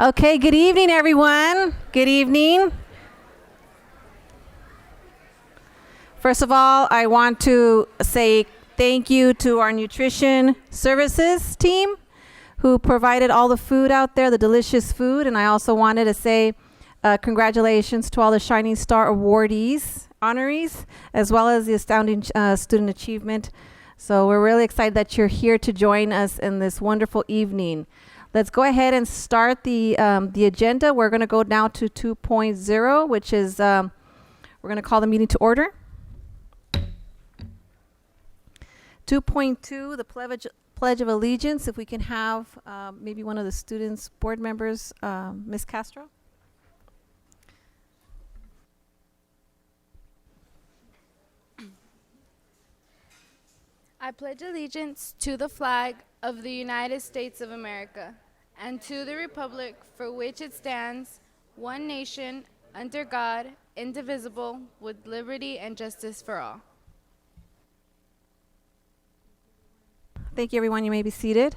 Okay, good evening, everyone. Good evening. First of all, I want to say thank you to our nutrition services team who provided all the food out there, the delicious food. And I also wanted to say congratulations to all the Shining Star awardees, honorees, as well as the Astounding Student Achievement. So we're really excited that you're here to join us in this wonderful evening. Let's go ahead and start the agenda. We're going to go now to 2.0, which is we're going to call the meeting to order. 2.2, the Pledge of Allegiance. If we can have maybe one of the students' board members, Ms. Castro. I pledge allegiance to the flag of the United States of America and to the republic for which it stands, one nation, under God, indivisible, with liberty and justice for all. Thank you, everyone. You may be seated.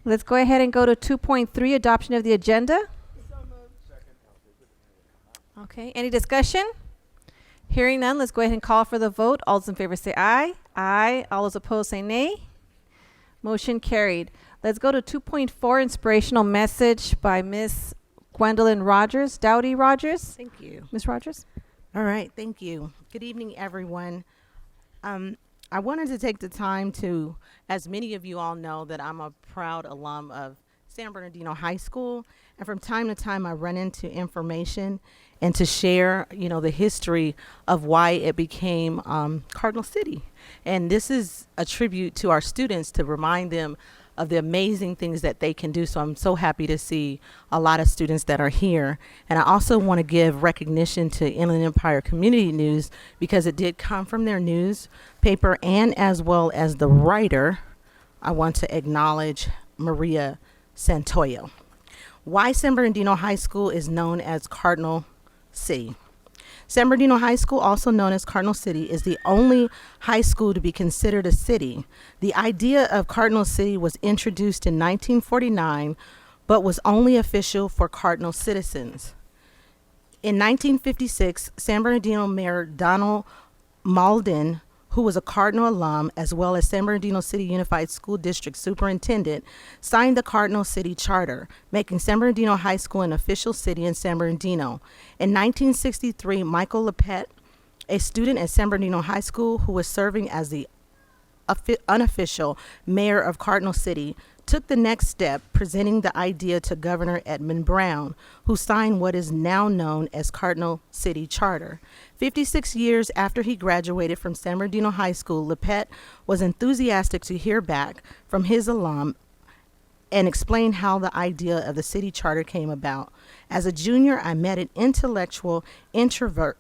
Let's go ahead and go to 2.3, adoption of the agenda. Okay, any discussion? Hearing none, let's go ahead and call for the vote. All those in favor say aye. Aye. All those opposed say nay. Motion carried. Let's go to 2.4, inspirational message by Miss Gwendolyn Rogers, Dowdy Rogers. Thank you. Miss Rogers. All right, thank you. Good evening, everyone. I wanted to take the time to, as many of you all know, that I'm a proud alum of San Bernardino High School, and from time to time I run into information and to share, the history of why it became Cardinal City. And this is a tribute to our students to remind them of the amazing things that they can do. So I'm so happy to see a lot of students that are here. And I also want to give recognition to Inland Empire Community News because it did come from their newspaper, and as well as the writer, I want to acknowledge Maria Santoyo. Why San Bernardino High School is known as Cardinal City. San Bernardino High School, also known as Cardinal City, is the only high school to be considered a city. The idea of Cardinal City was introduced in 1949, but was only official for Cardinal citizens. In 1956, San Bernardino Mayor Donald Malden, who was a Cardinal alum, as well as San Bernardino City Unified School District Superintendent, signed the Cardinal City Charter, making San Bernardino High School an official city in San Bernardino. In 1963, Michael Lepet, a student at San Bernardino High School who was serving as the unofficial mayor of Cardinal City, took the next step, presenting the idea to Governor Edmund Brown, who signed what is now known as Cardinal City Charter. 56 years after he graduated from San Bernardino High School, Lepet was enthusiastic to hear back from his alum and explain how the idea of the city charter came about. As a junior, I met an intellectual introvert.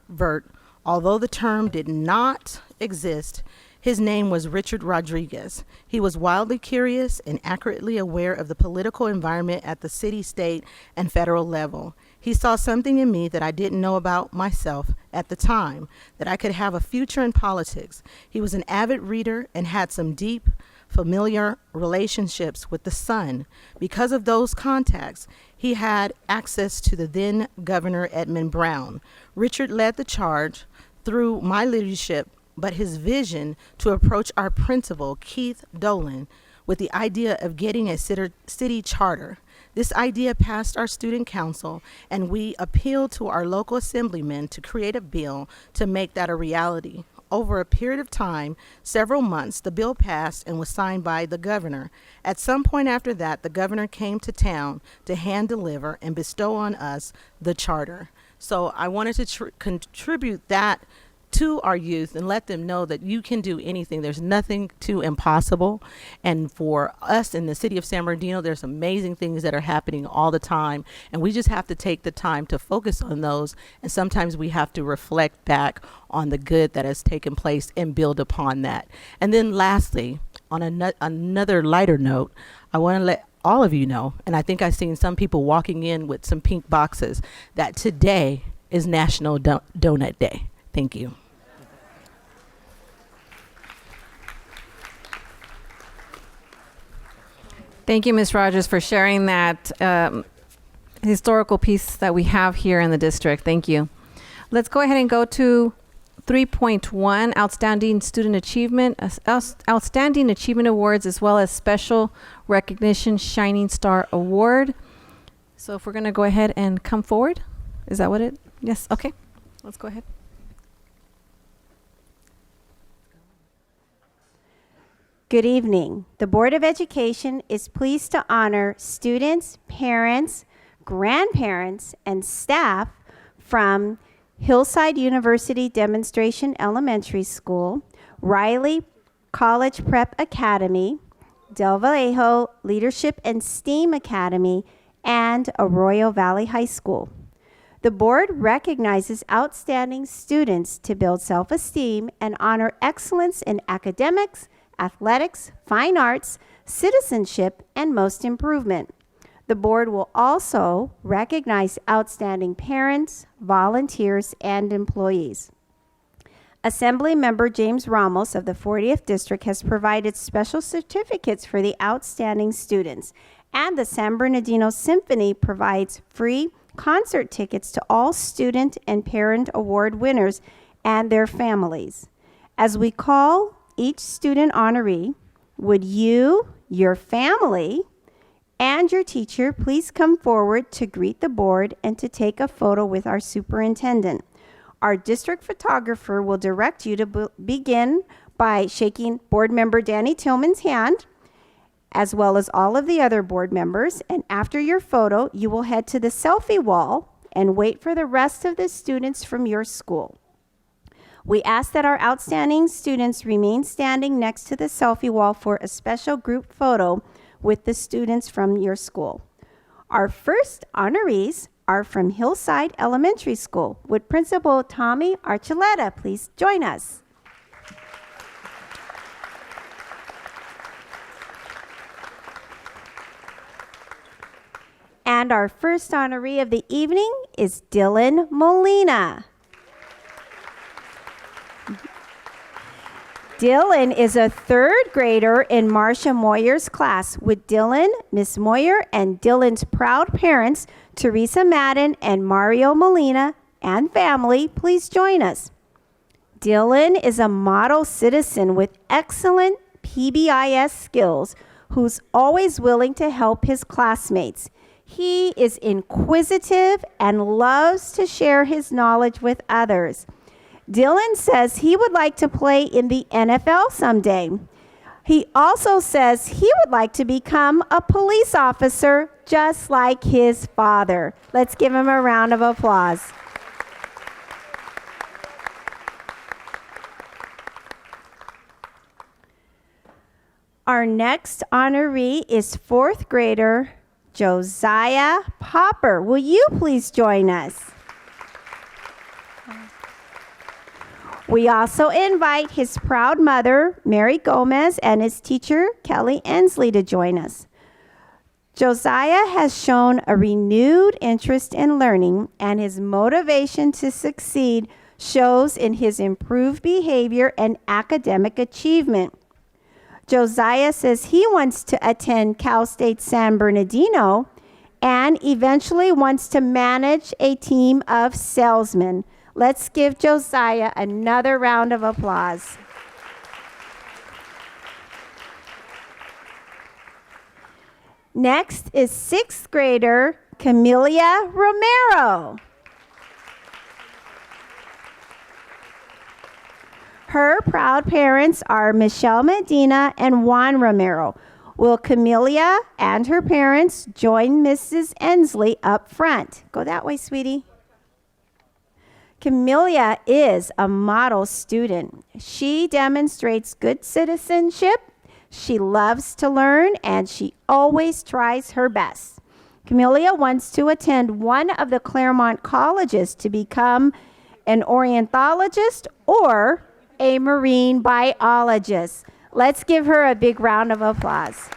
Although the term did not exist, his name was Richard Rodriguez. He was wildly curious and accurately aware of the political environment at the city, state, and federal level. He saw something in me that I didn't know about myself at the time, that I could have a future in politics. He was an avid reader and had some deep, familiar relationships with the Sun. Because of those contacts, he had access to the then Governor Edmund Brown. Richard led the charge through my leadership, but his vision to approach our principal, Keith Dolan, with the idea of getting a city charter. This idea passed our student council, and we appealed to our local assemblymen to create a bill to make that a reality. Over a period of time, several months, the bill passed and was signed by the governor. At some point after that, the governor came to town to hand deliver and bestow on us the charter. So I wanted to contribute that to our youth and let them know that you can do anything. There's nothing too impossible. And for us in the city of San Bernardino, there's amazing things that are happening all the time. And we just have to take the time to focus on those. And sometimes we have to reflect back on the good that has taken place and build upon that. And then lastly, on another lighter note, I want to let all of you know, and I think I've seen some people walking in with some pink boxes, that today is National Donut Day. Thank you. Thank you, Ms. Rogers, for sharing that historical piece that we have here in the district. Thank you. Let's go ahead and go to 3.1, Outstanding Student Achievement, Outstanding Achievement Awards, as well as Special Recognition Shining Star Award. So if we're going to go ahead and come forward, is that what it? Yes, okay. Let's go ahead. Good evening. The Board of Education is pleased to honor students, parents, grandparents, and staff from Hillside University Demonstration Elementary School, Riley College Prep Academy, Del Vallejo Leadership and STEAM Academy, and Arroyo Valley High School. The board recognizes outstanding students to build self-esteem and honor excellence in academics, athletics, fine arts, citizenship, and most improvement. The board will also recognize outstanding parents, volunteers, and employees. Assembly Member James Ramos of the 40th District has provided special certificates for the outstanding students, and the San Bernardino Symphony provides free concert tickets to all student and parent award winners and their families. As we call each student honoree, would you, your family, and your teacher please come forward to greet the board and to take a photo with our superintendent. Our district photographer will direct you to begin by shaking board member Danny Tillman's hand, as well as all of the other board members. And after your photo, you will head to the selfie wall and wait for the rest of the students from your school. We ask that our outstanding students remain standing next to the selfie wall for a special group photo with the students from your school. Our first honorees are from Hillside Elementary School. Would Principal Tommy Archuleta please join us? And our first honoree of the evening is Dylan Molina. Dylan is a third grader in Marcia Moyer's class. With Dylan, Miss Moyer, and Dylan's proud parents, Teresa Madden and Mario Molina, and family, please join us. Dylan is a model citizen with excellent PBIS skills who's always willing to help his classmates. He is inquisitive and loves to share his knowledge with others. Dylan says he would like to play in the NFL someday. He also says he would like to become a police officer just like his father. Let's give him a round of applause. Our next honoree is fourth grader Josiah Popper. Will you please join us? We also invite his proud mother, Mary Gomez, and his teacher, Kelly Ensley, to join us. Josiah has shown a renewed interest in learning, and his motivation to succeed shows in his improved behavior and academic achievement. Josiah says he wants to attend Cal State San Bernardino and eventually wants to manage a team of salesmen. Let's give Josiah another round of applause. Next is sixth grader Camelia Romero. Her proud parents are Michelle Medina and Juan Romero. Will Camelia and her parents join Mrs. Ensley up front? Go that way, sweetie. Camelia is a model student. She demonstrates good citizenship. She loves to learn, and she always tries her best. Camelia wants to attend one of the Claremont colleges to become an orienthologist or a marine biologist. Let's give her a big round of applause.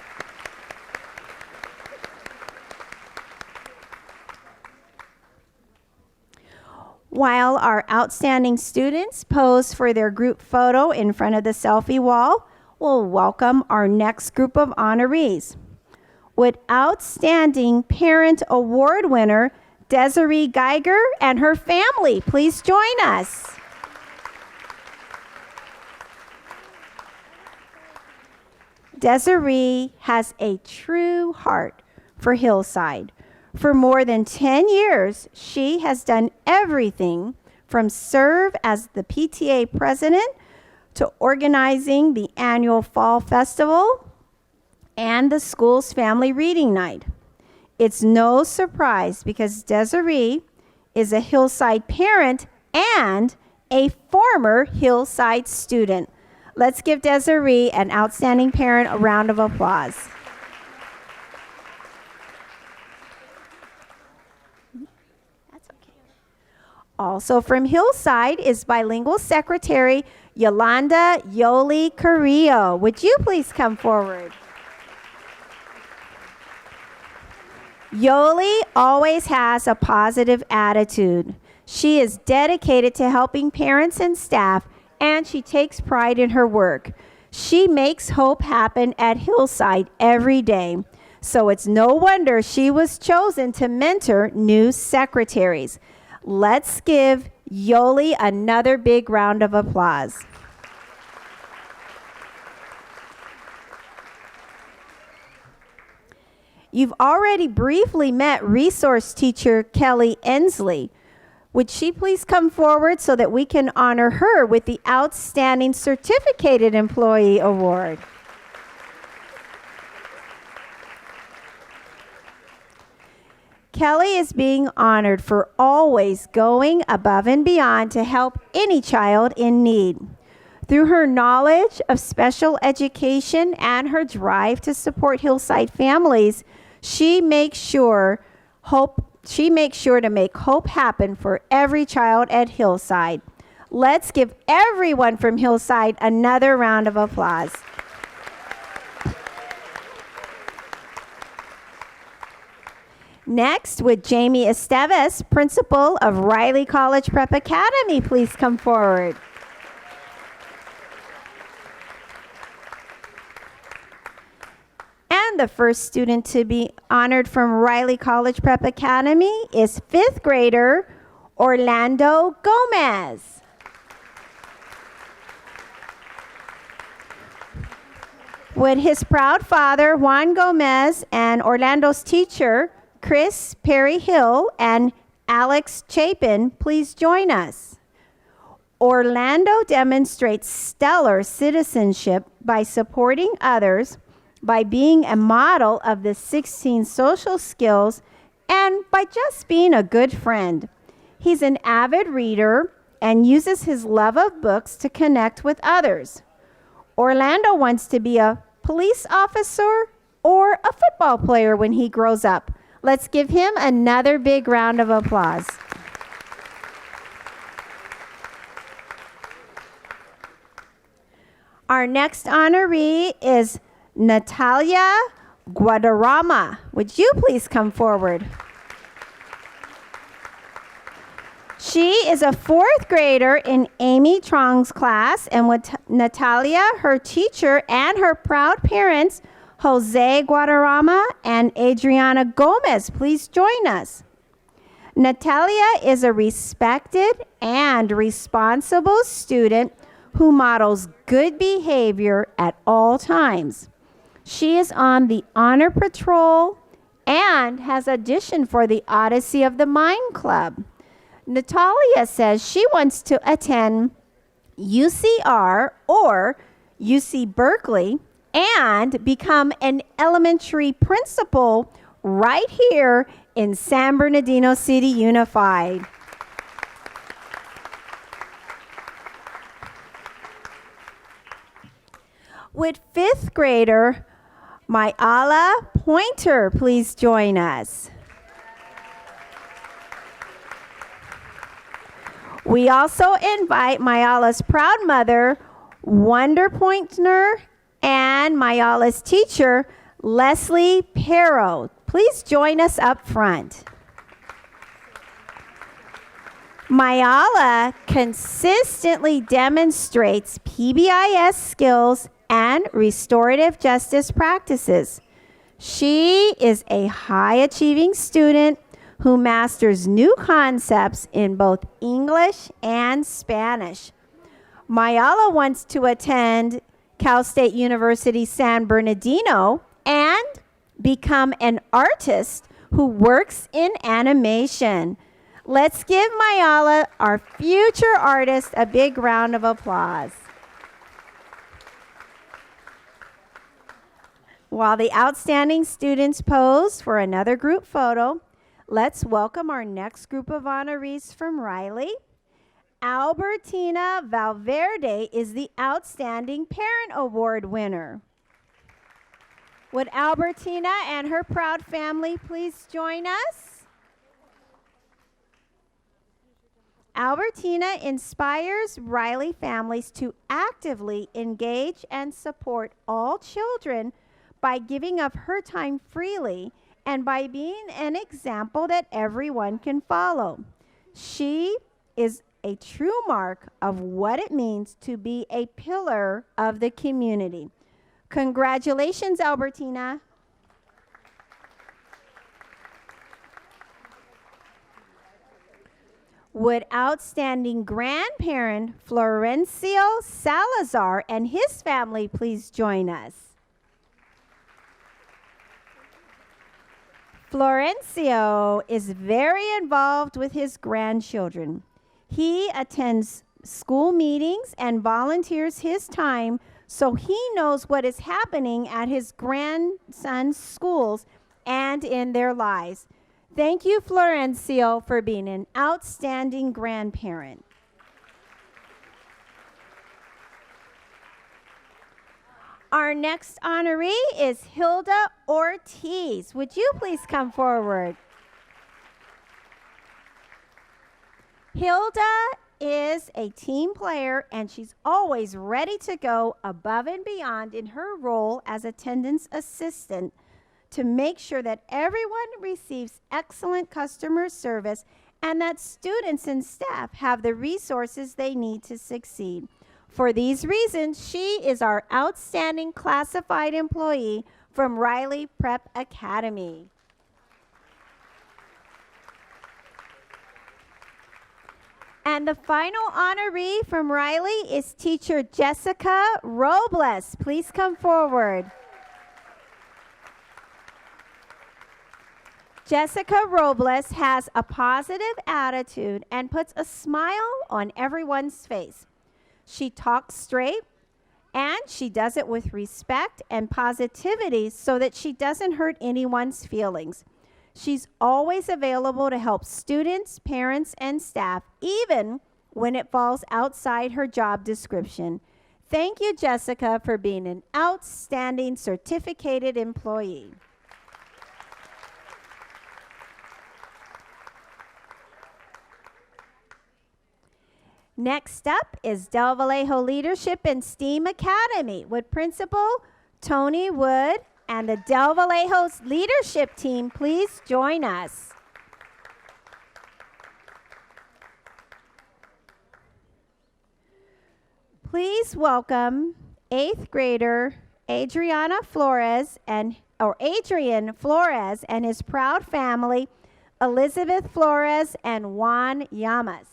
While our outstanding students pose for their group photo in front of the selfie wall, we'll welcome our next group of honorees. with Outstanding Parent Award winner Desiree Geiger and her family. Please join us. Desiree has a true heart for Hillside. For more than 10 years, she has done everything from serve as the PTA president to organizing the annual Fall Festival and the school's family reading night. It's no surprise because Desiree is a Hillside parent and a former Hillside student. Let's give Desiree, an outstanding parent, a round of applause. That's okay. Also from Hillside is bilingual secretary Yolanda Yoli Carrillo. Would you please come forward? Yoli always has a positive attitude. She is dedicated to helping parents and staff, and she takes pride in her work. She makes hope happen at Hillside every day. So it's no wonder she was chosen to mentor new secretaries. Let's give Yoli another big round of applause. You've already briefly met resource teacher Kelly Ensley. Would she please come forward so that we can honor her with the Outstanding Certificated Employee Award? Kelly is being honored for always going above and beyond to help any child in need. Through her knowledge of special education and her drive to support Hillside families, she makes sure to make hope happen for every child at Hillside. Let's give everyone from Hillside another round of applause. Next, would Jamie Esteves, principal of Riley College Prep Academy, please come forward. And the first student to be honored from Riley College Prep Academy is 5th grader Orlando Gomez. Would his proud father, Juan Gomez, and Orlando's teacher, Chris Perry Hill, and Alex Chapin, please join us. Orlando demonstrates stellar citizenship by supporting others, by being a model of the 16 social skills, and by just being a good friend. He's an avid reader and uses his love of books to connect with others. Orlando wants to be a police officer or a football player when he grows up. Let's give him another big round of applause. Our next honoree is Natalia Guadarrama. Would you please come forward? She is a 4th grader in Amy Trong's class, and with Natalia, her teacher, and her proud parents, Jose Guadarrama and Adriana Gomez, please join us. Natalia is a respected and responsible student who models good behavior at all times. She is on the Honor Patrol and has auditioned for the Odyssey of the Mind Club. Natalia says she wants to attend UCR or UC Berkeley and become an elementary principal right here in San Bernardino City Unified. Would 5th grader Myala Pointer please join us? We also invite Myala's proud mother, Wonder Pointer, and Myala's teacher, Leslie Perro. Please join us up front. Myala consistently demonstrates PBIS skills and restorative justice practices. She is a high-achieving student who masters new concepts in both English and Spanish. Mayala wants to attend Cal State University San Bernardino and become an artist who works in animation. Let's give Mayala, our future artist, a big round of applause. While the outstanding students pose for another group photo, let's welcome our next group of honorees from Riley. Albertina Valverde is the Outstanding Parent Award winner. Would Albertina and her proud family please join us? Albertina inspires Riley families to actively engage and support all children by giving of her time freely and by being an example that everyone can follow. She is a true mark of what it means to be a pillar of the community. Congratulations, Albertina. Would outstanding grandparent Florencio Salazar and his family please join us? Florencio is very involved with his grandchildren. He attends school meetings and volunteers his time so he knows what is happening at his grandson's schools and in their lives. Thank you, Florencio, for being an outstanding grandparent. Our next honoree is Hilda Ortiz. Would you please come forward? Hilda is a team player, and she's always ready to go above and beyond in her role as attendance assistant to make sure that everyone receives excellent customer service and that students and staff have the resources they need to succeed. For these reasons, she is our outstanding classified employee from Riley Prep Academy. And the final honoree from Riley is teacher Jessica Robles. Please come forward. Jessica Robles has a positive attitude and puts a smile on everyone's face. She talks straight and she does it with respect and positivity so that she doesn't hurt anyone's feelings. She's always available to help students, parents, and staff, even when it falls outside her job description. Thank you, Jessica, for being an outstanding certificated employee. Next up is Del Vallejo Leadership and STEAM Academy with Principal Tony Wood and the Del Vallejo's leadership team. Please join us. Please welcome 8th grader Adrian Flores and his proud family, Elizabeth Flores and Juan Llamas.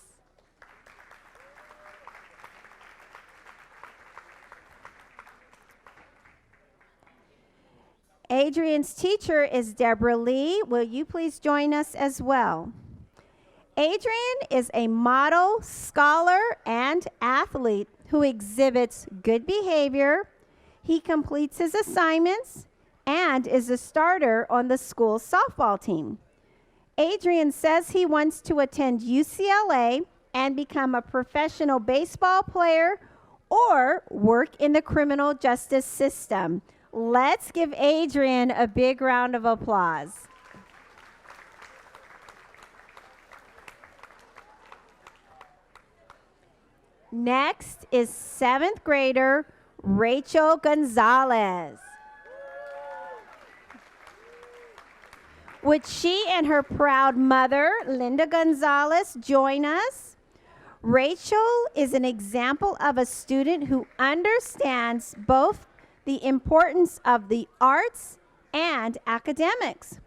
Adrian's teacher is Deborah Lee. Will you please join us as well? Adrian is a model, scholar, and athlete who exhibits good behavior. He completes his assignments and is a starter on the school softball team. Adrian says he wants to attend UCLA and become a professional baseball player or work in the criminal justice system. Let's give Adrian a big round of applause. Next is 7th grader Rachel Gonzalez. Would she and her proud mother, Linda Gonzalez, join us? Rachel is an example of a student who understands both the importance of the arts and academics.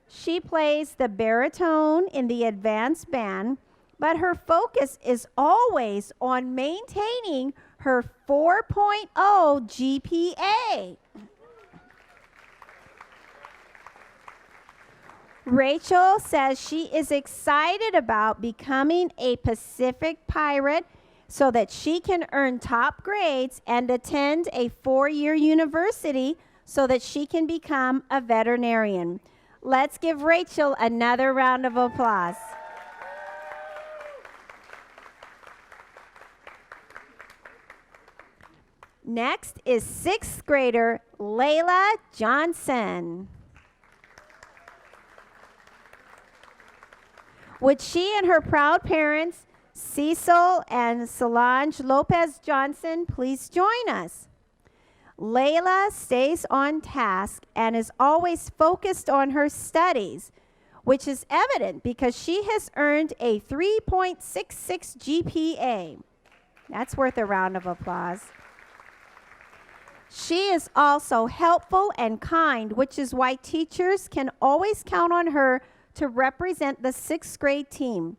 She plays the baritone in the advanced band, but her focus is always on maintaining her 4.0 GPA. Rachel says she is excited about becoming a Pacific Pirate so that she can earn top grades and attend a 4-year university so that she can become a veterinarian. Let's give Rachel another round of applause. Next is 6th grader Layla Johnson. Would she and her proud parents, Cecil and Solange Lopez Johnson, please join us? Layla stays on task and is always focused on her studies, which is evident because she has earned a 3.66 GPA. That's worth a round of applause. She is also helpful and kind, which is why teachers can always count on her to represent the 6th grade team.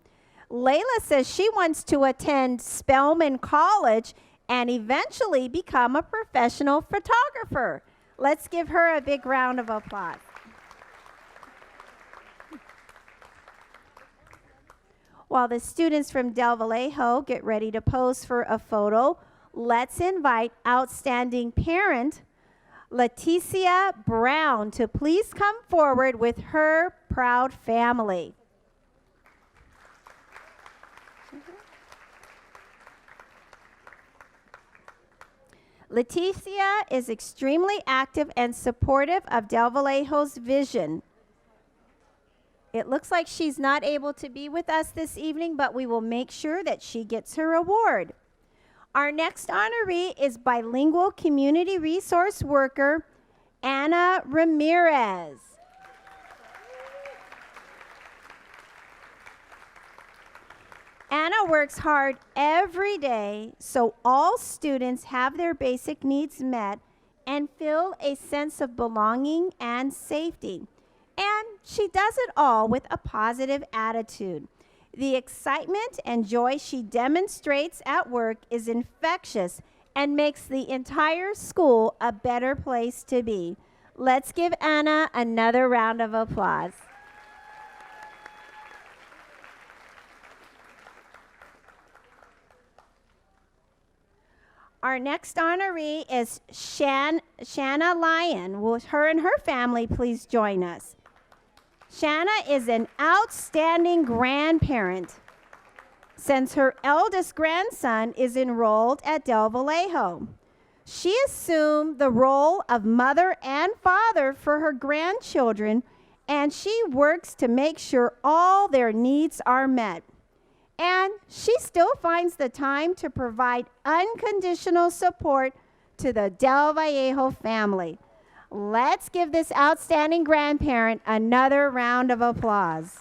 Layla says she wants to attend Spelman College and eventually become a professional photographer. Let's give her a big round of applause. While the students from Del Vallejo get ready to pose for a photo, let's invite outstanding parent Leticia Brown to please come forward with her proud family. Leticia is extremely active and supportive of Del Vallejo's vision. It looks like she's not able to be with us this evening, but we will make sure that she gets her award. Our next honoree is bilingual community resource worker Anna Ramirez. Anna works hard every day so all students have their basic needs met and feel a sense of belonging and safety. And she does it all with a positive attitude. The excitement and joy she demonstrates at work is infectious and makes the entire school a better place to be. Let's give Anna another round of applause. Our next honoree is Shanna Lyon. Will her and her family please join us? Shanna is an outstanding grandparent since her eldest grandson is enrolled at Del Vallejo. She assumed the role of mother and father for her grandchildren, and she works to make sure all their needs are met. And she still finds the time to provide unconditional support to the Del Vallejo family. Let's give this outstanding grandparent another round of applause.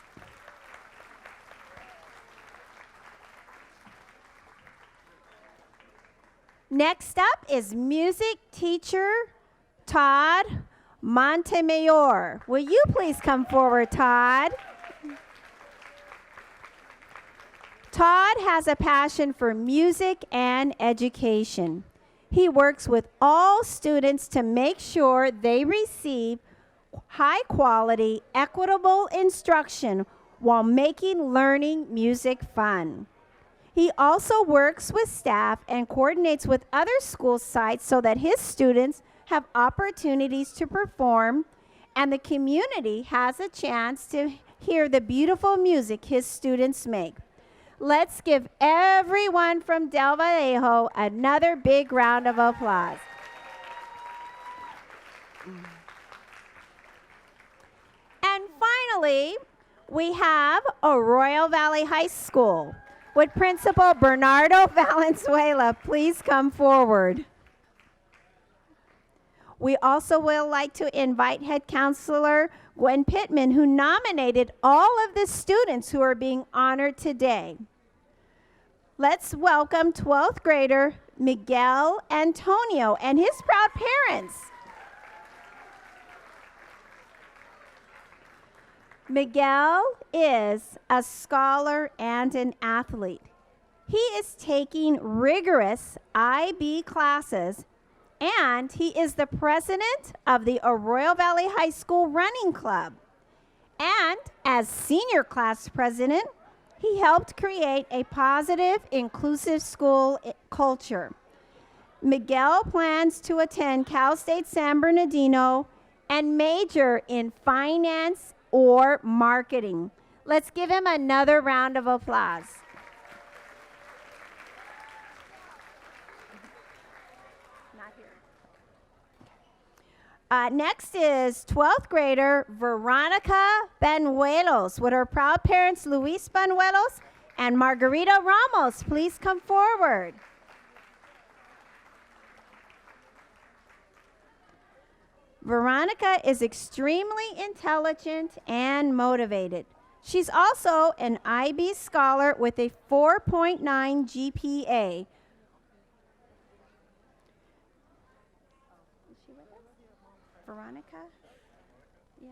Next up is music teacher Todd Montemayor. Will you please come forward, Todd? Todd has a passion for music and education. He works with all students to make sure they receive high quality, equitable instruction while making learning music fun. He also works with staff and coordinates with other school sites so that his students have opportunities to perform and the community has a chance to hear the beautiful music his students make. Let's give everyone from Del Vallejo another big round of applause. And finally, we have Arroyo Valley High School. Would Principal Bernardo Valenzuela please come forward? We also will like to invite Head Counselor Gwen Pittman, who nominated all of the students who are being honored today. Let's welcome 12th grader Miguel Antonio and his proud parents. Miguel is a scholar and an athlete. He is taking rigorous IB classes, and he is the president of the Arroyo Valley High School Running Club. And as senior class president, he helped create a positive, inclusive school culture. Miguel plans to attend Cal State San Bernardino and major in finance or marketing. Let's give him another round of applause. Next is 12th grader Veronica Banuelos with her proud parents Luis Banuelos and Margarita Ramos. Please come forward. Veronica is extremely intelligent and motivated. She's also an IB scholar with a 4.9 GPA. Is she with us? Veronica? Yeah.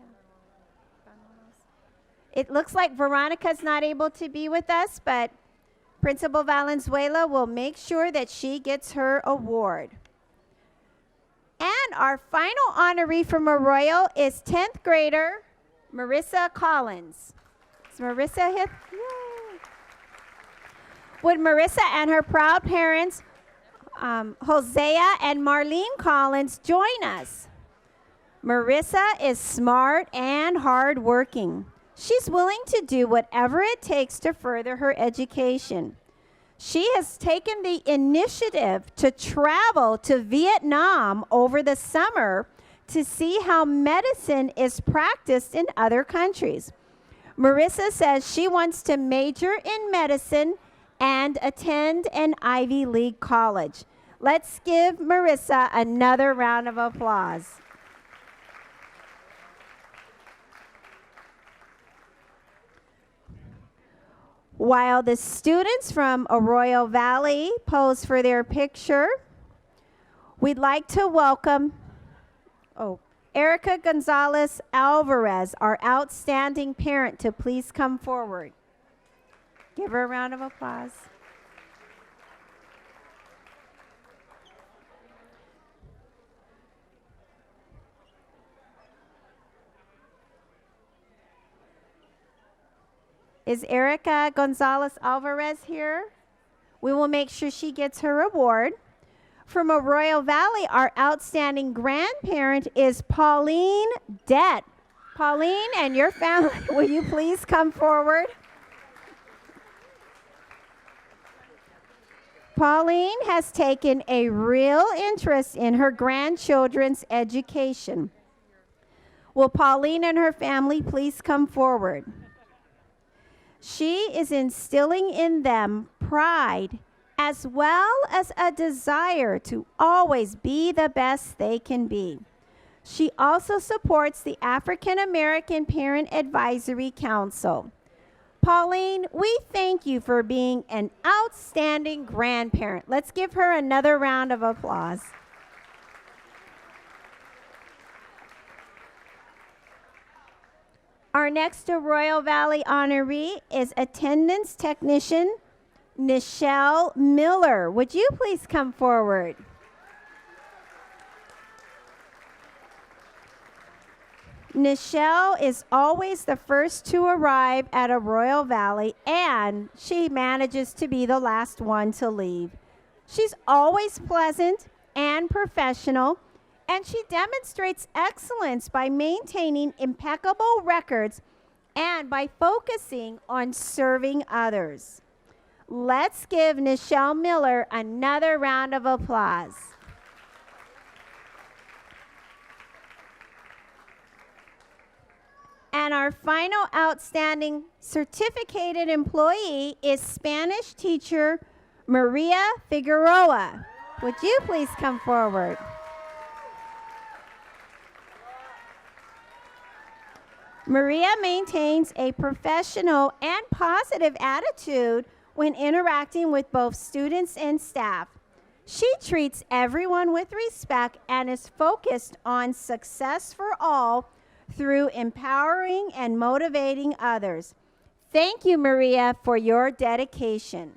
It looks like Veronica's not able to be with us, but Principal Valenzuela will make sure that she gets her award. And our final honoree from Arroyo is 10th grader Marissa Collins. Is Marissa here? Yay. Would Marissa and her proud parents, Hosea and Marlene Collins, join us? Marissa is smart and hardworking. She's willing to do whatever it takes to further her education. She has taken the initiative to travel to Vietnam over the summer to see how medicine is practiced in other countries. Marissa says she wants to major in medicine and attend an Ivy League college. Let's give Marissa another round of applause. While the students from Arroyo Valley pose for their picture, we'd like to welcome Erica Gonzalez Alvarez, our outstanding parent, to please come forward. Give her a round of applause. Is Erica Gonzalez Alvarez here? We will make sure she gets her award. From Arroyo Valley, our outstanding grandparent is Pauline Dett. Pauline and your family, will you please come forward? Pauline has taken a real interest in her grandchildren's education. Will Pauline and her family please come forward? She is instilling in them pride as well as a desire to always be the best they can be. She also supports the African American Parent Advisory Council. Pauline, we thank you for being an outstanding grandparent. Let's give her another round of applause. Our next Arroyo Valley honoree is attendance technician Nichelle Miller. Would you please come forward? Nichelle is always the first to arrive at Arroyo Valley, and she manages to be the last one to leave. She's always pleasant and professional, and she demonstrates excellence by maintaining impeccable records and by focusing on serving others. Let's give Nichelle Miller another round of applause. And our final outstanding certificated employee is Spanish teacher Maria Figueroa. Would you please come forward? Maria maintains a professional and positive attitude when interacting with both students and staff. She treats everyone with respect and is focused on success for all through empowering and motivating others. Thank you, Maria, for your dedication.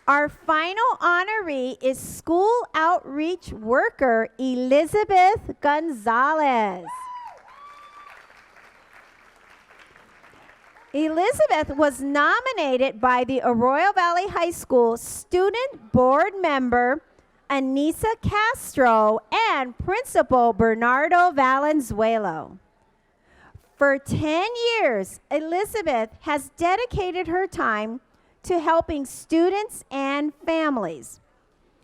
Our final honoree is school outreach worker Elizabeth Gonzalez. Elizabeth was nominated by the Arroyo Valley High School student board member Anissa Castro and Principal Bernardo Valenzuela. For 10 years, Elizabeth has dedicated her time to helping students and families.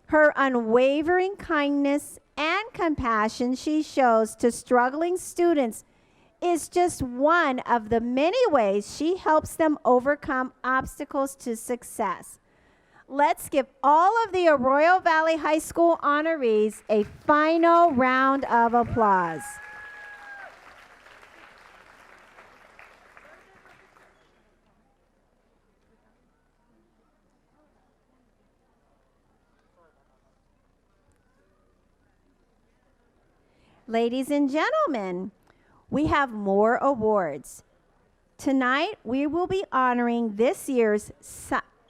Her unwavering kindness and compassion she shows to struggling students is just one of the many ways she helps them overcome obstacles to success. Let's give all of the Arroyo Valley High School honorees a final round of applause. Ladies and gentlemen, we have more awards. Tonight, we will be honoring this year's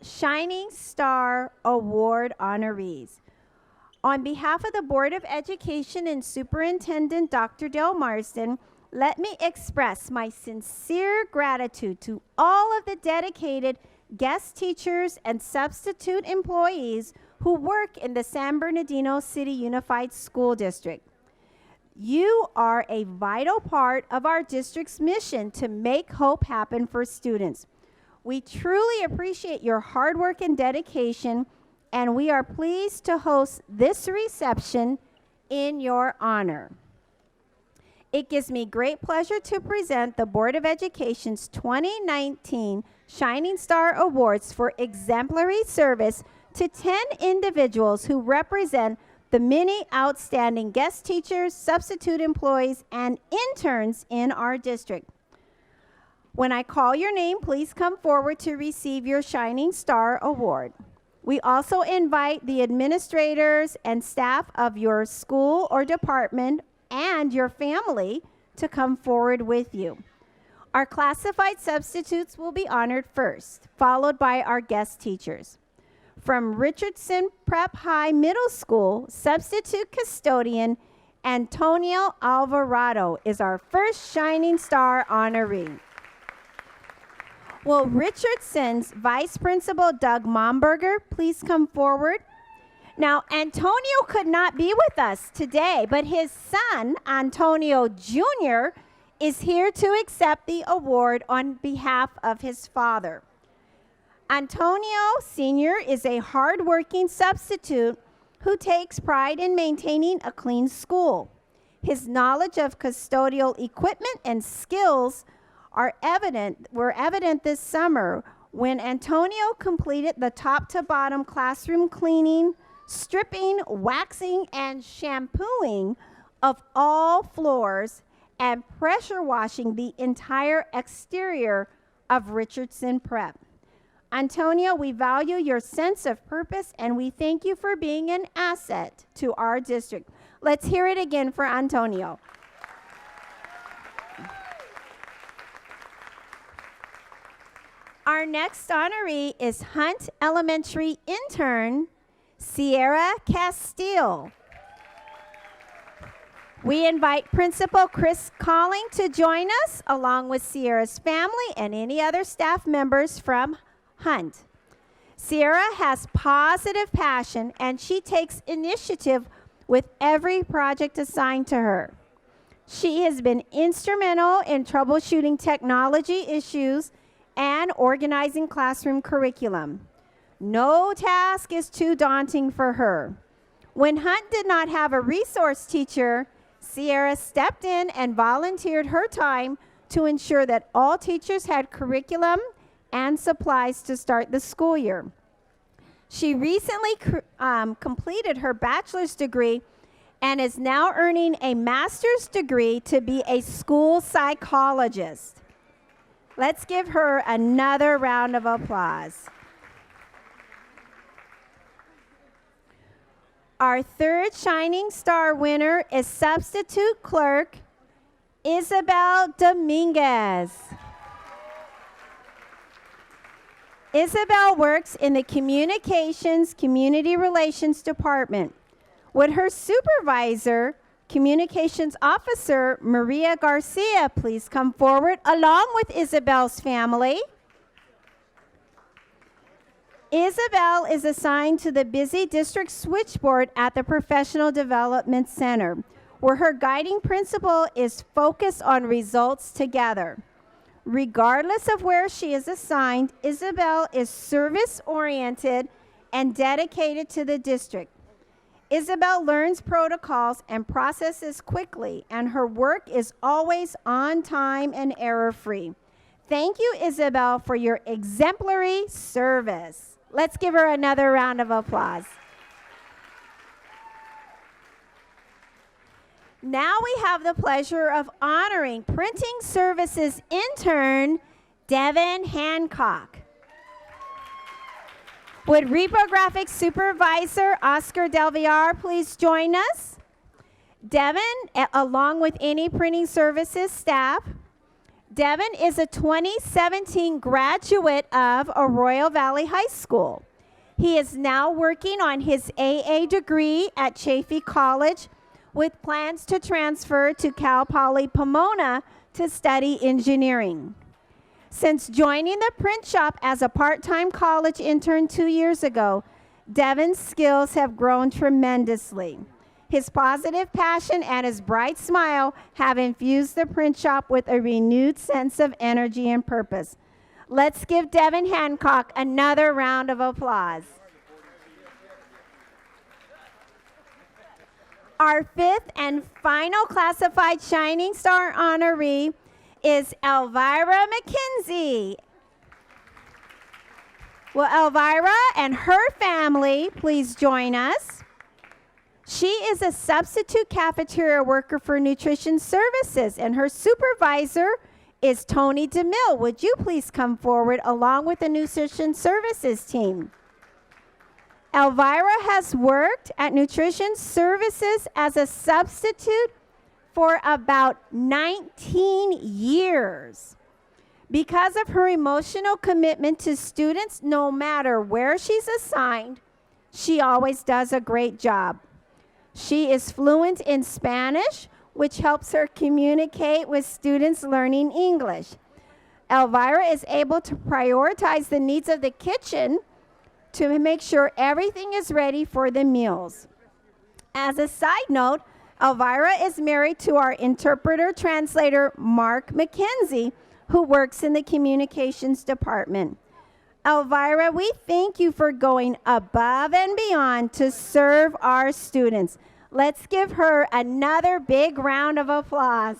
Shining Star Award honorees. On behalf of the Board of Education and Superintendent Dr. Dale Marsden, let me express my sincere gratitude to all of the dedicated guest teachers and substitute employees who work in the San Bernardino City Unified School District. You are a vital part of our district's mission to make hope happen for students. We truly appreciate your hard work and dedication, and we are pleased to host this reception in your honor. It gives me great pleasure to present the Board of Education's 2019 Shining Star Awards for exemplary service to 10 individuals who represent the many outstanding guest teachers, substitute employees, and interns in our district. When I call your name, please come forward to receive your Shining Star Award. We also invite the administrators and staff of your school or department and your family to come forward with you. Our classified substitutes will be honored first, followed by our guest teachers. From Richardson Prep High Middle School, substitute custodian Antonio Alvarado is our first Shining Star honoree. Will Richardson's Vice Principal Doug Momberger please come forward? Now, Antonio could not be with us today, but his son, Antonio Jr., is here to accept the award on behalf of his father. Antonio Sr. is a hardworking substitute who takes pride in maintaining a clean school. His knowledge of custodial equipment and skills were evident this summer when Antonio completed the top-to-bottom classroom cleaning, stripping, waxing, and shampooing of all floors and pressure washing the entire exterior of Richardson Prep. Antonio, we value your sense of purpose and we thank you for being an asset to our district. Let's hear it again for Antonio. Our next honoree is Hunt Elementary intern Sierra Castile. We invite Principal Chris Calling to join us along with Sierra's family and any other staff members from Hunt. Sierra has positive passion and she takes initiative with every project assigned to her. She has been instrumental in troubleshooting technology issues and organizing classroom curriculum. No task is too daunting for her. When Hunt did not have a resource teacher, Sierra stepped in and volunteered her time to ensure that all teachers had curriculum and supplies to start the school year. She recently completed her bachelor's degree and is now earning a master's degree to be a school psychologist. Let's give her another round of applause. Our third Shining Star winner is substitute clerk Isabel Dominguez. Isabel works in the Communications Community Relations Department. Would her supervisor, Communications Officer Maria Garcia, please come forward along with Isabel's family? Isabel is assigned to the busy district switchboard at the Professional Development Center, where her guiding principle is focus on results together. Regardless of where she is assigned, Isabel is service-oriented and dedicated to the district. Isabel learns protocols and processes quickly, and her work is always on time and error-free. Thank you, Isabel, for your exemplary service. Let's give her another round of applause. Now we have the pleasure of honoring Printing Services intern Devin Hancock. Would Reprographics Supervisor Oscar Delviar please join us? Devin, along with any Printing Services staff. Devin is a 2017 graduate of Arroyo Valley High School. He is now working on his AA degree at Chaffey College with plans to transfer to Cal Poly Pomona to study engineering. Since joining the print shop as a part-time college intern 2 years ago, Devin's skills have grown tremendously. His positive passion and his bright smile have infused the print shop with a renewed sense of energy and purpose. Let's give Devin Hancock another round of applause. Our fifth and final classified Shining Star honoree is Elvira McKenzie. Will Elvira and her family please join us? She is a substitute cafeteria worker for Nutrition Services, and her supervisor is Tony DeMille. Would you please come forward along with the Nutrition Services team? Elvira has worked at Nutrition Services as a substitute for about 19 years. Because of her emotional commitment to students, no matter where she's assigned, she always does a great job. She is fluent in Spanish, which helps her communicate with students learning English. Elvira is able to prioritize the needs of the kitchen to make sure everything is ready for the meals. As a side note, Elvira is married to our interpreter translator, Mark McKenzie, who works in the communications department. Elvira, we thank you for going above and beyond to serve our students. Let's give her another big round of applause.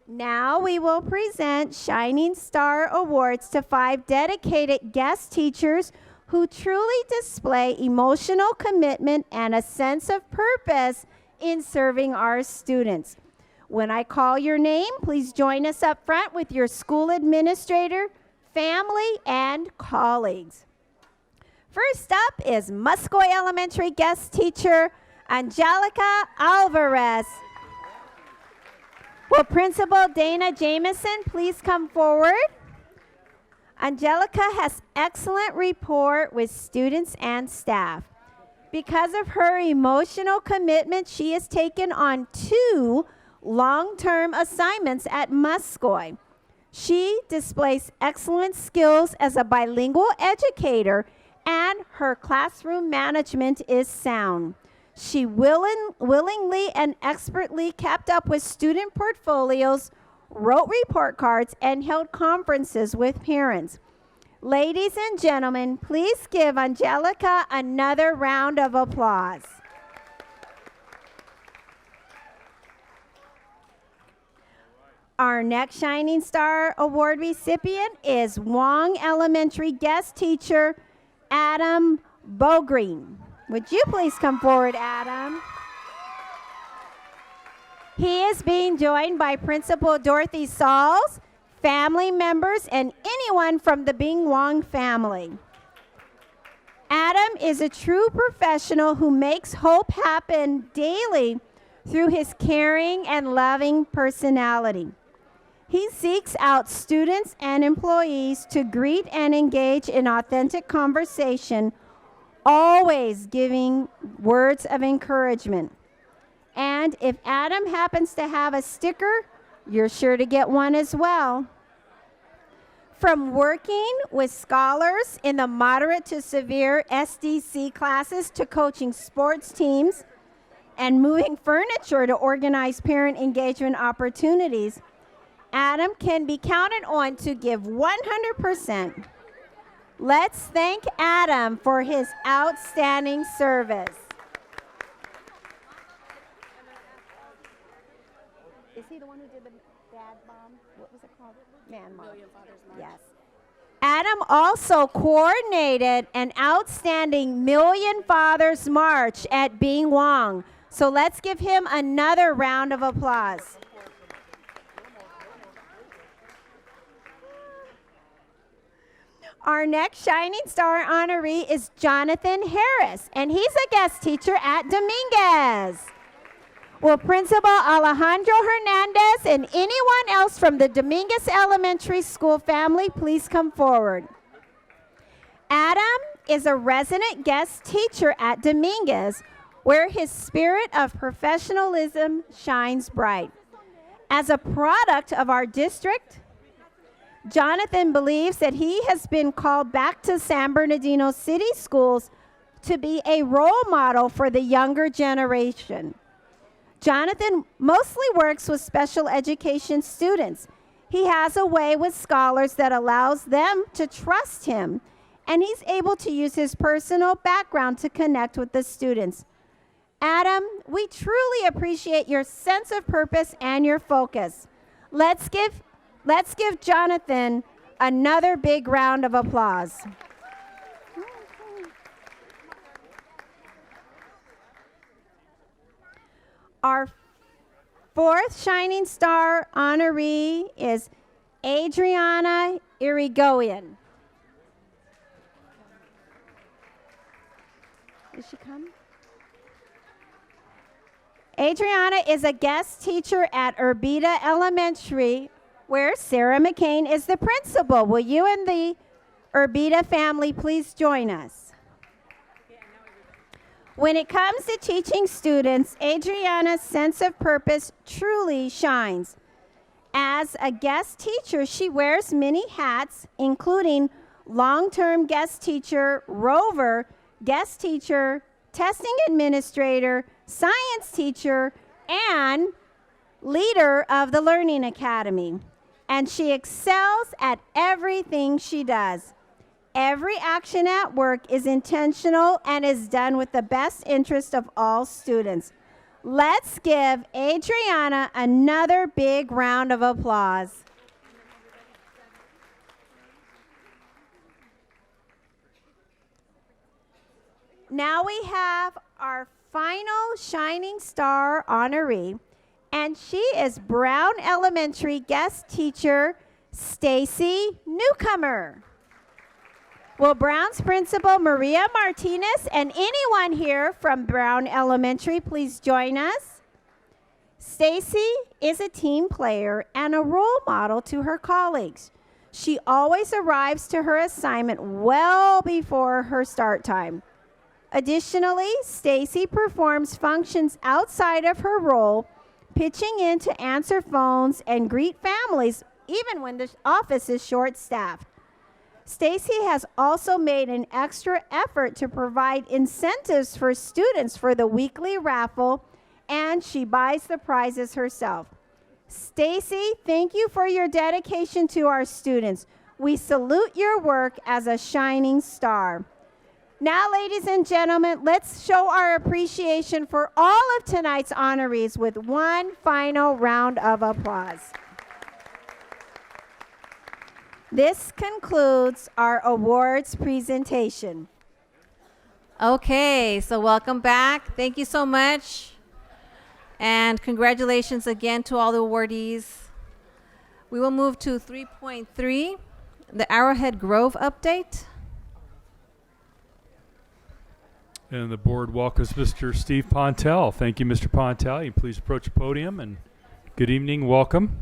Now we will present Shining Star Awards to 5 dedicated guest teachers who truly display emotional commitment and a sense of purpose in serving our students. When I call your name, please join us up front with your school administrator, family, and colleagues. First up is Muscoy Elementary guest teacher, Angelica Alvarez. Will Principal Dana Jamison please come forward? Angelica has excellent rapport with students and staff. Because of her emotional commitment, she has taken on 2 long-term assignments at Muscoy. She displays excellent skills as a bilingual educator, and her classroom management is sound. She willingly and expertly kept up with student portfolios, wrote report cards, and held conferences with parents. Ladies and gentlemen, please give Angelica another round of applause. Our next Shining Star Award recipient is Wong Elementary guest teacher, Adam Bogreen. Would you please come forward, Adam? He is being joined by Principal Dorothy Sauls, family members, and anyone from the Bing Wong family. Adam is a true professional who makes hope happen daily through his caring and loving personality. He seeks out students and employees to greet and engage in authentic conversation, always giving words of encouragement. And if Adam happens to have a sticker, you're sure to get one as well. From working with scholars in the moderate to severe SDC classes to coaching sports teams and moving furniture to organize parent engagement opportunities, Adam can be counted on to give 100%. Let's thank Adam for his outstanding service. Is he the one who did the dad bomb? What was it called? Man bomb. Million Fathers March. Yes. Adam also coordinated an outstanding Million Fathers March at Bing Wong. So let's give him another round of applause. Our next Shining Star honoree is Jonathan Harris, and he's a guest teacher at Dominguez. Will Principal Alejandro Hernandez and anyone else from the Dominguez Elementary School family please come forward? Adam is a resident guest teacher at Dominguez, where his spirit of professionalism shines bright. As a product of our district, Jonathan believes that he has been called back to San Bernardino City Schools to be a role model for the younger generation. Jonathan mostly works with special education students. He has a way with scholars that allows them to trust him, and he's able to use his personal background to connect with the students. Adam, we truly appreciate your sense of purpose and your focus. Let's give Jonathan another big round of applause. Our fourth Shining Star honoree is Adriana Irigoyen. Did she come? Adriana is a guest teacher at Urbita Elementary, where Sarah McCain is the principal. Will you and the Urbita family please join us? When it comes to teaching students, Adriana's sense of purpose truly shines. As a guest teacher, she wears many hats, including long-term guest teacher, rover, guest teacher, testing administrator, science teacher, and leader of the Learning Academy. And she excels at everything she does. Every action at work is intentional and is done with the best interest of all students. Let's give Adriana another big round of applause. Now we have our final Shining Star honoree, and she is Brown Elementary guest teacher Stacy Newcomer. Will Brown's principal, Maria Martinez, and anyone here from Brown Elementary please join us? Stacy is a team player and a role model to her colleagues. She always arrives to her assignment well before her start time. Additionally, Stacy performs functions outside of her role, pitching in to answer phones and greet families even when the office is short-staffed. Stacy has also made an extra effort to provide incentives for students for the weekly raffle, and she buys the prizes herself. Stacy, thank you for your dedication to our students. We salute your work as a shining star. Now, ladies and gentlemen, let's show our appreciation for all of tonight's honorees with one final round of applause. This concludes our awards presentation. Okay, so welcome back. Thank you so much. And congratulations again to all the awardees. We will move to 3.3, the Arrowhead Grove update. And the board welcomes Mr. Steve Pontel. Thank you, Mr. Pontel. You please approach the podium, and good evening. Welcome.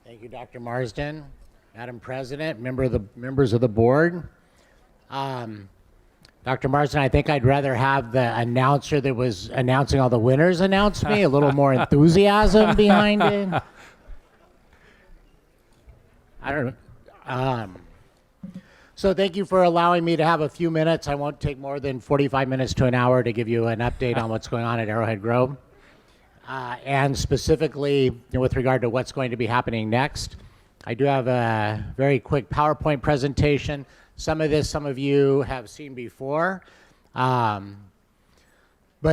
Thank you, Dr. Marsden, Madam President, members of the board. Dr. Marsden, I think I'd rather have the announcer that was announcing all the winners announce me, a little more enthusiasm behind it. I don't know. So thank you for allowing me to have a few minutes. I won't take more than 45 minutes to an hour to give you an update on what's going on at Arrowhead Grove. And specifically with regard to what's going to be happening next. I do have a very quick PowerPoint presentation. Some of this, some of you have seen before. But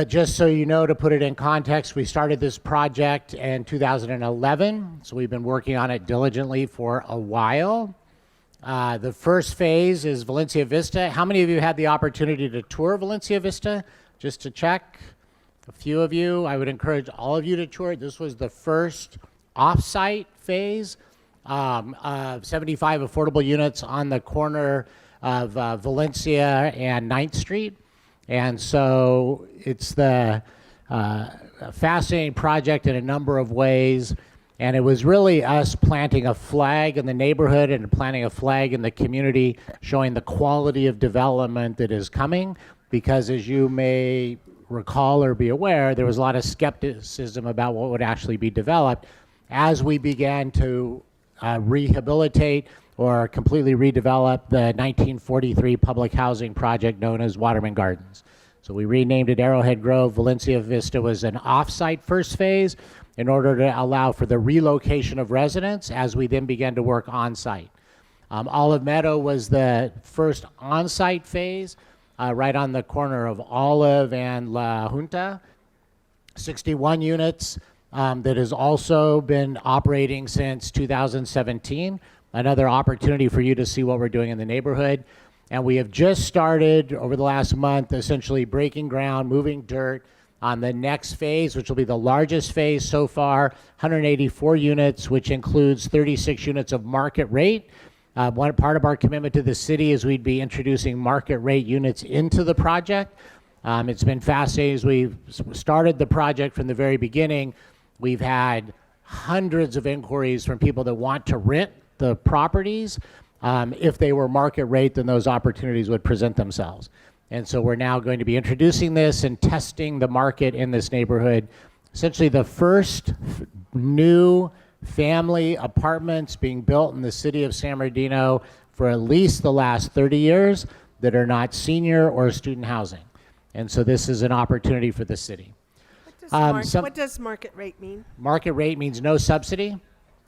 just so you know, to put it in context, we started this project in 2011. So we've been working on it diligently for a while. The first phase is Valencia Vista. How many of you had the opportunity to tour Valencia Vista? Just to check, a few of you. I would encourage all of you to tour it. This was the first off-site phase of 75 affordable units on the corner of Valencia and 9th Street. And so it's the fascinating project in a number of ways. And it was really us planting a flag in the neighborhood and planting a flag in the community, showing the quality of development that is coming. Because as you may recall or be aware, there was a lot of skepticism about what would actually be developed as we began to rehabilitate or completely redevelop the 1943 public housing project known as Waterman Gardens. So we renamed it Arrowhead Grove. Valencia Vista was an off-site first phase in order to allow for the relocation of residents as we then began to work on-site. Olive Meadow was the first on-site phase, right on the corner of Olive and La Junta. 61 units that has also been operating since 2017. Another opportunity for you to see what we're doing in the neighborhood. And we have just started over the last month, essentially breaking ground, moving dirt on the next phase, which will be the largest phase so far, 184 units, which includes 36 units of market rate. One part of our commitment to the city is we'd be introducing market rate units into the project. It's been fascinating as we've started the project from the very beginning. We've had hundreds of inquiries from people that want to rent the properties. If they were market rate, then those opportunities would present themselves. And so we're now going to be introducing this and testing the market in this neighborhood. Essentially the first new family apartments being built in the city of San Bernardino for at least the last 30 years that are not senior or student housing. And so this is an opportunity for the city. What does market rate mean? Market rate means no subsidy.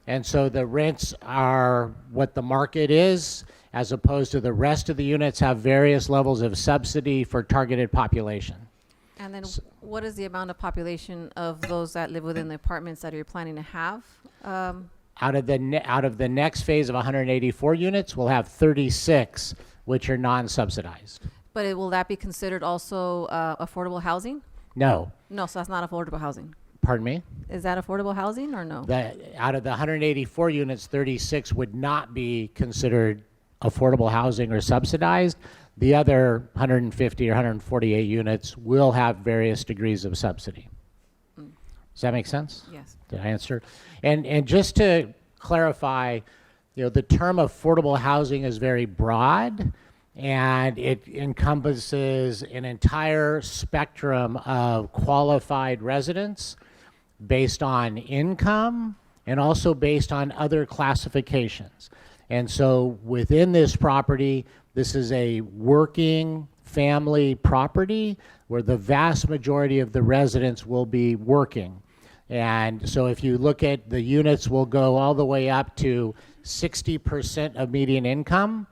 And so the rents are what the market is, as opposed to the rest of the units have various levels of subsidy for targeted population. And then what is the amount of population of those that live within the apartments that you're planning to have? Out of the next phase of 184 units, we'll have 36 which are non-subsidized. But will that be considered also affordable housing? No. No, so that's not affordable housing. Pardon me? Is that affordable housing or no? Out of the 184 units, 36 would not be considered affordable housing or subsidized. The other 150 or 148 units will have various degrees of subsidy. Does that make sense? Yes. Did I answer? And just to clarify, the term affordable housing is very broad, and it encompasses an entire spectrum of qualified residents based on income and also based on other classifications. And so within this property, this is a working family property where the vast majority of the residents will be working. And so if you look at the units, will go all the way up to 60% of median income.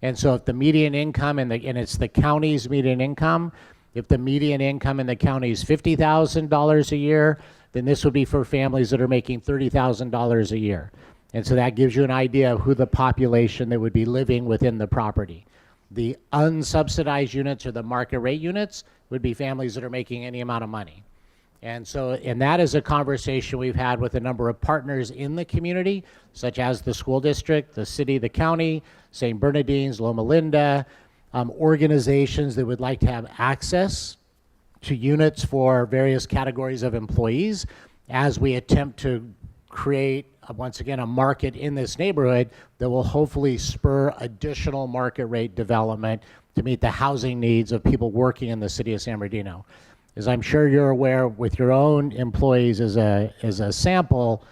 And so if the median income, and it's the county's median income, if the median income in the county is $50,000 a year, then this would be for families that are making $30,000 a year. And so that gives you an idea of who the population that would be living within the property. The unsubsidized units or the market rate units would be families that are making any amount of money. And that is a conversation we've had with a number of partners in the community, such as the school district, the city, the county, St. Bernardine's, Loma Linda, organizations that would like to have access to units for various categories of employees as we attempt to create, once again, a market in this neighborhood that will hopefully spur additional market rate development to meet the housing needs of people working in the city of San Bernardino. As I'm sure you're aware, with your own employees as a sample,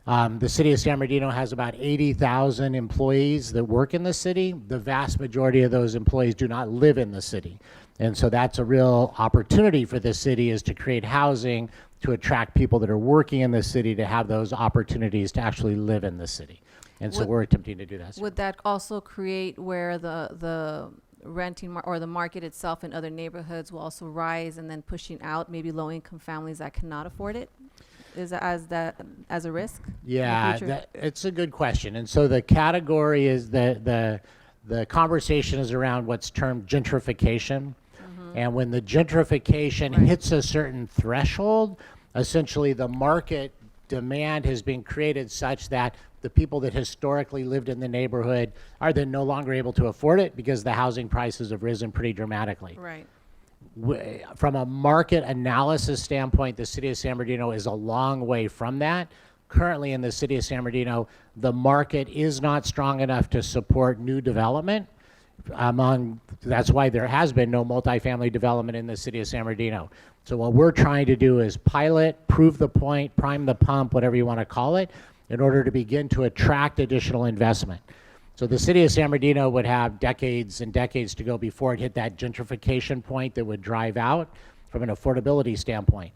the city of San Bernardino has about 80,000 employees that work in the city. The vast majority of those employees do not live in the city. And so that's a real opportunity for the city, is to create housing to attract people that are working in the city to have those opportunities to actually live in the city. And so we're attempting to do that. Would that also create where the renting or the market itself in other neighborhoods will also rise, and then pushing out maybe low-income families that cannot afford it? Is that as a risk? Yeah, it's a good question. And so the category is the conversation is around what's termed gentrification. And when the gentrification hits a certain threshold, essentially the market demand has been created such that the people that historically lived in the neighborhood are then no longer able to afford it because the housing prices have risen pretty dramatically. Right. From a market analysis standpoint, the city of San Bernardino is a long way from that. Currently in the city of San Bernardino, the market is not strong enough to support new development. That's why there has been no multifamily development in the city of San Bernardino. So what we're trying to do is pilot, prove the point, prime the pump, whatever you want to call it, in order to begin to attract additional investment. So the city of San Bernardino would have decades and decades to go before it hit that gentrification point that would drive out from an affordability standpoint.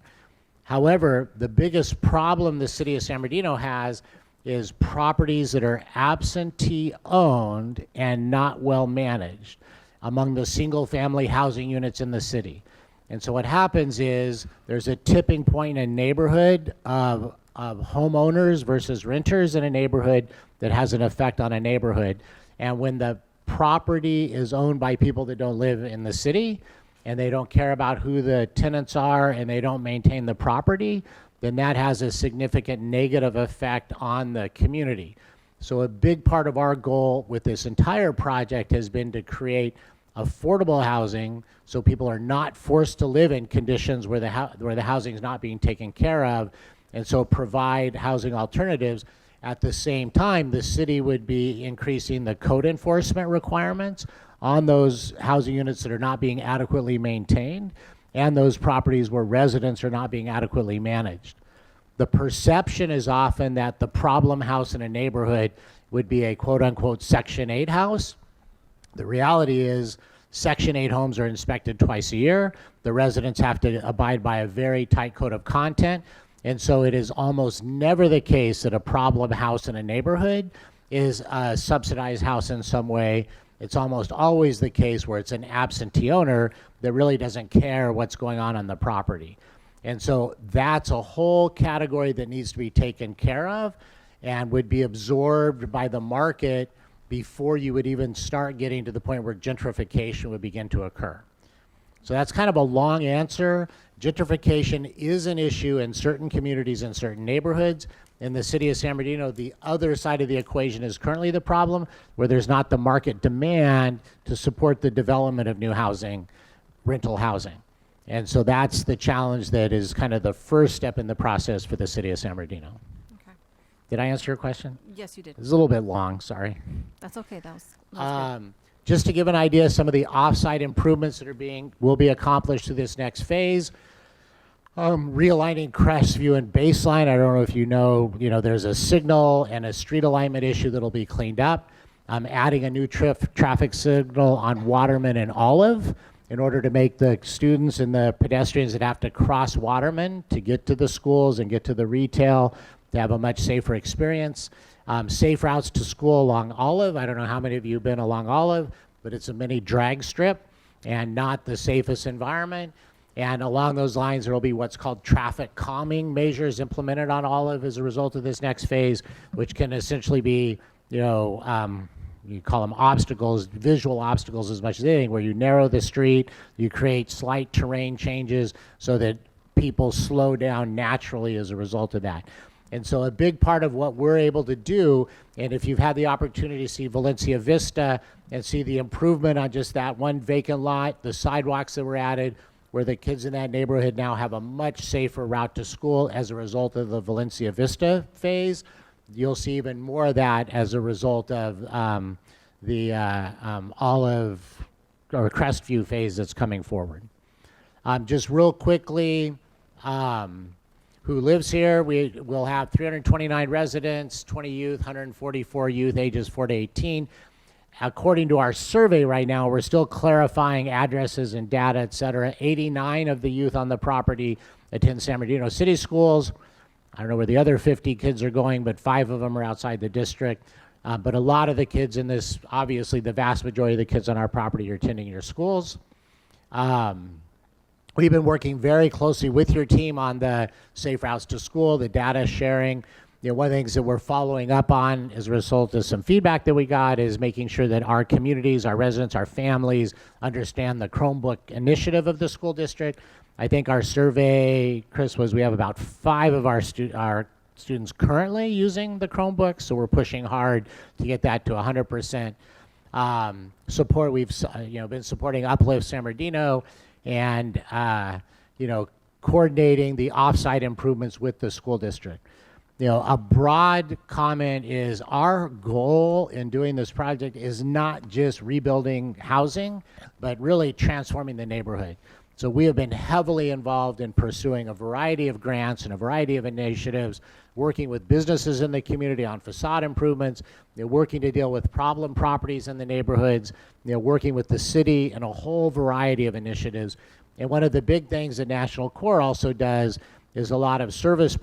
However, the biggest problem the city of San Bernardino has is properties that are absentee owned and not well managed among the single family housing units in the city. And so what happens is there's a tipping point in a neighborhood of homeowners versus renters in a neighborhood that has an effect on a neighborhood. And when the property is owned by people that don't live in the city and they don't care about who the tenants are and they don't maintain the property, then that has a significant negative effect on the community. So a big part of our goal with this entire project has been to create affordable housing so people are not forced to live in conditions where the housing is not being taken care of, and so provide housing alternatives. At the same time, the city would be increasing the code enforcement requirements on those housing units that are not being adequately maintained and those properties where residents are not being adequately managed. The perception is often that the problem house in a neighborhood would be a quote-unquote Section 8 house. The reality is Section 8 homes are inspected twice a year. The residents have to abide by a very tight code of content. And so it is almost never the case that a problem house in a neighborhood is a subsidized house in some way. It's almost always the case where it's an absentee owner that really doesn't care what's going on the property. And so that's a whole category that needs to be taken care of and would be absorbed by the market before you would even start getting to the point where gentrification would begin to occur. So that's kind of a long answer. Gentrification is an issue in certain communities and certain neighborhoods. In the city of San Bernardino, the other side of the equation is currently the problem, where there's not the market demand to support the development of new housing, rental housing. And so that's the challenge that is kind of the first step in the process for the city of San Bernardino. Okay. Did I answer your question? Yes, you did. It was a little bit long, sorry. That's okay. That was good. Just to give an idea, some of the off-site improvements that will be accomplished through this next phase. Realigning Crestview and Baseline. I don't know if you know, there's a signal and a street alignment issue that'll be cleaned up. Adding a new traffic signal on Waterman and Olive in order to make the students and the pedestrians that have to cross Waterman to get to the schools and get to the retail to have a much safer experience. Safe routes to school along Olive. I don't know how many of you have been along Olive, but it's a mini drag strip and not the safest environment. And along those lines, there will be what's called traffic calming measures implemented on Olive as a result of this next phase, which can essentially be, you call them obstacles, visual obstacles as much as anything, where you narrow the street, you create slight terrain changes so that people slow down naturally as a result of that. And so a big part of what we're able to do, and if you've had the opportunity to see Valencia Vista and see the improvement on just that one vacant lot, the sidewalks that were added, where the kids in that neighborhood now have a much safer route to school as a result of the Valencia Vista phase, you'll see even more of that as a result of the Olive or Crestview phase that's coming forward. Just real quickly, who lives here? We will have 329 residents, 20 youth, 144 youth ages 4 to 18. According to our survey right now, we're still clarifying addresses and data, et cetera. 89 of the youth on the property attend San Bernardino City Schools. I don't know where the other 50 kids are going, but 5 of them are outside the district. But a lot of the kids in this, obviously the vast majority of the kids on our property are attending your schools. We've been working very closely with your team on the safe routes to school, the data sharing. You know, one of the things that we're following up on as a result of some feedback that we got is making sure that our communities, our residents, our families understand the Chromebook initiative of the school district. I think our survey, Chris, was we have about 5 of our students currently using the Chromebook, so we're pushing hard to get that to 100% support. We've been supporting Uplift San Bernardino and coordinating the offsite improvements with the school district. You know, a broad comment is our goal in doing this project is not just rebuilding housing, but really transforming the neighborhood. So we have been heavily involved in pursuing a variety of grants and a variety of initiatives, working with businesses in the community on facade improvements, working to deal with problem properties in the neighborhoods, working with the city and a whole variety of initiatives. And one of the big things that National Core also does is a lot of service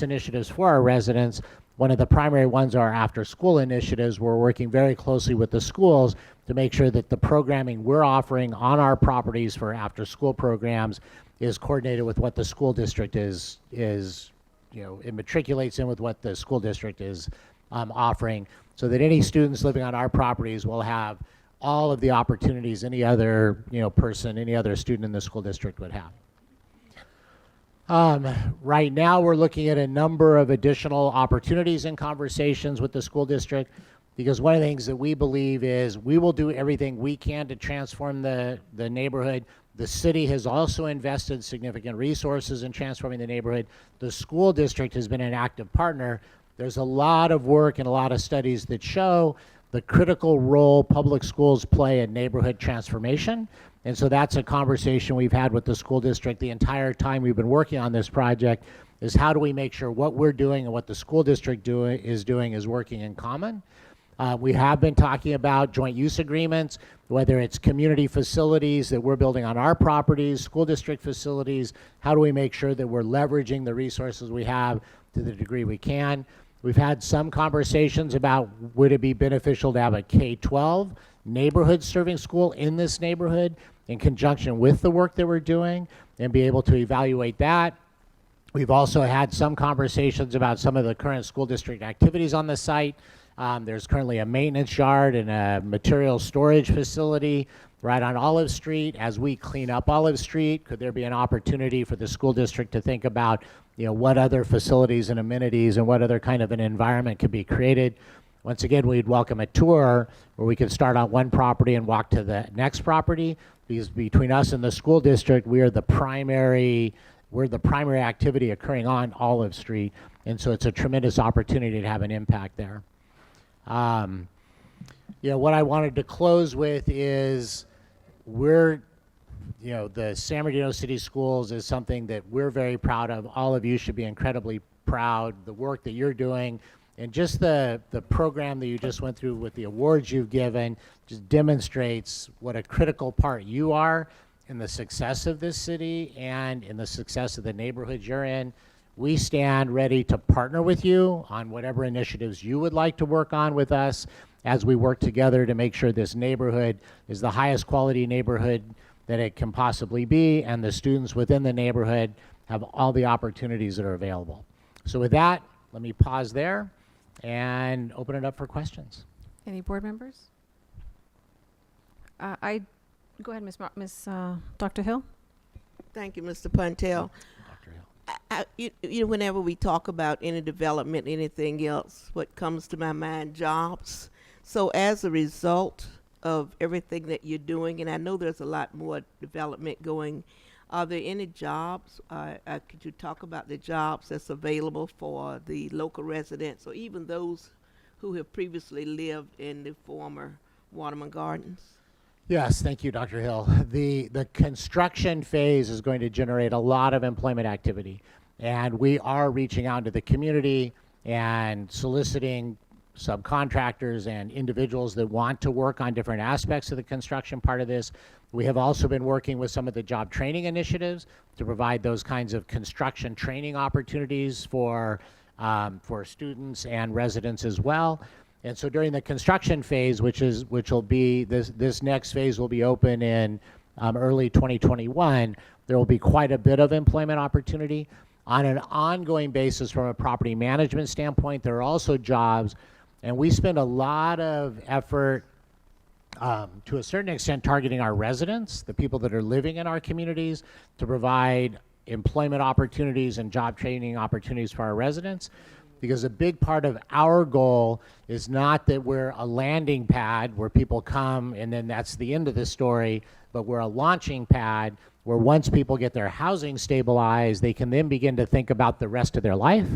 initiatives for our residents. One of the primary ones are after school initiatives. We're working very closely with the schools to make sure that the programming we're offering on our properties for after school programs is coordinated with what the school district it matriculates in with what the school district is offering, so that any students living on our properties will have all of the opportunities any other any other student in the school district would have. Right now, we're looking at a number of additional opportunities and conversations with the school district, because one of the things that we believe is we will do everything we can to transform the neighborhood. The city has also invested significant resources in transforming the neighborhood. The school district has been an active partner. There's a lot of work and a lot of studies that show the critical role public schools play in neighborhood transformation. And so that's a conversation we've had with the school district the entire time we've been working on this project, is how do we make sure what we're doing and what the school district is doing is working in common. We have been talking about joint use agreements, whether it's community facilities that we're building on our properties, school district facilities. How do we make sure that we're leveraging the resources we have to the degree we can? We've had some conversations about would it be beneficial to have a K-12 neighborhood serving school in this neighborhood in conjunction with the work that we're doing, and be able to evaluate that. We've also had some conversations about some of the current school district activities on the site. There's currently a maintenance yard and a material storage facility right on Olive Street. As we clean up Olive Street, could there be an opportunity for the school district to think about what other facilities and amenities and what other kind of an environment could be created? Once again, we'd welcome a tour where we could start on one property and walk to the next property, because between us and the school district, we're the primary activity occurring on Olive Street, and so it's a tremendous opportunity to have an impact there. What I wanted to close with is the San Bernardino City Schools is something that we're very proud of. All of you should be incredibly proud. The work that you're doing and just the program that you just went through with the awards you've given just demonstrates what a critical part you are in the success of this city and in the success of the neighborhoods you're in. We stand ready to partner with you on whatever initiatives you would like to work on with us as we work together to make sure this neighborhood is the highest quality neighborhood that it can possibly be, and the students within the neighborhood have all the opportunities that are available. So with that, let me pause there and open it up for questions. Any board members? Go ahead, Dr. Hill. Thank you, Mr. Puntel. Dr. Hill. You know, whenever we talk about any development, anything else, what comes to my mind, jobs. So as a result of everything that you're doing, and I know there's a lot more development going, are there any jobs? Could you talk about the jobs that's available for the local residents or even those who have previously lived in the former Waterman Gardens? Yes, thank you, Dr. Hill. The construction phase is going to generate a lot of employment activity, and we are reaching out to the community and soliciting subcontractors and individuals that want to work on different aspects of the construction part of this. We have also been working with some of the job training initiatives to provide those kinds of construction training opportunities for students and residents as well. And so during the construction phase, which will be this next phase will be open in early 2021, there will be quite a bit of employment opportunity. On an ongoing basis from a property management standpoint, there are also jobs, and we spend a lot of effort to a certain extent targeting our residents, the people that are living in our communities, to provide employment opportunities and job training opportunities for our residents. Because a big part of our goal is not that we're a landing pad where people come and then that's the end of the story, but we're a launching pad where once people get their housing stabilized, they can then begin to think about the rest of their life.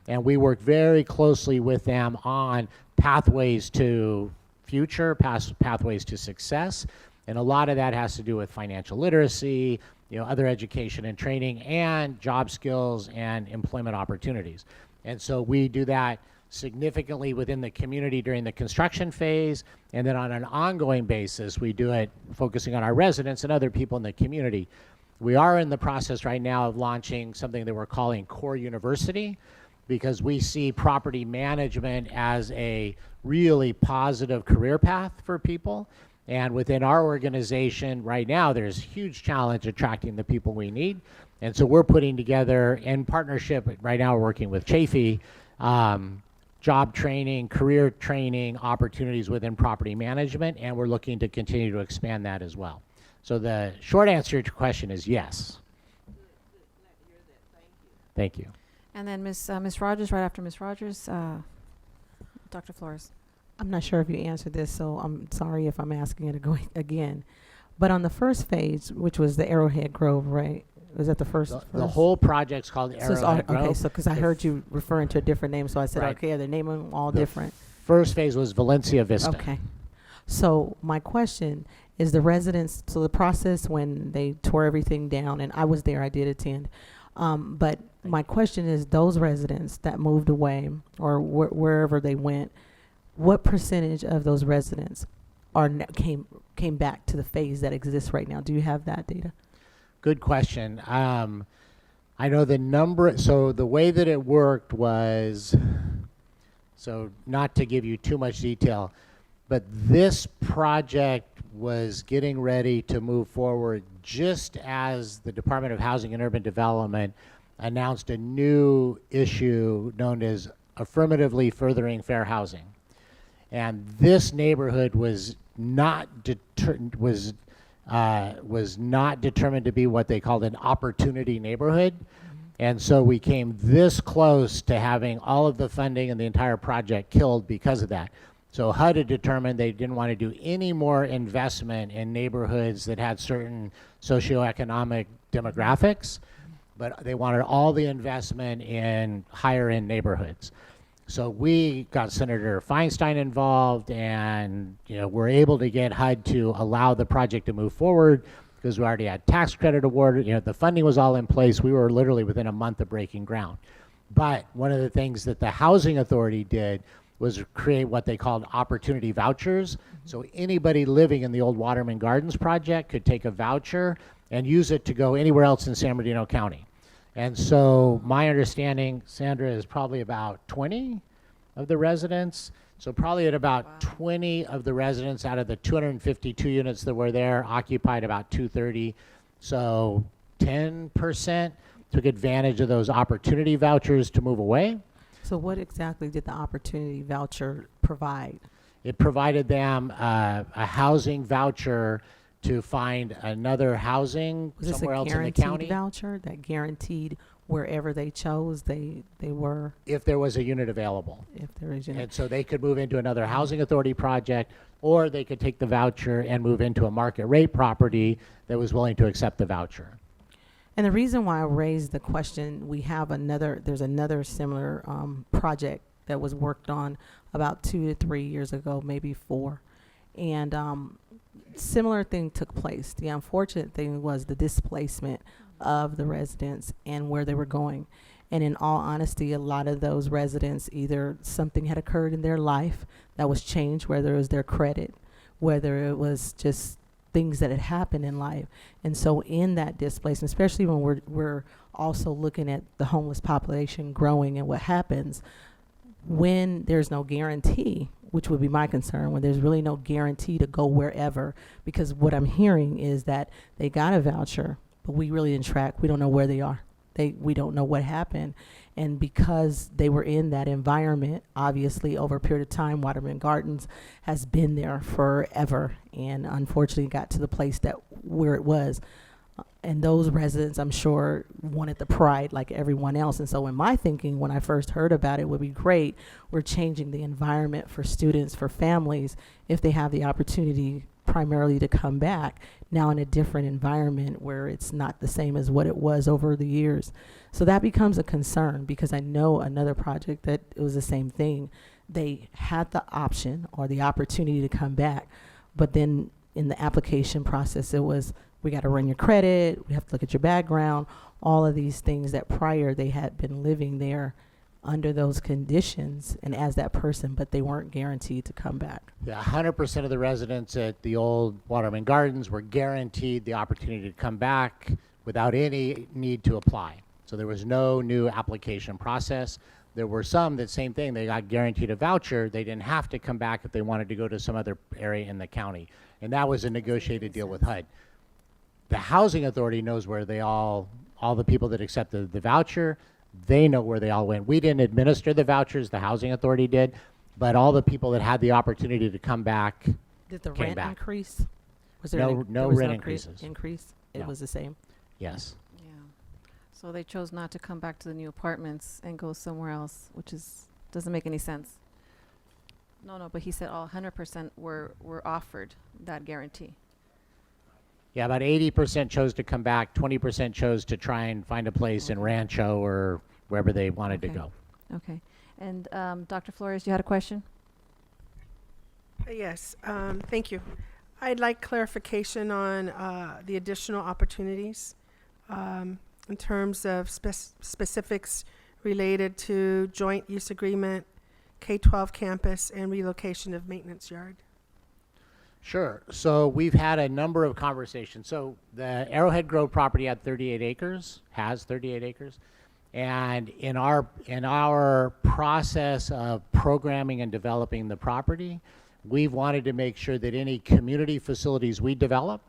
And we work very closely with them on pathways to future, pathways to success. And a lot of that has to do with financial literacy, other education and training, and job skills and employment opportunities. And so we do that significantly within the community during the construction phase, and then on an ongoing basis, we do it focusing on our residents and other people in the community. We are in the process right now of launching something that we're calling Core University, because we see property management as a really positive career path for people. And within our organization right now, there's a huge challenge attracting the people we need. And so we're putting together, in partnership, right now we're working with Chafee, job training, career training opportunities within property management, and we're looking to continue to expand that as well. So the short answer to your question is yes. Thank you. And then Ms. Rogers, right after Ms. Rogers, Dr. Flores. I'm not sure if you answered this, so I'm sorry if I'm asking it again. But on the first phase, which was the Arrowhead Grove, right? Was that the first? The whole project's called So it's Arrowhead Grove. okay, so because I heard you referring to a different name, so I said, Right. okay, they're naming them all The different. First phase was Valencia Vista. Okay. So my question is the residents, so the process when they tore everything down, and I was there, I did attend, but my question is those residents that moved away or wherever they went, what percentage of those residents came back to the phase that exists right now? Do you have that data? Good question. I know the number, so the way that it worked was, so not to give you too much detail, but this project was getting ready to move forward just as the Department of Housing and Urban Development announced a new issue known as affirmatively furthering fair housing. And this neighborhood was not determined to be what they called an opportunity neighborhood. And so we came this close to having all of the funding and the entire project killed because of that. So HUD had determined they didn't want to do any more investment in neighborhoods that had certain socioeconomic demographics, but they wanted all the investment in higher end neighborhoods. So we got Senator Feinstein involved, and we're able to get HUD to allow the project to move forward because we already had tax credit awarded. The funding was all in place. We were literally within a month of breaking ground. But one of the things that the Housing Authority did was create what they called opportunity vouchers. So anybody living in the old Waterman Gardens project could take a voucher and use it to go anywhere else in San Bernardino County. And so my understanding, Sandra, is probably about 20 of the residents. So probably at about 20 of the residents out of the 252 units that were there occupied about 230. So 10% took advantage of those opportunity vouchers to move away. So what exactly did the opportunity voucher provide? It provided them a housing voucher to find another housing Was this a somewhere else in the guaranteed county voucher that guaranteed wherever they chose they were, if there was a unit available. if there is, And so they could move into another housing authority project, or they could take the voucher and move into a market rate property that was willing to accept the voucher. And the reason why I raised the question, there's another similar project that was worked on about 2 to 3 years ago, maybe 4. And similar thing took place. The unfortunate thing was the displacement of the residents and where they were going. And in all honesty, a lot of those residents, either something had occurred in their life that was changed, whether it was their credit, whether it was just things that had happened in life. And so in that displacement, especially when we're also looking at the homeless population growing and what happens when there's no guarantee, which would be my concern, when there's really no guarantee to go wherever, because what I'm hearing is that they got a voucher, but we really didn't track. We don't know where they are. We don't know what happened. And because they were in that environment, obviously over a period of time, Waterman Gardens has been there forever, and unfortunately got to the place where it was. And those residents, I'm sure, wanted the pride like everyone else. And so in my thinking, when I first heard about it, would be great. We're changing the environment for students, for families, if they have the opportunity primarily to come back now in a different environment where it's not the same as what it was over the years. So that becomes a concern, because I know another project that it was the same thing. They had the option or the opportunity to come back, but then in the application process, it was, we got to run your credit, we have to look at your background, all of these things that prior they had been living there under those conditions and as that person, but they weren't guaranteed to come back. Yeah, 100% of the residents at the old Waterman Gardens were guaranteed the opportunity to come back without any need to apply. So there was no new application process. There were some that same thing, they got guaranteed a voucher. They didn't have to come back if they wanted to go to some other area in the county. And that was a negotiated deal with HUD. The housing authority knows where they all the people that accepted the voucher, they know where they all went. We didn't administer the vouchers, the housing authority did, but all the people that had the opportunity to come back Did the came rent back. increase? Was there No- an, no there was rent no increases. Increase? It No. was the same. Yes. Yeah. So they chose not to come back to the new apartments and go somewhere else, which doesn't make any sense. No, but he said all 100% were offered that guarantee. Yeah, about 80% chose to come back, 20% chose to try and find a place in Rancho or wherever they wanted to Okay. go. Okay. And Dr. Flores, you had a question? Yes, thank you. I'd like clarification on the additional opportunities in terms of specifics related to joint use agreement, K-12 campus, and relocation of maintenance yard. Sure. So we've had a number of conversations. So the Arrowhead Grove property had 38 acres, has 38 acres. And in our process of programming and developing the property, we've wanted to make sure that any community facilities we develop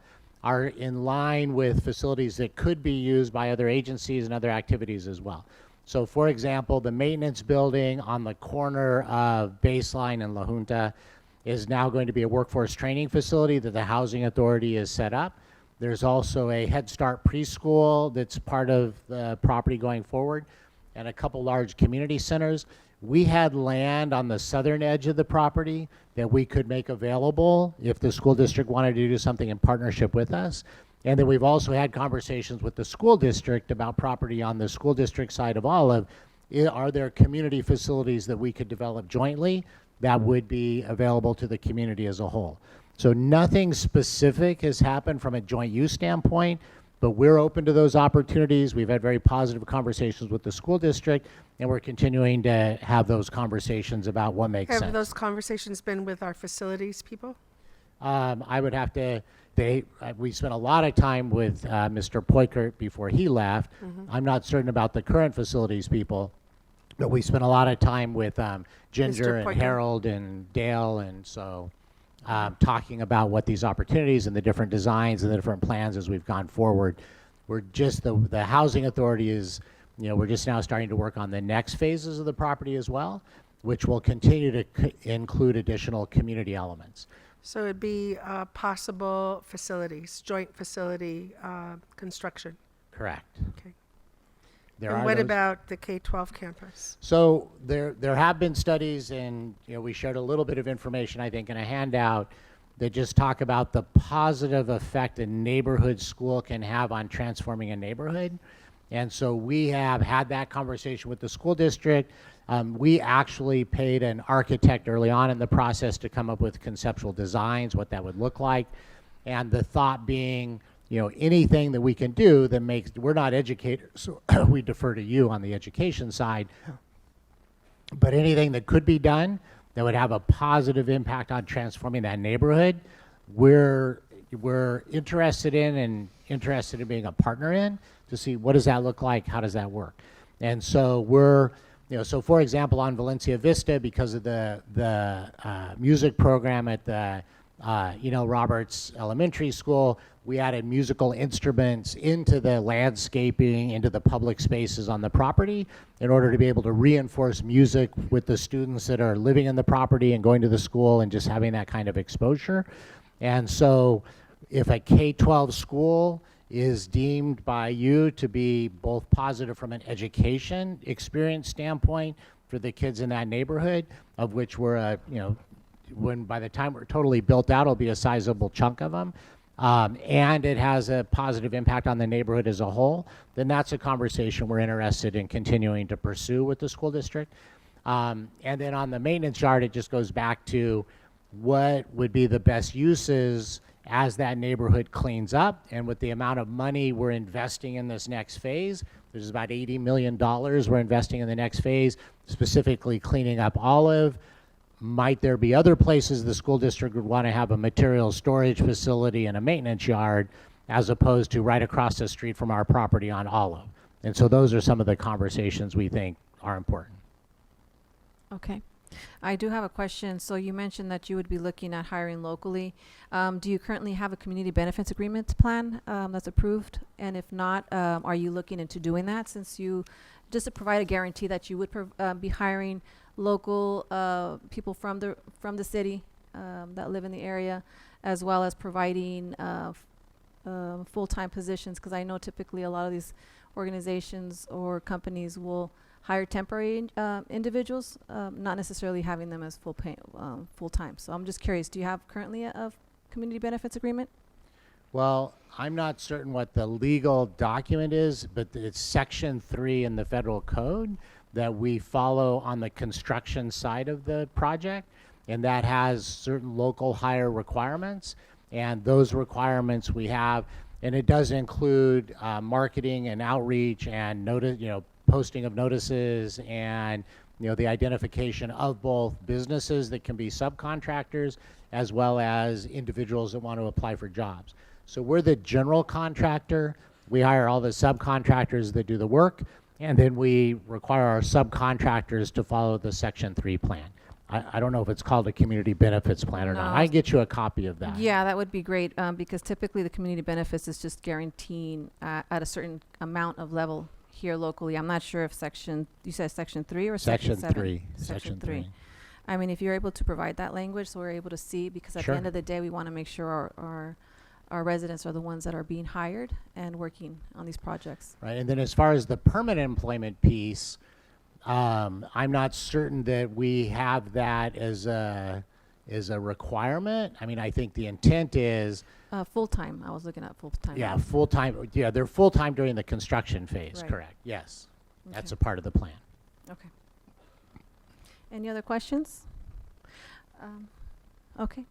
are in line with facilities that could be used by other agencies and other activities as well. So for example, the maintenance building on the corner of Baseline and La Junta is now going to be a workforce training facility that the Housing Authority has set up. There's also a Head Start preschool that's part of the property going forward, and a couple large community centers. We had land on the southern edge of the property that we could make available if the school district wanted to do something in partnership with us. And then we've also had conversations with the school district about property on the school district side of Olive. Are there community facilities that we could develop jointly that would be available to the community as a whole? So nothing specific has happened from a joint use standpoint, but we're open to those opportunities. We've had very positive conversations with the school district, and we're continuing to have those conversations about what makes sense. Have those conversations been with our facilities people? I would have to, we spent a lot of time with Mr. Poikert before he left. I'm not certain about the current facilities people, but we spent a lot of time with Ginger and Poikert. Harold and Dale, and so talking about what these opportunities and the different designs and the different plans as we've gone forward. We're just, the housing authority is, we're just now starting to work on the next phases of the property as well, which will continue to include additional community elements. So it'd be possible facilities, joint facility construction. Correct. Okay. There And are what those- about the K-12 campus? So there have been studies, and we shared a little bit of information, I think, in a handout that just talk about the positive effect a neighborhood school can have on transforming a neighborhood. And so we have had that conversation with the school district. We actually paid an architect early on in the process to come up with conceptual designs, what that would look like. And the thought being, anything that we can do that makes, we're not educators, so we defer to you on the education side, but anything that could be done that would have a positive impact on transforming that neighborhood, we're interested in and interested in being a partner in to see what does that look like, how does that work. And so we're, so for example, on Valencia Vista, because of the music program at the Roberts Elementary School, we added musical instruments into the landscaping, into the public spaces on the property in order to be able to reinforce music with the students that are living in the property and going to the school and just having that kind of exposure. And so if a K-12 school is deemed by you to be both positive from an education experience standpoint for the kids in that neighborhood, of which we're when by the time we're totally built out, it'll be a sizable chunk of them, and it has a positive impact on the neighborhood as a whole, then that's a conversation we're interested in continuing to pursue with the school district. And then on the maintenance yard, it just goes back to what would be the best uses as that neighborhood cleans up. And with the amount of money we're investing in this next phase, there's about $80 million we're investing in the next phase, specifically cleaning up Olive. Might there be other places the school district would want to have a material storage facility and a maintenance yard as opposed to right across the street from our property on Olive? And so those are some of the conversations we think are important. Okay. I do have a question. So you mentioned that you would be looking at hiring locally. Do you currently have a community benefits agreement plan that's approved? And if not, are you looking into doing that since just to provide a guarantee that you would be hiring local people from the city that live in the area, as well as providing full-time positions? Because I know typically a lot of these organizations or companies will hire temporary individuals, not necessarily having them as full-time. So I'm just curious, do you have currently a community benefits agreement? Well, I'm not certain what the legal document is, but it's Section 3 in the federal code that we follow on the construction side of the project, and that has certain local hire requirements, and those requirements we have, and it does include marketing and outreach and posting of notices and the identification of both businesses that can be subcontractors as well as individuals that want to apply for jobs. So we're the general contractor. We hire all the subcontractors that do the work, and then we require our subcontractors to follow the Section 3 plan. I don't know if it's called a community benefits plan or not. I can get you a copy of that. Yeah, that would be great because typically the community benefits is just guaranteeing at a certain amount of level here locally. I'm not sure if you said Section 3 or Section 7? 3. Section 3. I mean, if you're able to provide that language so we're able to see, because at the end of the day, we want to make sure our residents are the ones that are being hired and working on these projects. Right, and then as far as the permanent employment piece, I'm not certain that we have that as a requirement. I mean, I think the intent is Full-time. I was looking at full-time. yeah, full-time. Yeah, they're full-time during the construction phase. Right. Correct. Yes, that's Okay. a part of the plan. Okay. Any other questions? Okay.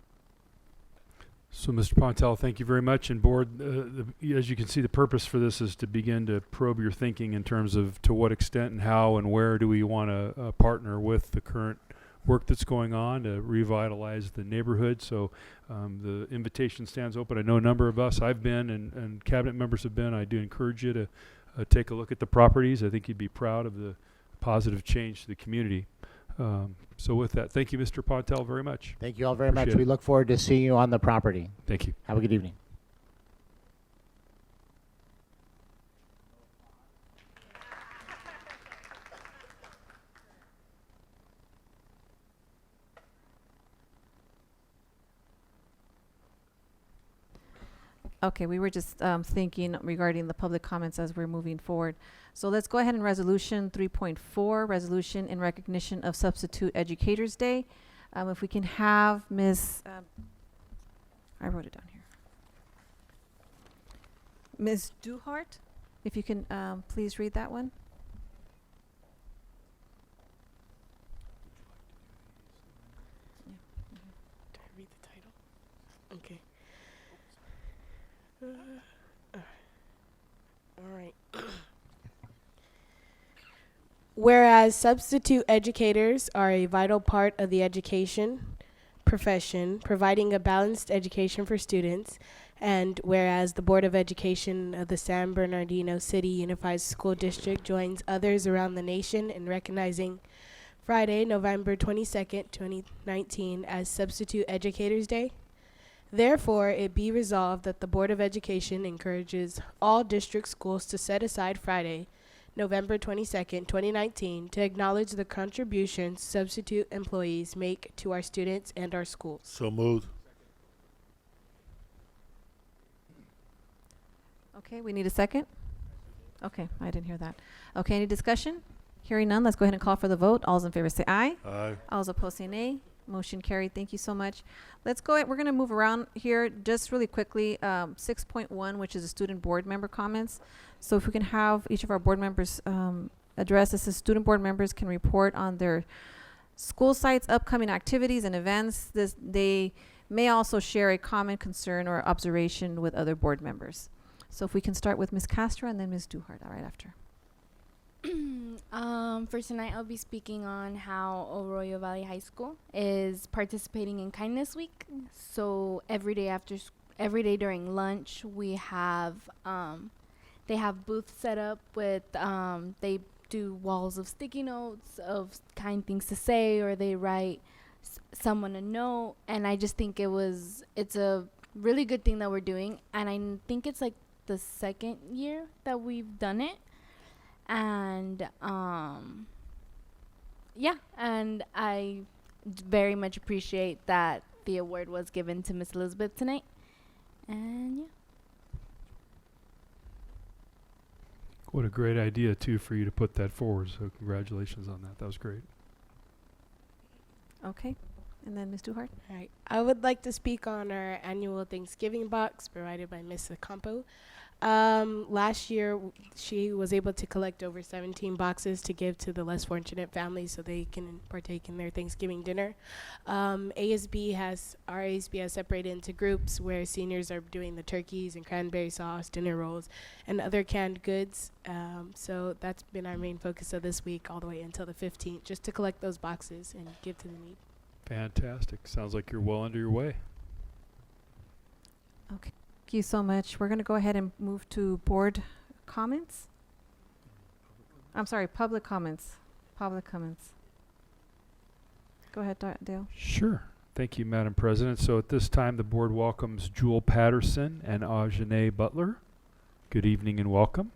So, Mr. Pontel, thank you very much. And board, as you can see, the purpose for this is to begin to probe your thinking in terms of to what extent and how and where do we want to partner with the current work that's going on to revitalize the neighborhood. So the invitation stands open. I know a number of us, I've been, and cabinet members have been. I do encourage you to take a look at the properties. I think you'd be proud of the positive change to the community. So with that, thank you, Mr. Pontel, very much. Thank you all very much. Appreciate We it. look forward to seeing you on the property. Thank you. Have a good evening. Okay, we were just thinking regarding the public comments as we're moving forward. So let's go ahead and resolution 3.4, resolution in recognition of Substitute Educators Day. If we can have Ms. I wrote it down here. Ms. Duhart, if you can please read that one. Did I read the title? Okay. All right. Whereas substitute educators are a vital part of the education profession, providing a balanced education for students, and whereas the Board of Education of the San Bernardino City Unified School District joins others around the nation in recognizing Friday, November 22nd, 2019 as Substitute Educators Day. Therefore, it be resolved that the Board of Education encourages all district schools to set aside Friday, November 22nd, 2019, to acknowledge the contributions substitute employees make to our students and our schools. So moved. Okay, we need a second. Okay, I didn't hear that. Okay, any discussion? Hearing none, let's go ahead and call for the vote. All those in favor say aye. Aye. All those opposed say nay. Motion carried. Thank you so much. Let's go ahead. We're going to move around here just really quickly. 6.1, which is the student board member comments. So if we can have each of our board members address this, as student board members can report on their school sites, upcoming activities and events. They may also share a comment, concern, or observation with other board members. So if we can start with Ms. Castro and then Ms. Duhart right after. For tonight, I'll be speaking on how Arroyo Valley High School is participating in Kindness Week. So every day during lunch, we have they have booths set up with they do walls of sticky notes of kind things to say, or they write someone a note. And I just think it's a really good thing that we're doing, and I think it's like the second year that we've done it. And yeah, and I very much appreciate that the award was given to Miss Elizabeth tonight. And yeah. What a great idea, too, for you to put that forward. So congratulations on that. That was great. Okay. And then Ms. Duhart. All right. I would like to speak on our annual Thanksgiving box provided by Ms. Acampo. Last year, she was able to collect over 17 boxes to give to the less fortunate families so they can partake in their Thanksgiving dinner. Our ASB has separated into groups where seniors are doing the turkeys and cranberry sauce, dinner rolls, and other canned goods. So that's been our main focus of this week all the way until the 15th, just to collect those boxes and give to the need. Fantastic. Sounds like you're well under your way. Okay. Thank you so much. We're going to go ahead and move to board comments. I'm sorry, public comments. Public comments. Go ahead, Dale. Sure. Thank you, Madam President. So at this time, the board welcomes Jewel Patterson and Ajane Butler. Good evening and welcome.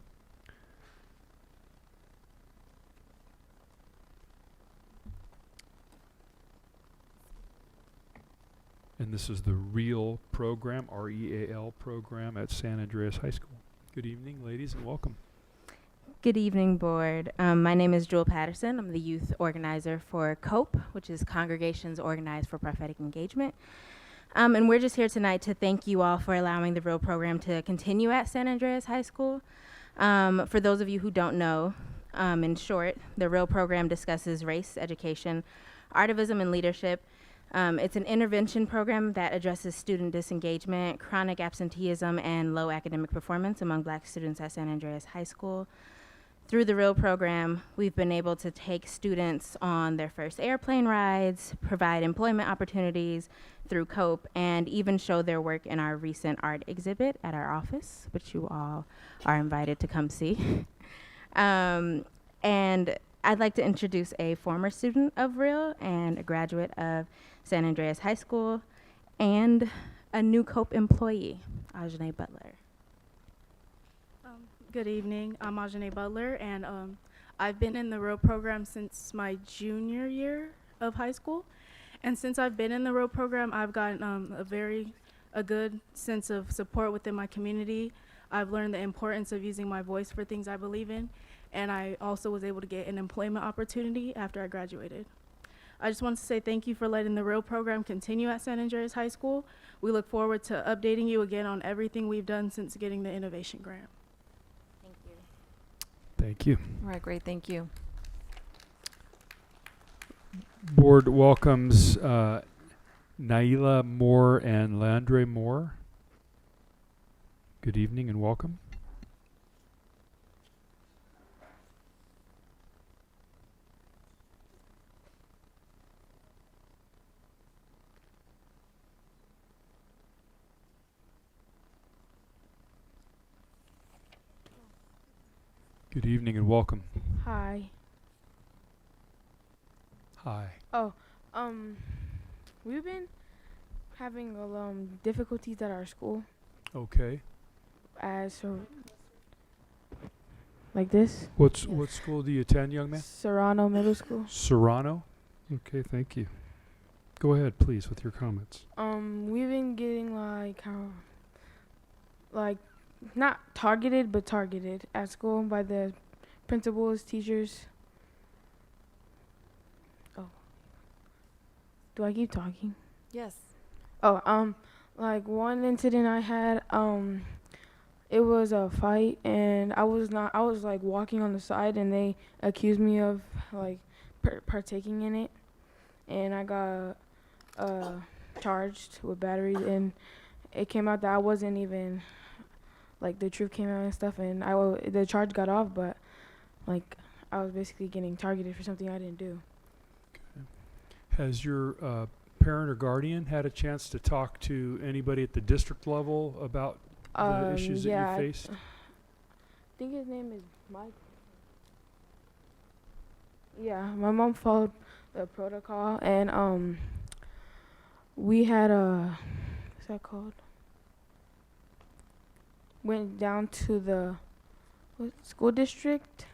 And this is the REAL program, R-E-A-L program at San Andreas High School. Good evening, ladies, and welcome. Good evening, board. My name is Jewel Patterson. I'm the youth organizer for COPE, which is Congregations Organized for Prophetic Engagement. And we're just here tonight to thank you all for allowing the REAL program to continue at San Andreas High School. For those of you who don't know, in short, the REAL program discusses race, education, artivism, and leadership. It's an intervention program that addresses student disengagement, chronic absenteeism, and low academic performance among Black students at San Andreas High School. Through the REAL program, we've been able to take students on their first airplane rides, provide employment opportunities through COPE, and even show their work in our recent art exhibit at our office, which you all are invited to come see. And I'd like to introduce a former student of REAL and a graduate of San Andreas High School, and a new COPE employee, Ajane Butler. Good evening. I'm Ajane Butler, and I've been in the REAL program since my junior year of high school. And since I've been in the REAL program, I've gotten a very a good sense of support within my community. I've learned the importance of using my voice for things I believe in, and I also was able to get an employment opportunity after I graduated. I just want to say thank you for letting the REAL program continue at San Andreas High School. We look forward to updating you again on everything we've done since getting the innovation grant. Thank you. Thank you. All right, great, thank you. Board welcomes Naila Moore and Landre Moore. Good evening and welcome. Good evening and welcome. Hi. Hi. Oh, we've been having difficulties at our school. Okay. Like this. What school do you attend, young man? Serrano Middle School. Serrano? Okay, thank you. Go ahead, please, with your comments. We've been getting not targeted, but targeted at school by the principals, teachers. Oh. Do I keep talking? Yes. Oh, like one incident I had, it was a fight, and I was like walking on the side, and they accused me of like partaking in it, and I got charged with battery, and it came out that I wasn't even, like, the truth came out and stuff, and the charge got off, but like I was basically getting targeted for something I didn't do. Okay. Has your parent or guardian had a chance to talk to anybody at the district level about the issues that you faced? I think his name is Mike. Yeah, my mom followed the protocol, and we had what's that called? Went down to the school district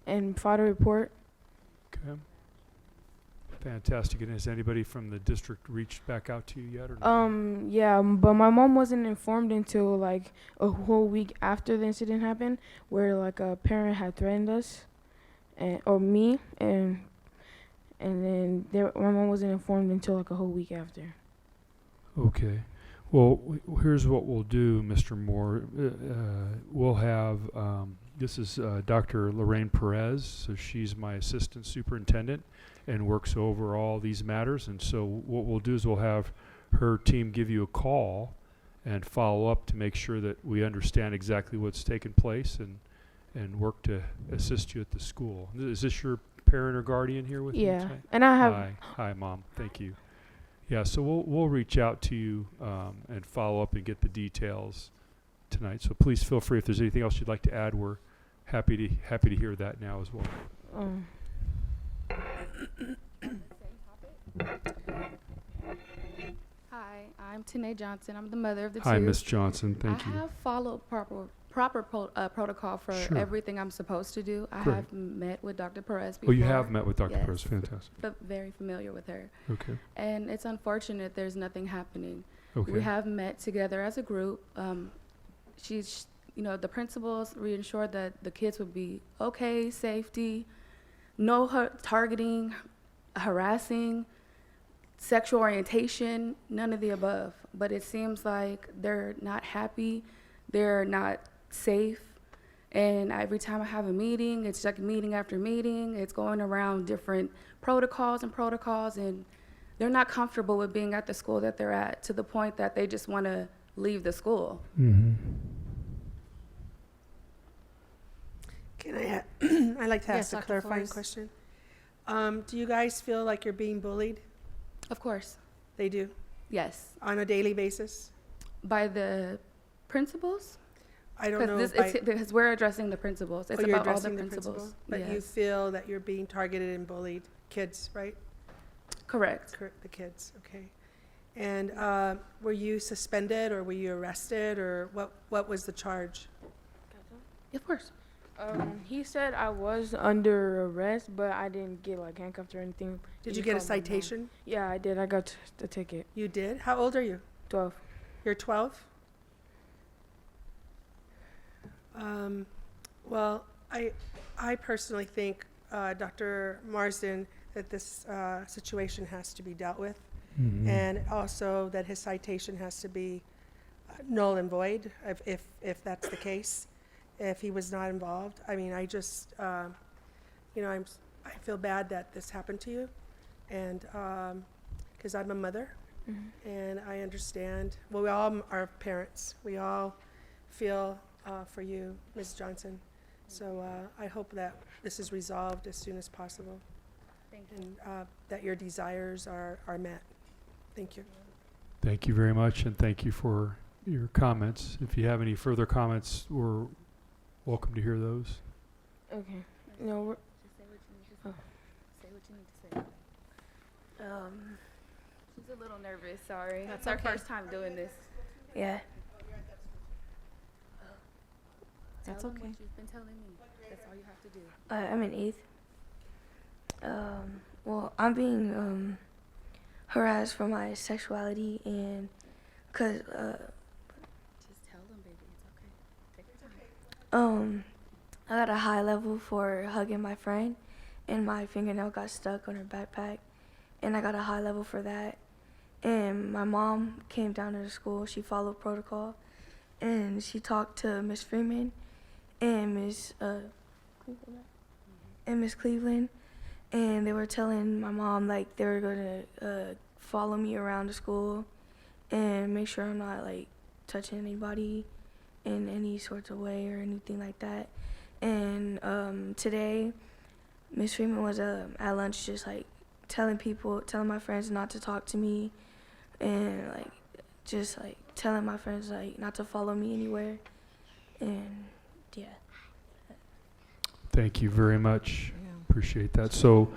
and filed a report. Okay. Fantastic. And has anybody from the district reached back out to you yet, or not? Yeah, but my mom wasn't informed until like a whole week after the incident happened, where like a parent had threatened us, or me, and then my mom wasn't informed until like a whole week after. Okay. Well, here's what we'll do, Mr. Moore. We'll have, this is Dr. Lorraine Perez, so she's my assistant superintendent and works over all these matters. And so what we'll do is we'll have her team give you a call and follow up to make sure that we understand exactly what's taken place and work to assist you at the school. Is this your parent or guardian here with you tonight? And I have. Hi, Mom. Thank you. Yeah, so we'll reach out to you and follow up and get the details tonight. So please feel free if there's anything else you'd like to add. We're happy to hear that now as well. Hi, I'm Tanae Johnson. I'm the mother of the two. Hi, Miss Johnson. Thank you. I have followed proper protocol for Sure. everything I'm supposed to do. I Great. have met with Dr. Perez before. Oh, you have met with Dr. Yes. Perez. Fantastic. But very familiar with her. Okay. And it's unfortunate there's nothing happening. Okay. We have met together as a group. The principals reassured that the kids would be okay, safety, no targeting, harassing, sexual orientation, none of the above. But it seems like they're not happy, they're not safe. And every time I have a meeting, it's like meeting after meeting, it's going around different protocols, and they're not comfortable with being at the school that they're at, to the point that they just want to leave the school. Mm-hmm. Can I I'd like to ask a Dr. clarifying Flores. question. Do you guys feel like you're being bullied? Of course, They do? yes. On a daily basis? By the principals? I don't know. Because we're addressing the principals. It's you're about all the addressing the principals. principal, but you Yes. feel that you're being targeted and bullied. Kids, right? Correct. The kids, okay. And were you suspended, or were you arrested, or what was the charge? Of course. He said I was under arrest, but I didn't get like handcuffed or anything. Did He you get a called my mom. citation? Yeah, I did. I got the ticket. You did? How old are you? 12. You're 12? Well, I personally think, Dr. Marsden, that this situation has to be dealt with, and also that his citation has to be null and void if that's the case, if he was not involved. I mean, I just, you know, I feel bad that this happened to you, and because I'm a mother, and I understand. Well, we all are parents. We all feel for you, Ms. Johnson. So I hope that this is resolved as soon as possible, and that your desires are met. Thank you. Thank you very much, and thank you for your comments. If you have any further comments, we're welcome to hear those. Okay. No, we're, She's a little nervous, sorry. That's It's our okay. first time doing this. Yeah. That's Tell them okay. what you've been telling me. That's all you have to do. I'm in 8th. Well, I'm being harassed for my sexuality and because Just tell them, baby. It's okay. Take your time. I got a high level for hugging my friend, and my fingernail got stuck on her backpack, and I got a high level for that. And my mom came down to the school. She followed protocol, and she talked to Miss Freeman and Miss Cleveland, and they were telling my mom like they were gonna follow me around the school and make sure I'm not like touching anybody in any sorts of way or anything like that. And today, Miss Freeman was at lunch just like telling my friends not to talk to me, and like just like telling my friends like not to follow me anywhere, and yeah. Thank you very much. Yeah. Appreciate that. So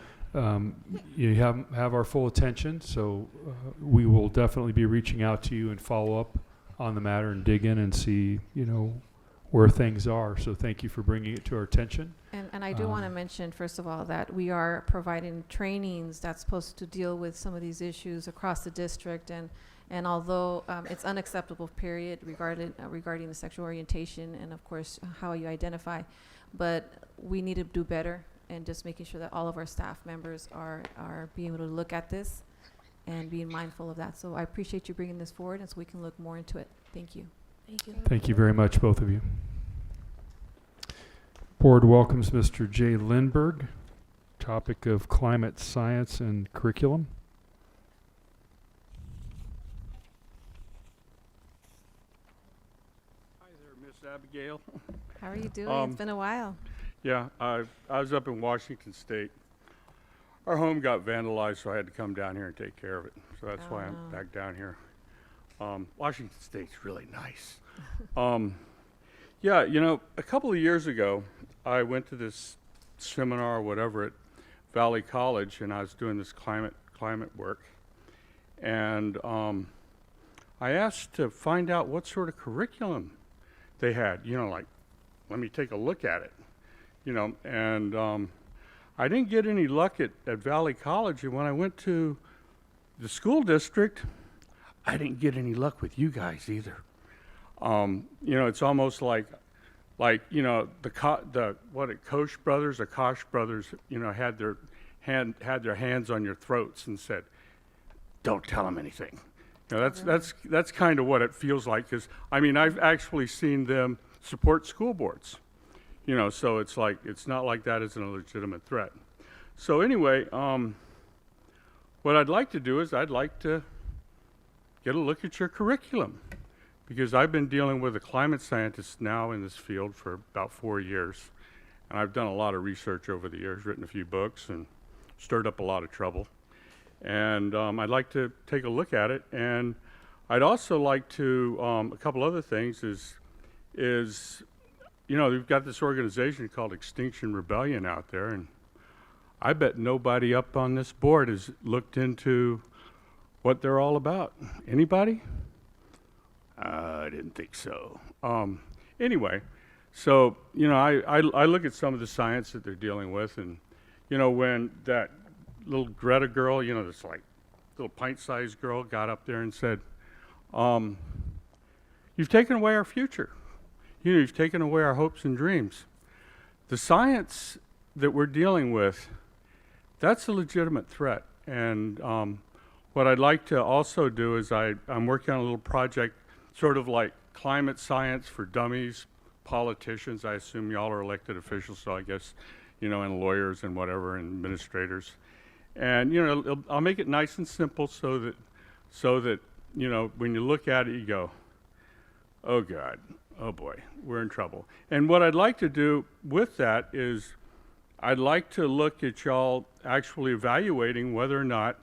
you have our full attention. So we will definitely be reaching out to you and follow up on the matter and dig in and see, you know, where things are. So thank you for bringing it to our attention. And I do want to mention, first of all, that we are providing trainings that's supposed to deal with some of these issues across the district. And although it's unacceptable, period, regarding the sexual orientation and, of course, how you identify, but we need to do better, and just making sure that all of our staff members are being able to look at this and being mindful of that. So I appreciate you bringing this forward, and so we can look more into it. Thank you. Thank you. Thank you very much, both of you. Board welcomes Mr. Jay Lindberg, topic of climate science and curriculum. Hi there, Miss Abigail. How are you doing? It's been a while. Yeah, I was up in Washington State. Our home got vandalized, so I had to come down here and take care of it. So that's why I'm back down here. Washington State's really nice. Yeah, you know, a couple of years ago, I went to this seminar or whatever at Valley College, and I was doing this climate work. And I asked to find out what sort of curriculum they had, you know, like, let me take a look at it, you know, and I didn't get any luck at Valley College, and when I went to the school district, I didn't get any luck with you guys either. You know, it's almost like you know, the Koch brothers, you know, had their hands on your throats and said, "Don't tell them anything." You know, that's kind of what it feels like. Because I mean, I've actually seen them support school boards. You know, so it's like it's not like that isn't a legitimate threat. So anyway, what I'd like to do is I'd like to get a look at your curriculum, because I've been dealing with a climate scientist now in this field for about 4 years, and I've done a lot of research over the years, written a few books, and stirred up a lot of trouble. And I'd like to take a look at it, and I'd also like to, a couple other things is, you know, we've got this organization called Extinction Rebellion out there, and I bet nobody up on this board has looked into what they're all about. Anybody? I didn't think so. Anyway, so, you know, I look at some of the science that they're dealing with, and, you know, when that little Greta girl, you know, this like little pint-sized girl got up there and said, you've taken away our future. You know, you've taken away our hopes and dreams. The science that we're dealing with, that's a legitimate threat. And what I'd like to also do is I'm working on a little project, sort of like climate science for dummies, politicians. I assume y'all are elected officials, so I guess, you know, and lawyers and whatever, and administrators. And, you know, I'll make it nice and simple so that, you know, when you look at it, you go, oh God, oh boy, we're in trouble. And what I'd like to do with that is I'd like to look at y'all actually evaluating whether or not,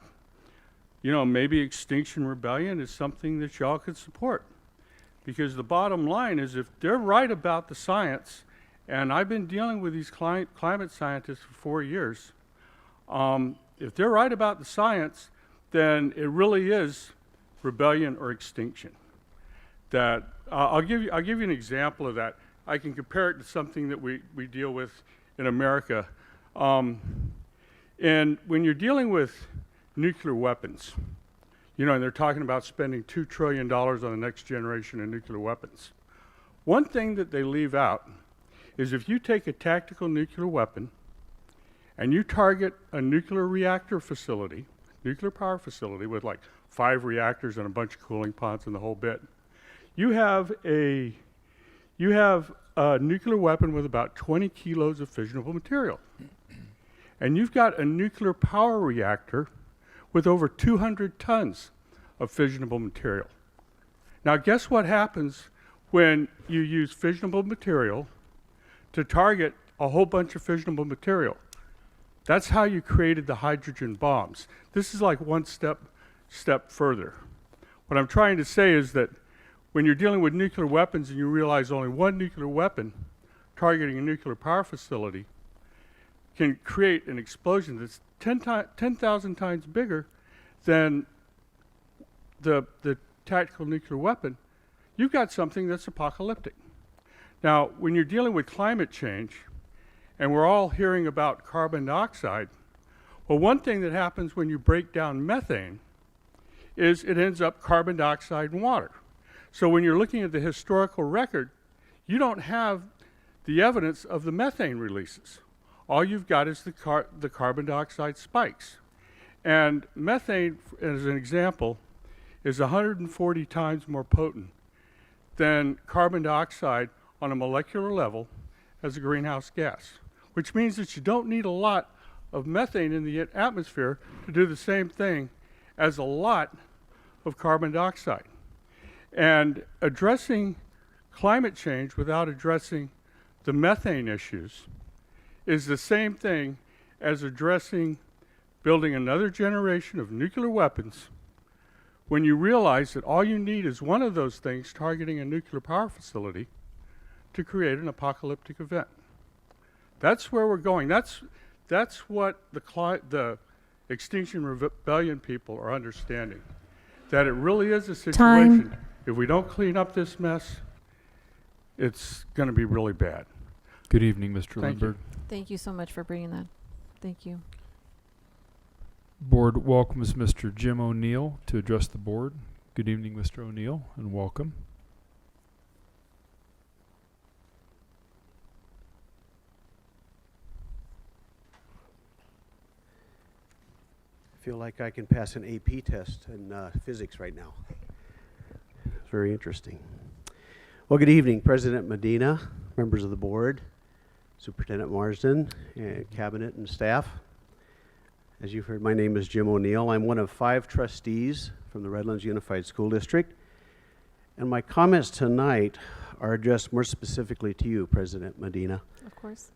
you know, maybe Extinction Rebellion is something that y'all could support. Because the bottom line is, if they're right about the science, and I've been dealing with these climate scientists for 4 years, if they're right about the science, then it really is rebellion or extinction. That I'll give you an example of that. I can compare it to something that we deal with in America. And when you're dealing with nuclear weapons, you know, and they're talking about spending $2 trillion on the next generation of nuclear weapons. One thing that they leave out is if you take a tactical nuclear weapon and you target a nuclear reactor facility, nuclear power facility with like 5 reactors and a bunch of cooling pods and the whole bit, you have a nuclear weapon with about 20 kilos of fissionable material. And you've got a nuclear power reactor with over 200 tons of fissionable material. Now guess what happens when you use fissionable material to target a whole bunch of fissionable material? That's how you created the hydrogen bombs. This is like one step further. What I'm trying to say is that when you're dealing with nuclear weapons and you realize only one nuclear weapon targeting a nuclear power facility can create an explosion that's 10,000 times bigger than the tactical nuclear weapon, you've got something that's apocalyptic. Now, when you're dealing with climate change, and we're all hearing about carbon dioxide, well, one thing that happens when you break down methane is it ends up carbon dioxide and water. So when you're looking at the historical record, you don't have the evidence of the methane releases. All you've got is the carbon dioxide spikes. And methane, as an example, is 140 times more potent than carbon dioxide on a molecular level as a greenhouse gas, which means that you don't need a lot of methane in the atmosphere to do the same thing as a lot of carbon dioxide. And addressing climate change without addressing the methane issues is the same thing as addressing building another generation of nuclear weapons when you realize that all you need is one of those things targeting a nuclear power facility to create an apocalyptic event. That's where we're going. That's what the Extinction Rebellion people are understanding, that it really is a situation. If we don't clean up this mess, it's going to be really bad. Good evening, Mr. Thank Lindberg. Thank you so much for bringing that. Thank you. Board welcomes Mr. Jim O'Neill to address the board. Good evening, Mr. O'Neill, and welcome. I feel like I can pass an AP test in physics right now. It's very interesting. Well, good evening, President Medina, members of the board, Superintendent Marsden, and cabinet and staff. As you've heard, my name is Jim O'Neill. I'm one of 5 trustees from the Redlands Unified School District. And my comments tonight are addressed more specifically to you, President Medina. Of course.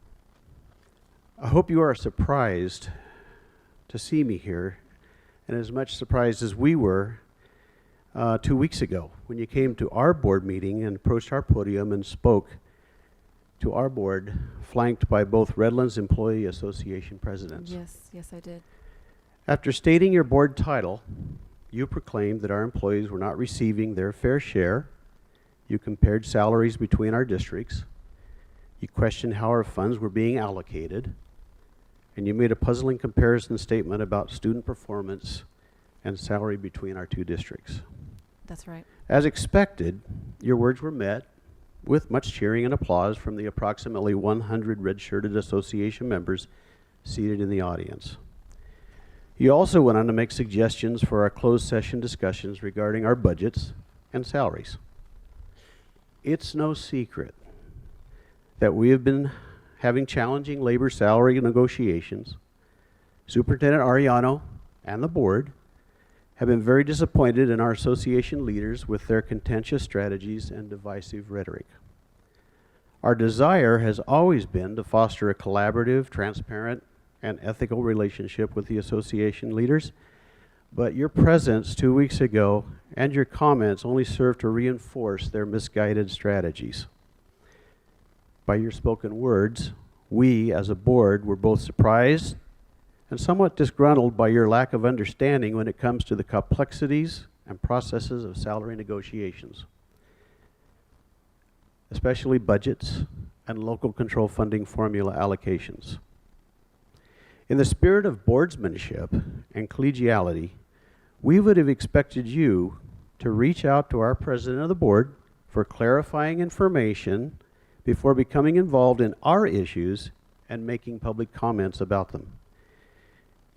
I hope you are surprised to see me here, and as much surprised as we were 2 weeks ago when you came to our board meeting and approached our podium and spoke to our board, flanked by both Redlands Employee Association presidents. Yes, I did. After stating your board title, you proclaimed that our employees were not receiving their fair share. You compared salaries between our districts. You questioned how our funds were being allocated. And you made a puzzling comparison statement about student performance and salary between our 2 districts. That's right. As expected, your words were met with much cheering and applause from the approximately 100 red-shirted association members seated in the audience. You also went on to make suggestions for our closed session discussions regarding our budgets and salaries. It's no secret that we have been having challenging labor salary negotiations. Superintendent Ariano and the board have been very disappointed in our association leaders with their contentious strategies and divisive rhetoric. Our desire has always been to foster a collaborative, transparent, and ethical relationship with the association leaders, but your presence 2 weeks ago and your comments only served to reinforce their misguided strategies. By your spoken words, we as a board were both surprised and somewhat disgruntled by your lack of understanding when it comes to the complexities and processes of salary negotiations, especially budgets and local control funding formula allocations. In the spirit of boardsmanship and collegiality, we would have expected you to reach out to our president of the board for clarifying information before becoming involved in our issues and making public comments about them.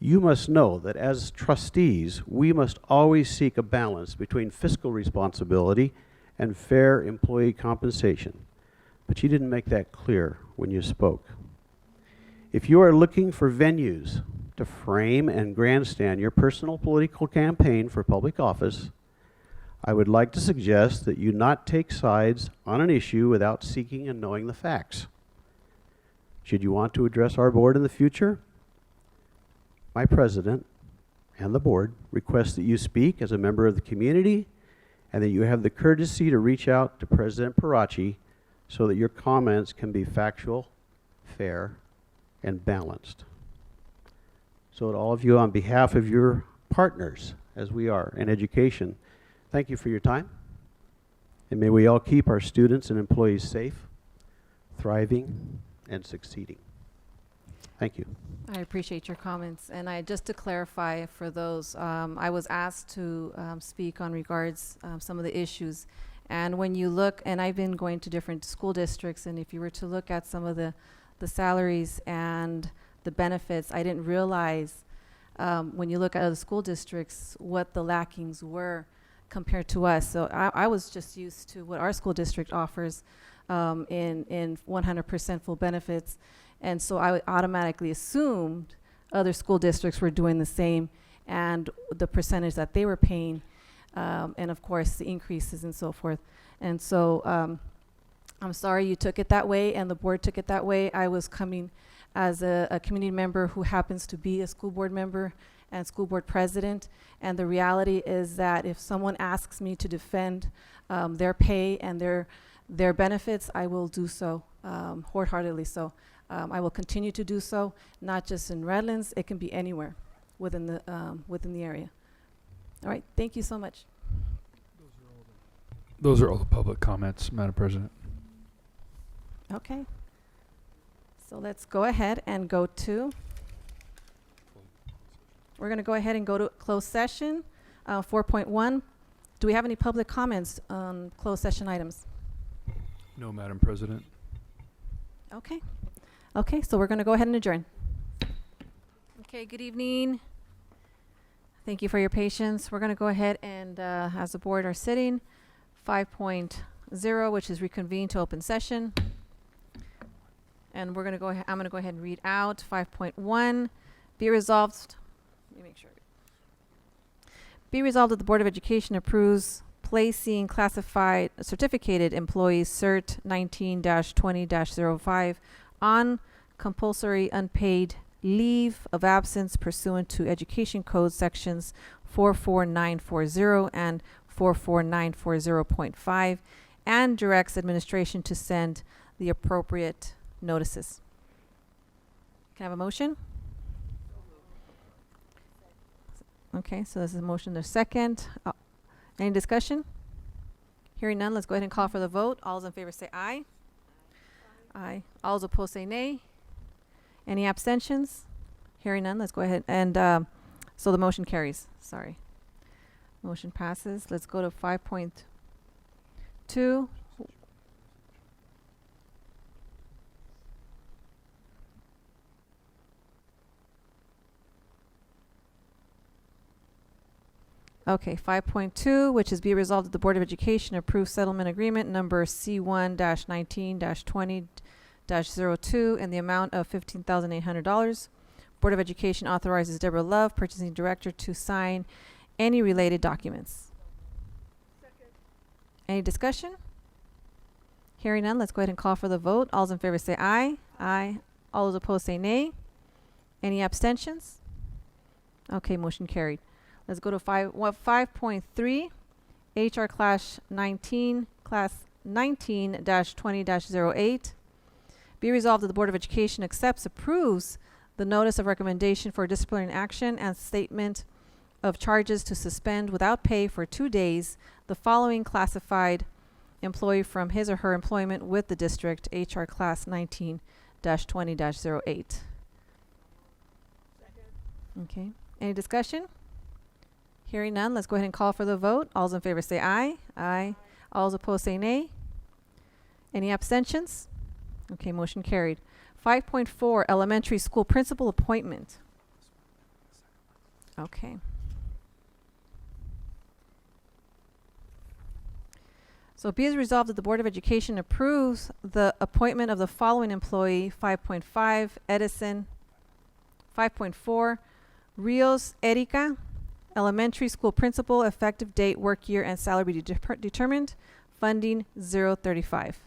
You must know that as trustees, we must always seek a balance between fiscal responsibility and fair employee compensation. But you didn't make that clear when you spoke. If you are looking for venues to frame and grandstand your personal political campaign for public office, I would like to suggest that you not take sides on an issue without seeking and knowing the facts. Should you want to address our board in the future, my president and the board request that you speak as a member of the community and that you have the courtesy to reach out to President Parachi so that your comments can be factual, fair, and balanced. So to all of you, on behalf of your partners, as we are in education, thank you for your time, and may we all keep our students and employees safe, thriving, and succeeding. Thank you. I appreciate your comments. And just to clarify for those, I was asked to speak on regards some of the issues. And when you look, and I've been going to different school districts, and if you were to look at some of the salaries and the benefits, I didn't realize when you look at other school districts what the lackings were compared to us. So I was just used to what our school district offers in 100% full benefits. And so I automatically assumed other school districts were doing the same, and the percentage that they were paying, and of course the increases and so forth. And so I'm sorry you took it that way and the board took it that way. I was coming as a community member who happens to be a school board member and school board president. And the reality is that if someone asks me to defend their pay and their benefits, I will do so wholeheartedly. So I will continue to do so, not just in Redlands. It can be anywhere within the area. All right, thank you so much. Those are all the public comments, Madam President. Okay. So let's go ahead and go to, we're going to go ahead and go to closed session. 4.1, do we have any public comments on closed session items? No, Madam President. Okay. Okay, so we're going to go ahead and adjourn. Okay, good evening. Thank you for your patience. We're going to go ahead and, as the board are sitting, 5.0, which is reconvene to open session. And we're going to go ahead, I'm going to go ahead and read out 5.1. Be resolved. Let me make sure. Be resolved that the Board of Education approves placing classified certificated employees CERT 19-20-05 on compulsory unpaid leave of absence pursuant to Education Code sections 44940 and 44940.5, and directs administration to send the appropriate notices. Can I have a motion? Okay, so this is a motion. There's second. Any discussion? Hearing none, let's go ahead and call for the vote. All those in favor say aye. Aye. All those opposed say nay. Any abstentions? Hearing none, let's go ahead and so the motion carries. Sorry. Motion passes. Let's go to 5.2. Okay, 5.2, which is be resolved that the Board of Education approves settlement agreement number C1-19-20-02 in the amount of $15,800. Board of Education authorizes Deborah Love, Purchasing Director, to sign any related documents. Any discussion? Hearing none, let's go ahead and call for the vote. All those in favor say aye. Aye. All those opposed say nay. Any abstentions? Okay, motion carried. Let's go to 5.3, HR Class 19-20-08. Be resolved that the Board of Education approves the notice of recommendation for disciplinary action and statement of charges to suspend without pay for 2 days the following classified employee from his or her employment with the district, HR Class 19-20-08. Okay. Any discussion? Hearing none, let's go ahead and call for the vote. All those in favor say aye. Aye. All those opposed say nay. Any abstentions? Okay, motion carried. 5.4, elementary school principal appointment. Okay. So be it resolved that the Board of Education approves the appointment of the following employee. 5.5, Edison. 5.4, Rios Erika, elementary school principal, effective date, work year, and salary determined. Funding 035.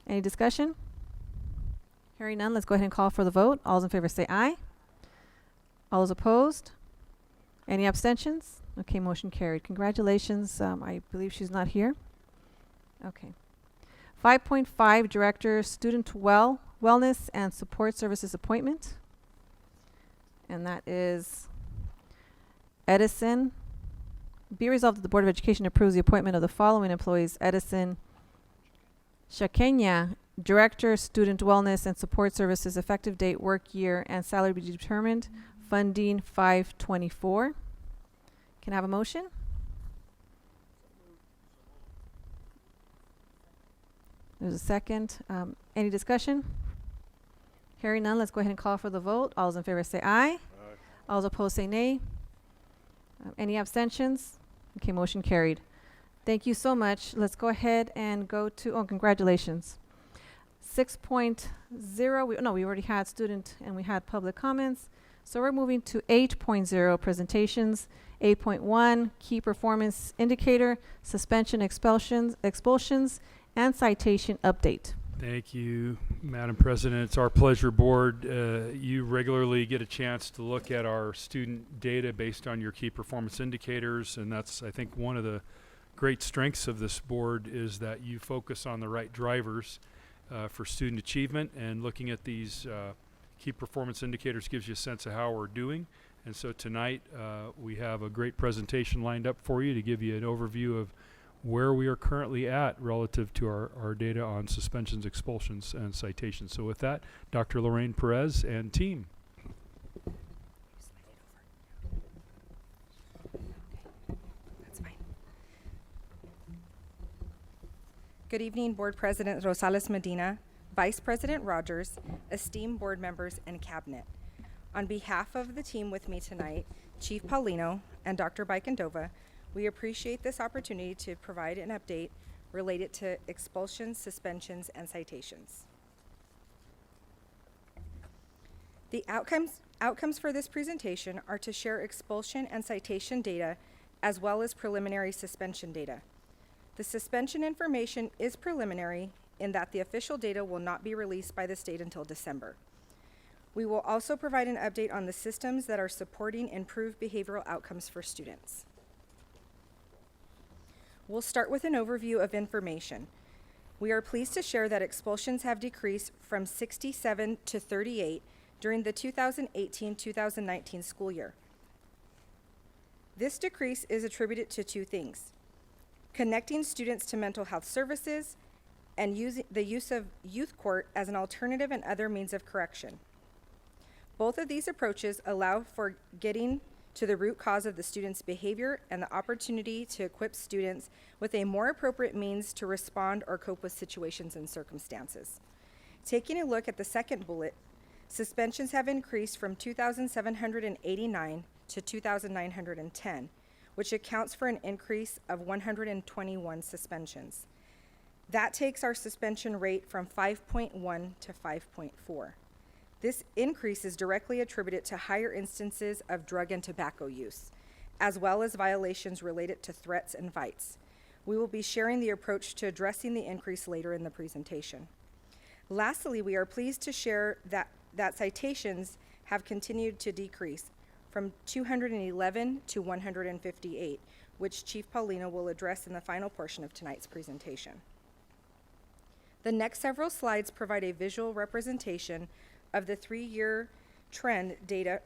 Any discussion? Hearing none, let's go ahead and call for the vote. All those in favor say aye. All those opposed? Any abstentions? Okay, motion carried. Congratulations. I believe she's not here. Okay. 5.5, Director, Student Wellness and Support Services appointment. And that is Edison. Be resolved that the Board of Education approves the appointment of the following employees: Edison Shakenya, Director, Student Wellness and Support Services, effective date, work year, and salary be determined. Funding 524. Can I have a motion? There's a second. Any discussion? Hearing none, let's go ahead and call for the vote. All those in favor say aye. Aye. All those opposed say nay. Any abstentions? Okay, motion carried. Thank you so much. Let's go ahead and go to, congratulations. 6.0, we already had student and we had public comments. So we're moving to 8.0, presentations. 8.1, key performance indicator, suspension, expulsions, and citation update. Thank you, Madam President. It's our pleasure, Board. You regularly get a chance to look at our student data based on your key performance indicators, and that's, I think, one of the great strengths of this board is that you focus on the right drivers for student achievement, and looking at these key performance indicators gives you a sense of how we're doing. And so tonight we have a great presentation lined up for you to give you an overview of where we are currently at relative to our data on suspensions, expulsions, and citations. So with that, Dr. Lorraine Perez and team. That's fine. Good evening, Board President Rosales Medina, Vice President Rogers, esteemed board members, and cabinet. On behalf of the team with me tonight, Chief Paulino and Dr. Bicandova, we appreciate this opportunity to provide an update related to expulsions, suspensions, and citations. The outcomes for this presentation are to share expulsion and citation data as well as preliminary suspension data. The suspension information is preliminary in that the official data will not be released by the state until December. We will also provide an update on the systems that are supporting improved behavioral outcomes for students. We'll start with an overview of information. We are pleased to share that expulsions have decreased from 67 to 38 during the 2018-2019 school year. This decrease is attributed to two things: connecting students to mental health services and the use of youth court as an alternative and other means of correction. Both of these approaches allow for getting to the root cause of the student's behavior and the opportunity to equip students with a more appropriate means to respond or cope with situations and circumstances. Taking a look at the second bullet, suspensions have increased from 2,789 to 2,910, which accounts for an increase of 121 suspensions. That takes our suspension rate from 5.1 to 5.4. This increase is directly attributed to higher instances of drug and tobacco use, as well as violations related to threats and fights. We will be sharing the approach to addressing the increase later in the presentation. Lastly, we are pleased to share that citations have continued to decrease from 211 to 158, which Chief Paulino will address in the final portion of tonight's presentation. The next several slides provide a visual representation of the three-year trend data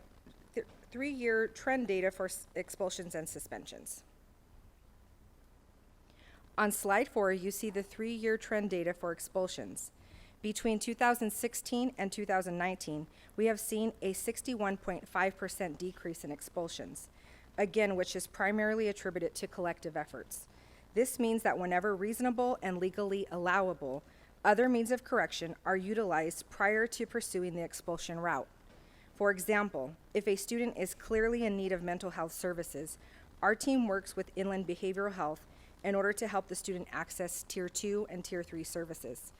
for expulsions and suspensions. On slide 4, you see the 3-year trend data for expulsions. Between 2016 and 2019, we have seen a 61.5% decrease in expulsions, again, which is primarily attributed to collective efforts. This means that whenever reasonable and legally allowable, other means of correction are utilized prior to pursuing the expulsion route. For example, if a student is clearly in need of mental health services, our team works with Inland Behavioral Health in order to help the student access Tier 2 and Tier 3 services.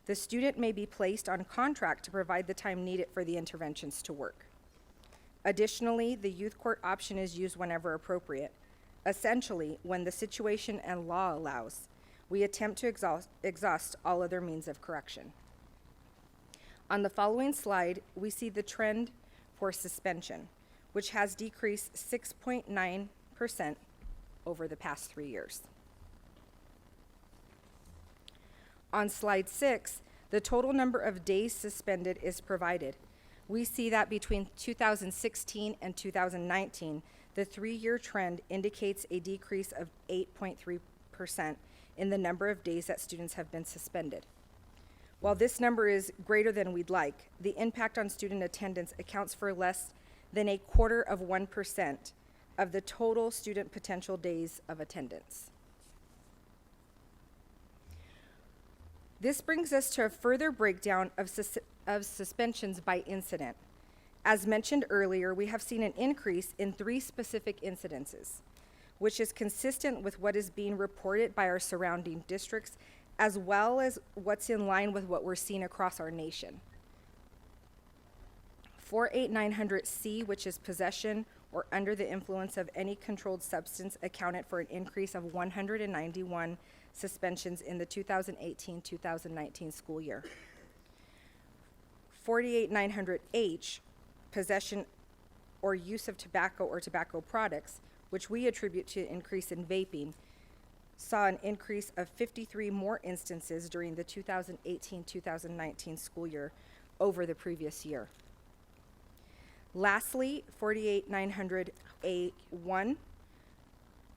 The student may be placed on contract to provide the time needed for the interventions to work. Additionally, the youth court option is used whenever appropriate. Essentially, when the situation and law allows, we attempt to exhaust all other means of correction. On the following slide, we see the trend for suspension, which has decreased 6.9% over the past 3 years. On slide 6, the total number of days suspended is provided. We see that between 2016 and 2019, the 3-year trend indicates a decrease of 8.3% in the number of days that students have been suspended. While this number is greater than we'd like, the impact on student attendance accounts for less than 0.25% of the total student potential days of attendance. This brings us to a further breakdown of suspensions by incident. As mentioned earlier, we have seen an increase in 3 specific incidences, which is consistent with what is being reported by our surrounding districts, as well as what's in line with what we're seeing across our nation. 48900C, which is possession or under the influence of any controlled substance, accounted for an increase of 191 suspensions in the 2018-2019 school year. 48900H, possession or use of tobacco or tobacco products, which we attribute to an increase in vaping, saw an increase of 53 more instances during the 2018-2019 school year over the previous year. Lastly, 48900A1,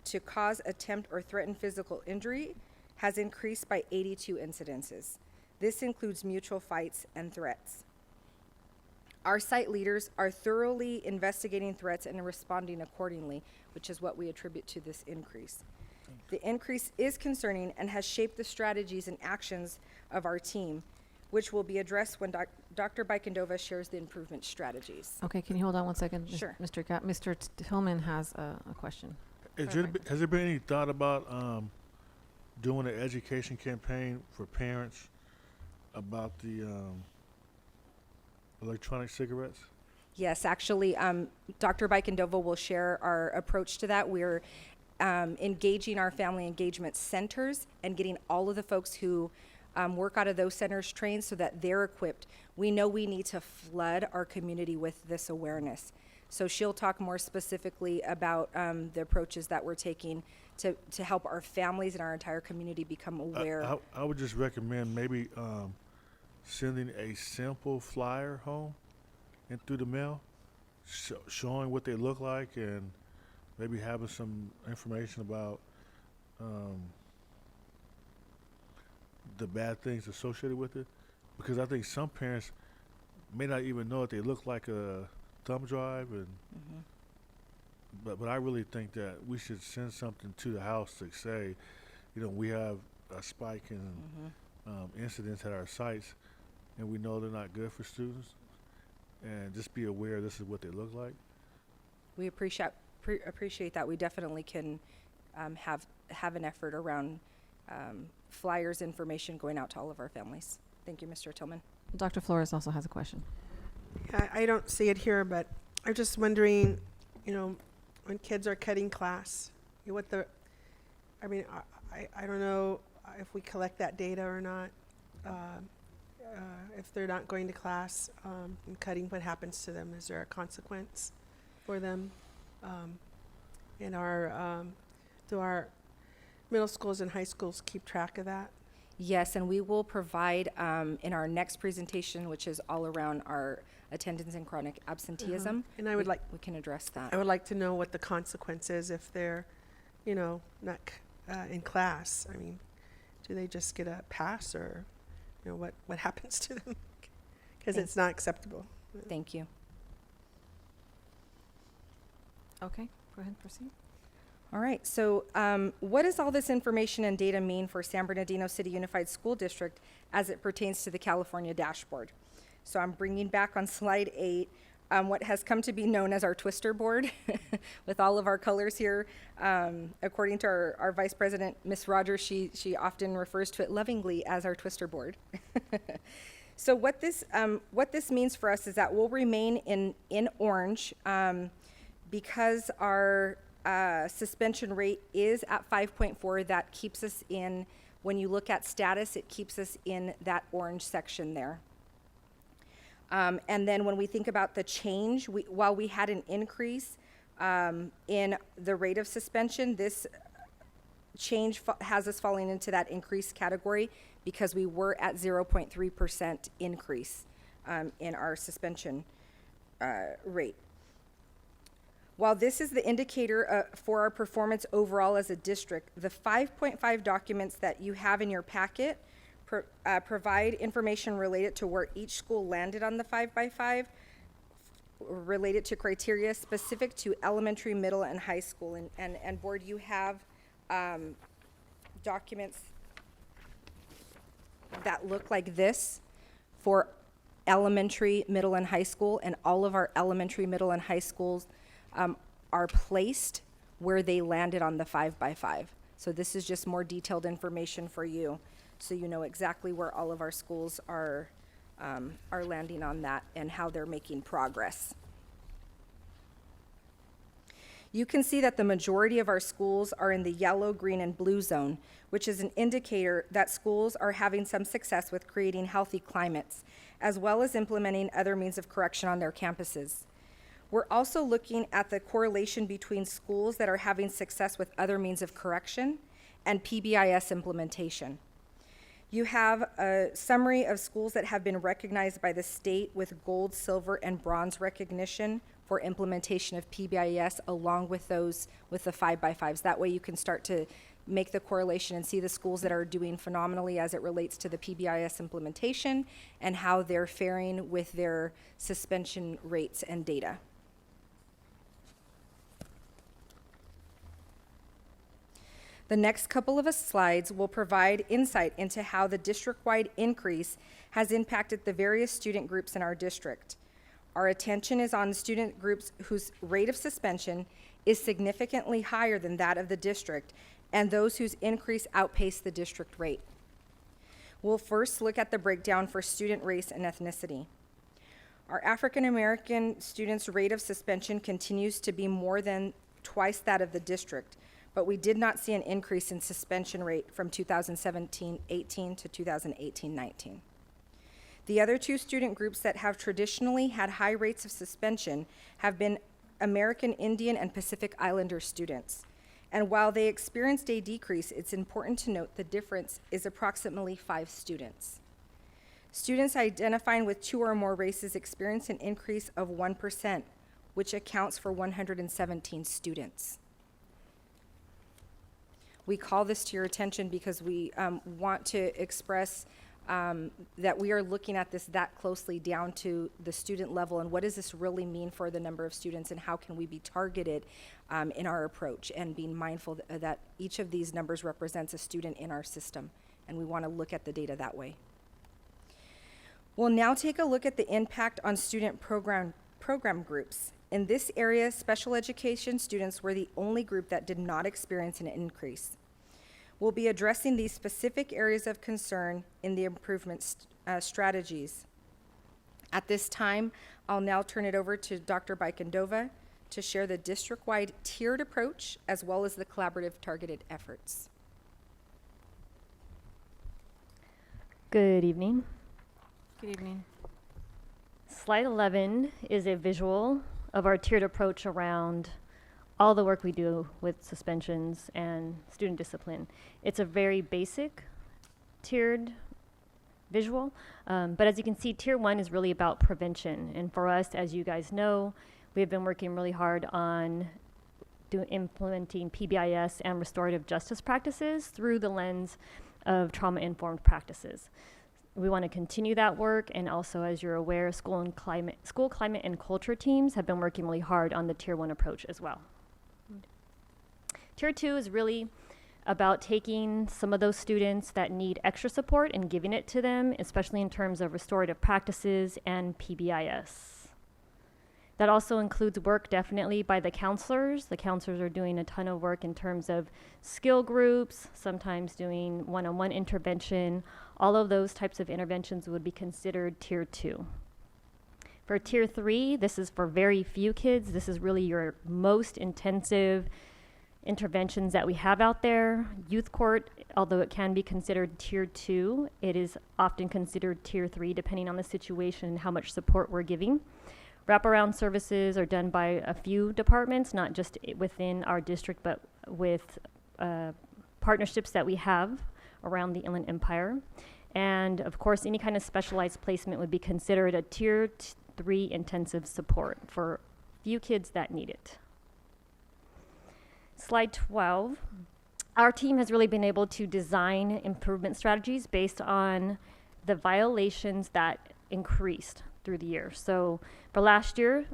to cause, attempt, or threaten physical injury, has increased by 82 incidences. This includes mutual fights and threats. Our site leaders are thoroughly investigating threats and responding accordingly, which is what we attribute to this increase. The increase is concerning and has shaped the strategies and actions of our team, which will be addressed when Dr. Bikendova shares the improvement strategies. Okay, can you hold on one second? Sure. Mr. Tillman has a question. Has there been any thought about doing an education campaign for parents about the electronic cigarettes? Yes, actually, Dr. Bikendova will share our approach to that. We're engaging our family engagement centers and getting all of the folks who work out of those centers trained so that they're equipped. We know we need to flood our community with this awareness. So she'll talk more specifically about the approaches that we're taking to help our families and our entire community become aware. I would just recommend maybe sending a simple flyer home and through the mail, showing what they look like and maybe having some information about the bad things associated with it. Because I think some parents may not even know that they look like a thumb drive, and but I really think that we should send something to the house to say, we have a spike in incidents at our sites, and we know they're not good for students, and just be aware this is what they look like. We appreciate that. We definitely can have an effort around flyers, information going out to all of our families. Thank you, Mr. Tillman. Dr. Flores also has a question. I don't see it here, but I'm just wondering, when kids are cutting class, I don't know if we collect that data or not. If they're not going to class and cutting, what happens to them? Is there a consequence for them? Do our middle schools and high schools keep track of that? Yes, and we will provide in our next presentation, which is all around our attendance and chronic absenteeism. And we can address that. I would like to know what the consequence is if they're, not in class. I mean, do they just get a pass, or, what happens to them? Because it's not acceptable. Thank you. Okay, go ahead, proceed. All right, so what does all this information and data mean for San Bernardino City Unified School District as it pertains to the California dashboard? So I'm bringing back on slide 8 what has come to be known as our twister board with all of our colors here. According to our Vice President, Ms. Rogers, she often refers to it lovingly as our twister board. So what this means for us is that we'll remain in orange because our suspension rate is at 5.4. That keeps us in, when you look at status, it keeps us in that orange section there. And then when we think about the change, while we had an increase in the rate of suspension, this change has us falling into that increased category because we were at 0.3% increase in our suspension rate. While this is the indicator for our performance overall as a district, the 5.5 documents that you have in your packet provide information related to where each school landed on the 5x5, related to criteria specific to elementary, middle, and high school. And board, you have documents that look like this for elementary, middle, and high school, and all of our elementary, middle, and high schools are placed where they landed on the 5x5. So this is just more detailed information for you, so you know exactly where all of our schools are landing on that and how they're making progress. You can see that the majority of our schools are in the yellow, green, and blue zone, which is an indicator that schools are having some success with creating healthy climates, as well as implementing other means of correction on their campuses. We're also looking at the correlation between schools that are having success with other means of correction and PBIS implementation. You have a summary of schools that have been recognized by the state with gold, silver, and bronze recognition for implementation of PBIS, along with those with the 5x5s. That way you can start to make the correlation and see the schools that are doing phenomenally as it relates to the PBIS implementation and how they're faring with their suspension rates and data. The next couple of slides will provide insight into how the district-wide increase has impacted the various student groups in our district. Our attention is on student groups whose rate of suspension is significantly higher than that of the district, and those whose increase outpace the district rate. We'll first look at the breakdown for student race and ethnicity. Our African American students' rate of suspension continues to be more than twice that of the district, but we did not see an increase in suspension rate from 2017-18 to 2018-19. The other two student groups that have traditionally had high rates of suspension have been American Indian and Pacific Islander students. And while they experienced a decrease, it's important to note the difference is approximately 5 students. Students identifying with 2 or more races experienced an increase of 1%, which accounts for 117 students. We call this to your attention because we want to express that we are looking at this that closely down to the student level, and what does this really mean for the number of students, and how can we be targeted in our approach, and being mindful that each of these numbers represents a student in our system, and we want to look at the data that way. We'll now take a look at the impact on student program groups. In this area, special education students were the only group that did not experience an increase. We'll be addressing these specific areas of concern in the improvement strategies. At this time, I'll now turn it over to Dr. Bikendova to share the district-wide tiered approach as well as the collaborative targeted efforts. Good evening. Good evening. Slide 11 is a visual of our tiered approach around all the work we do with suspensions and student discipline. It's a very basic tiered visual, but as you can see, tier 1 is really about prevention. And for us, as you guys know, we have been working really hard on implementing PBIS and restorative justice practices through the lens of trauma-informed practices. We want to continue that work, and also, as you're aware, school climate and culture teams have been working really hard on the tier 1 approach as well. Tier 2 is really about taking some of those students that need extra support and giving it to them, especially in terms of restorative practices and PBIS. That also includes work definitely by the counselors. The counselors are doing a ton of work in terms of skill groups, sometimes doing one-on-one intervention. All of those types of interventions would be considered tier 2. For tier 3, this is for very few kids. This is really your most intensive interventions that we have out there. Youth court, although it can be considered tier 2, it is often considered tier 3 depending on the situation and how much support we're giving. Wraparound services are done by a few departments, not just within our district, but with partnerships that we have around the Inland Empire. And of course, any kind of specialized placement would be considered a tier 3 intensive support for few kids that need it. Slide 12. Our team has really been able to design improvement strategies based on the violations that increased through the year. So for last year,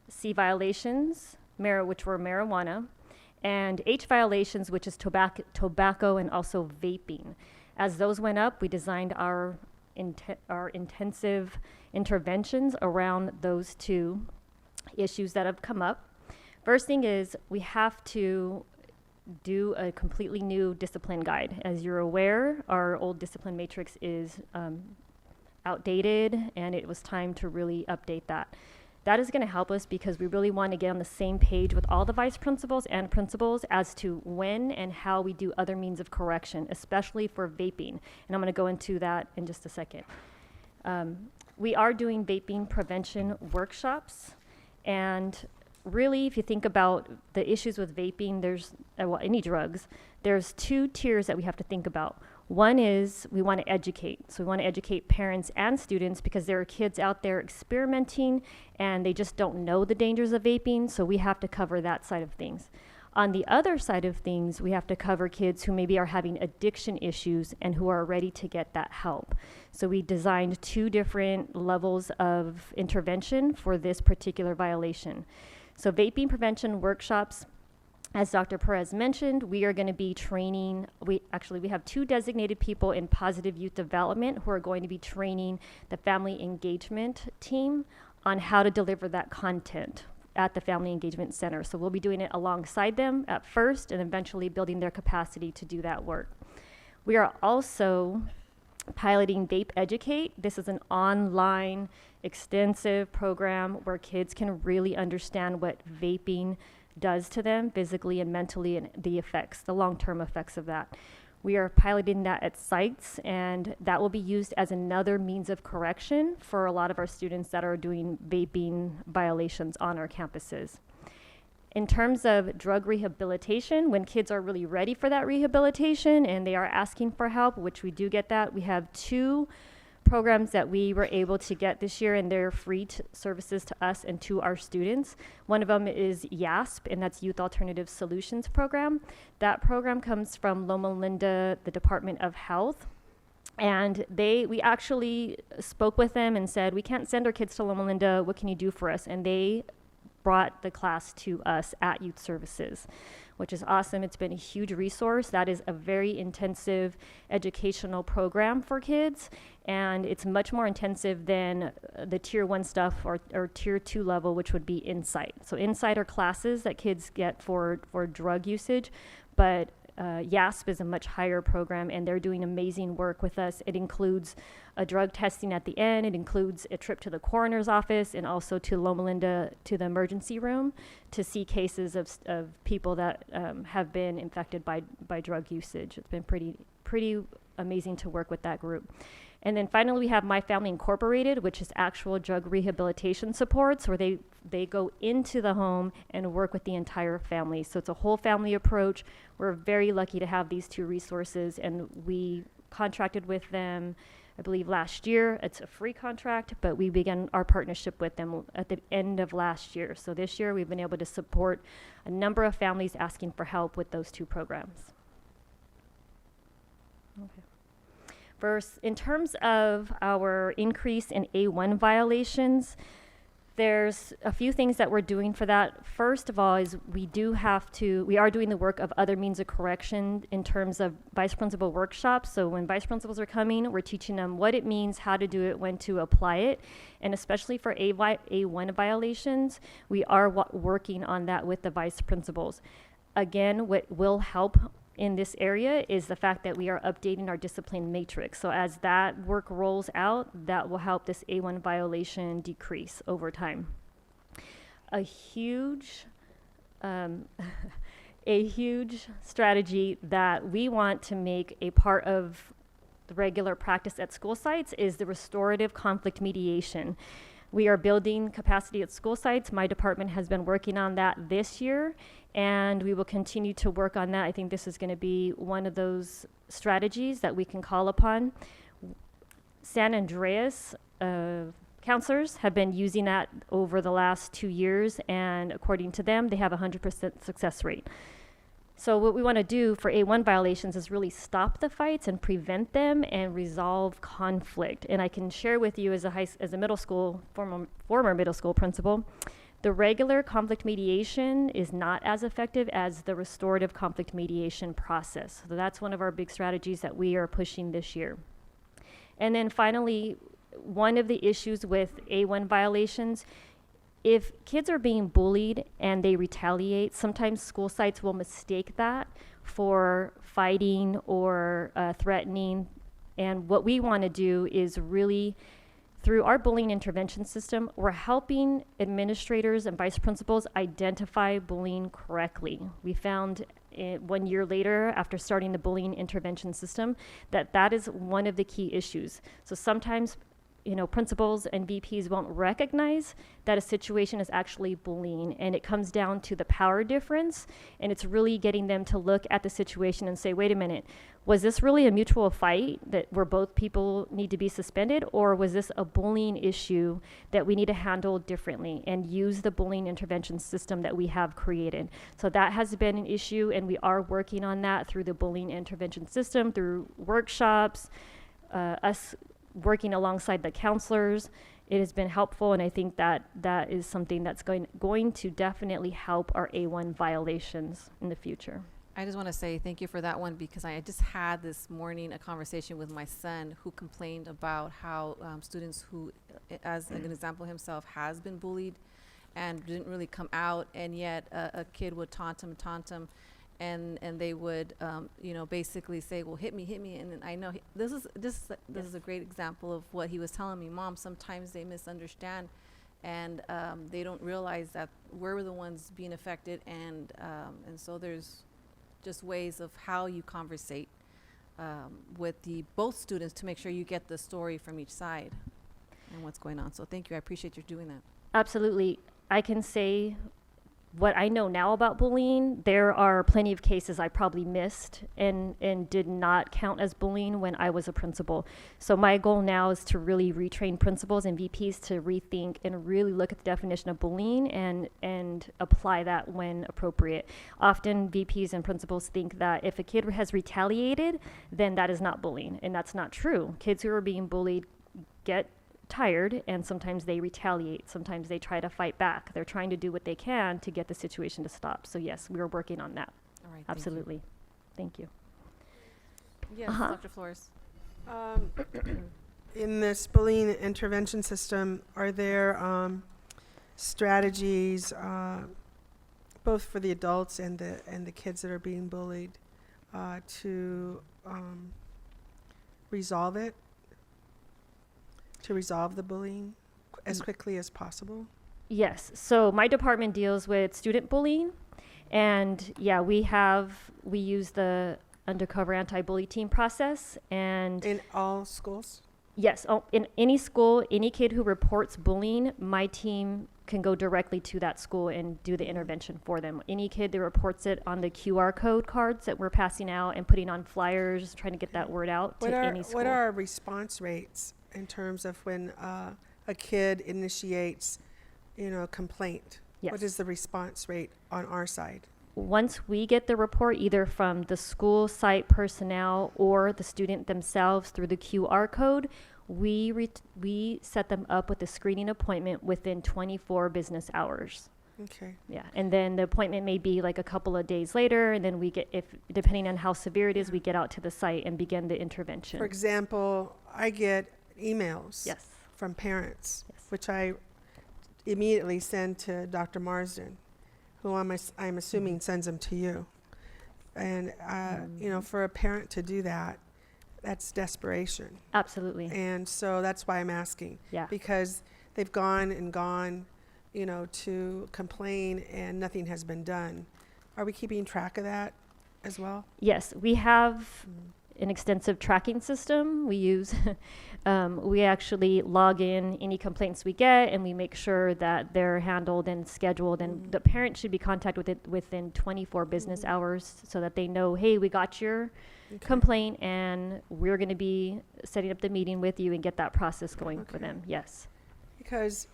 C violations, which were marijuana, and H violations, which is tobacco and also vaping. As those went up, we designed our intensive interventions around those two issues that have come up. First thing is we have to do a completely new discipline guide. As you're aware, our old discipline matrix is outdated, and it was time to really update that. That is going to help us because we really want to get on the same page with all the vice principals and principals as to when and how we do other means of correction, especially for vaping. And I'm going to go into that in just a second. We are doing vaping prevention workshops, and really, if you think about the issues with vaping, there's any drugs, there's two tiers that we have to think about. One is we want to educate. So we want to educate parents and students because there are kids out there experimenting and they just don't know the dangers of vaping. So we have to cover that side of things. On the other side of things, we have to cover kids who maybe are having addiction issues and who are ready to get that help. So we designed two different levels of intervention for this particular violation. So vaping prevention workshops, as Dr. Perez mentioned, we are going to be training, we have two designated people in positive youth development who are going to be training the family engagement team on how to deliver that content at the Family Engagement Center. So we'll be doing it alongside them at first and eventually building their capacity to do that work. We are also piloting Vape Educate. This is an online extensive program where kids can really understand what vaping does to them physically and mentally and the effects, the long-term effects of that. We are piloting that at sites, and that will be used as another means of correction for a lot of our students that are doing vaping violations on our campuses. In terms of drug rehabilitation, when kids are really ready for that rehabilitation and they are asking for help, which we do get that, we have two programs that we were able to get this year, and they're free services to us and to our students. One of them is YASP, and that's Youth Alternative Solutions Program. That program comes from Loma Linda, the Department of Health, And we actually spoke with them and said, we can't send our kids to Loma Linda. What can you do for us? And they brought the class to us at Youth Services, which is awesome. It's been a huge resource. That is a very intensive educational program for kids, and it's much more intensive than the tier 1 stuff or tier 2 level, which would be Insight. So Insight are classes that kids get for drug usage, but YASP is a much higher program, and they're doing amazing work with us. It includes a drug testing at the end. It includes a trip to the coroner's office and also to Loma Linda to the emergency room to see cases of people that have been infected by drug usage. It's been pretty amazing to work with that group. And then finally, we have My Family Incorporated, which is actual drug rehabilitation supports, where they go into the home and work with the entire family. So it's a whole family approach. We're very lucky to have these two resources, and we contracted with them, I believe, last year. It's a free contract, but we began our partnership with them at the end of last year. So this year, we've been able to support a number of families asking for help with those two programs. Okay. First, in terms of our increase in A1 violations, there's a few things that we're doing for that. First of all is we are doing the work of other means of correction in terms of vice principal workshops. So when vice principals are coming, we're teaching them what it means, how to do it, when to apply it. And especially for A1 violations, we are working on that with the vice principals. Again, what will help in this area is the fact that we are updating our discipline matrix. So as that work rolls out, that will help this A1 violation decrease over time. A huge strategy that we want to make a part of the regular practice at school sites is the restorative conflict mediation. We are building capacity at school sites. My department has been working on that this year, and we will continue to work on that. I think this is going to be one of those strategies that we can call upon. San Andreas counselors have been using that over the last 2 years, and according to them, they have a 100% success rate. So what we want to do for A1 violations is really stop the fights and prevent them and resolve conflict. And I can share with you as a middle school, former middle school principal, the regular conflict mediation is not as effective as the restorative conflict mediation process. So that's one of our big strategies that we are pushing this year. And then finally, one of the issues with A1 violations, if kids are being bullied and they retaliate, sometimes school sites will mistake that for fighting or threatening. And what we want to do is really, through our bullying intervention system, we're helping administrators and vice principals identify bullying correctly. We found 1 year later, after starting the bullying intervention system, that is one of the key issues. So sometimes principals and VPs won't recognize that a situation is actually bullying, and it comes down to the power difference, and it's really getting them to look at the situation and say, wait a minute, was this really a mutual fight where both people need to be suspended, or was this a bullying issue that we need to handle differently and use the bullying intervention system that we have created? So that has been an issue, and we are working on that through the bullying intervention system, through workshops, us working alongside the counselors. It has been helpful, and I think that is something that's going to definitely help our A1 violations in the future. I just want to say thank you for that one, because I just had this morning a conversation with my son who complained about how students who, as an example himself, has been bullied and didn't really come out, and yet a kid would taunt him, and they would basically say, well, hit me, and I know this is a great example of what he was telling me. Mom, sometimes they misunderstand, and they don't realize that we're the ones being affected, and so there's just ways of how you conversate with both students to make sure you get the story from each side and what's going on. So thank you. I appreciate you doing that. Absolutely. I can say what I know now about bullying, there are plenty of cases I probably missed and did not count as bullying when I was a principal. So my goal now is to really retrain principals and VPs to rethink and really look at the definition of bullying and apply that when appropriate. Often VPs and principals think that if a kid has retaliated, then that is not bullying, and that's not true. Kids who are being bullied get tired, and sometimes they retaliate. Sometimes they try to fight back. They're trying to do what they can to get the situation to stop. So yes, we are working on that. All right. Absolutely. Thank you. Yes, Dr. Flores. In this bullying intervention system, are there strategies, both for the adults and the kids that are being bullied, to resolve it? To resolve the bullying as quickly as possible? Yes. So my department deals with student bullying, and yeah, we use the undercover anti-bully team process. And in all schools? Yes. In any school, any kid who reports bullying, my team can go directly to that school and do the intervention for them. Any kid that reports it on the QR code cards that we're passing out and putting on flyers, trying to get that word out to any school. What are our response rates in terms of when a kid initiates, a complaint? Yes. What is the response rate on our side? Once we get the report, either from the school site personnel or the student themselves through the QR code, we set them up with a screening appointment within 24 business hours. Okay. Yeah, and then the appointment may be like a couple of days later, and then we get, depending on how severe it is, we get out to the site and begin the intervention. For example, I get emails Yes. from parents, Yes. which I immediately send to Dr. Marsden, who I'm assuming sends them to you. And, for a parent to do that, that's desperation. Absolutely. And so that's why I'm asking. Yeah. Because they've gone and gone, to complain and nothing has been done. Are we keeping track of that as well? Yes, we have an extensive tracking system. We use, we actually log in any complaints we get, and we make sure that they're handled and scheduled, and the parent should be contacted with it within 24 business hours so that they know, hey, we got your complaint and we're going to be setting up the meeting with you and get that process going for them. Yes. Because,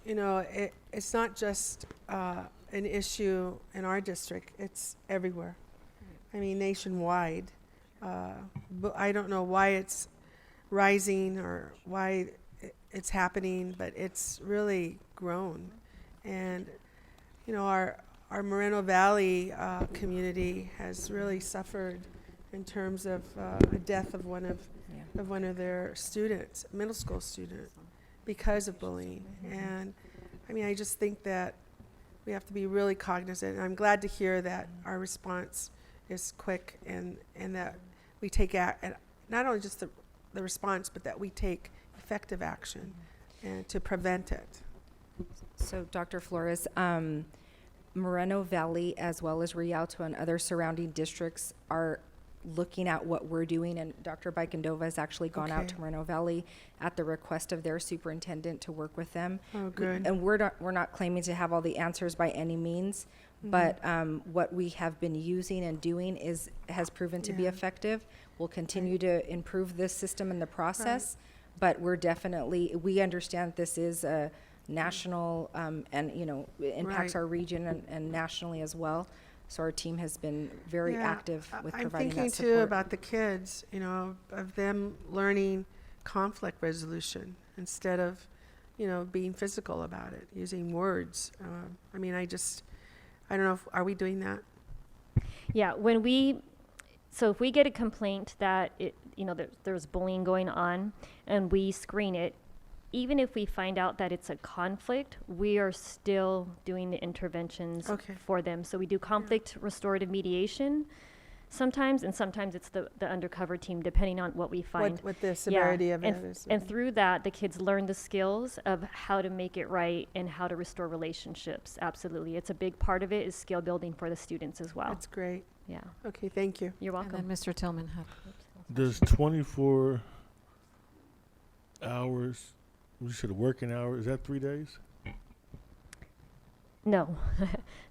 it's not just an issue in our district, it's everywhere. I mean, nationwide. But I don't know why it's rising or why it's happening, but it's really grown. And, our Moreno Valley community has really suffered in terms of the death of one of their students, middle school student, because of bullying. And I just think that we have to be really cognizant. And I'm glad to hear that our response is quick and that we take not only just the response, but that we take effective action and to prevent it. So, Dr. Flores, Moreno Valley as well as Rialto and other surrounding districts are looking at what we're doing, and Dr. Bikendova has actually gone out to Moreno Valley at the request of their superintendent to work with them. Oh, good. And we're not claiming to have all the answers by any means, but what we have been using and doing has proven to be effective. We'll continue to improve this system and the process, but we understand this is a national and it impacts our region and nationally as well. So our team has been very active with providing that support. I'm thinking too about the kids, of them learning conflict resolution instead of, being physical about it, using words. I don't know, are we doing that? Yeah, if we get a complaint that there's bullying going on and we screen it, even if we find out that it's a conflict, we are still doing the interventions for them. So we do conflict restorative mediation sometimes, and sometimes it's the undercover team, depending on what we find. What the severity of it is. And through that, the kids learn the skills of how to make it right and how to restore relationships. Absolutely. It's a big part of it is skill building for the students as well. That's great. Yeah. Okay, thank you. You're welcome. And then Mr. Tillman. Does 24 hours, you said working hour, is that 3 days? No,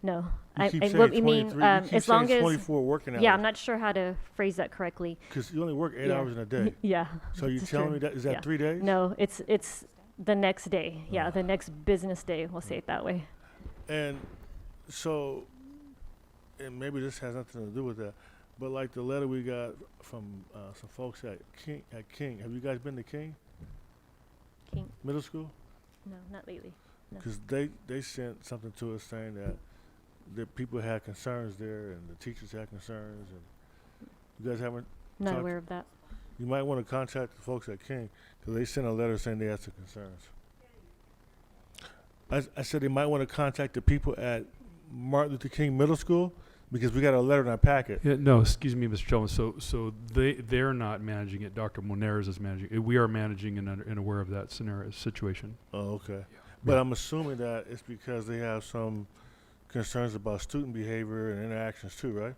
no. You keep saying what we mean, 23 you keep as long saying as 24 working yeah, hours. I'm not sure how to phrase that correctly. Because you only work 8 Yeah. hours in a day. Yeah. So you it's telling true. me that is that Yeah. 3 days? No, it's the next day. Yeah, the next business day. We'll say it that way. And so, and maybe this has nothing to do with that, but like the letter we got from some folks at King. Have you guys been to King King. Middle School? No, not lately. No. Because they sent something to us saying that people had concerns there and the teachers had concerns, and you guys haven't Not talked- aware of that. You might want to contact the folks at King because they sent a letter saying they had some concerns. I said they might want to contact the people at Martin Luther King Middle School because we got a letter in our packet. Yeah, no, excuse me, Mr. Chairman. So they're not managing it. Dr. Moneras is managing it. We are managing and aware of that situation. Oh, okay. But I'm assuming that it's because they have some concerns about student behavior and interactions too, right?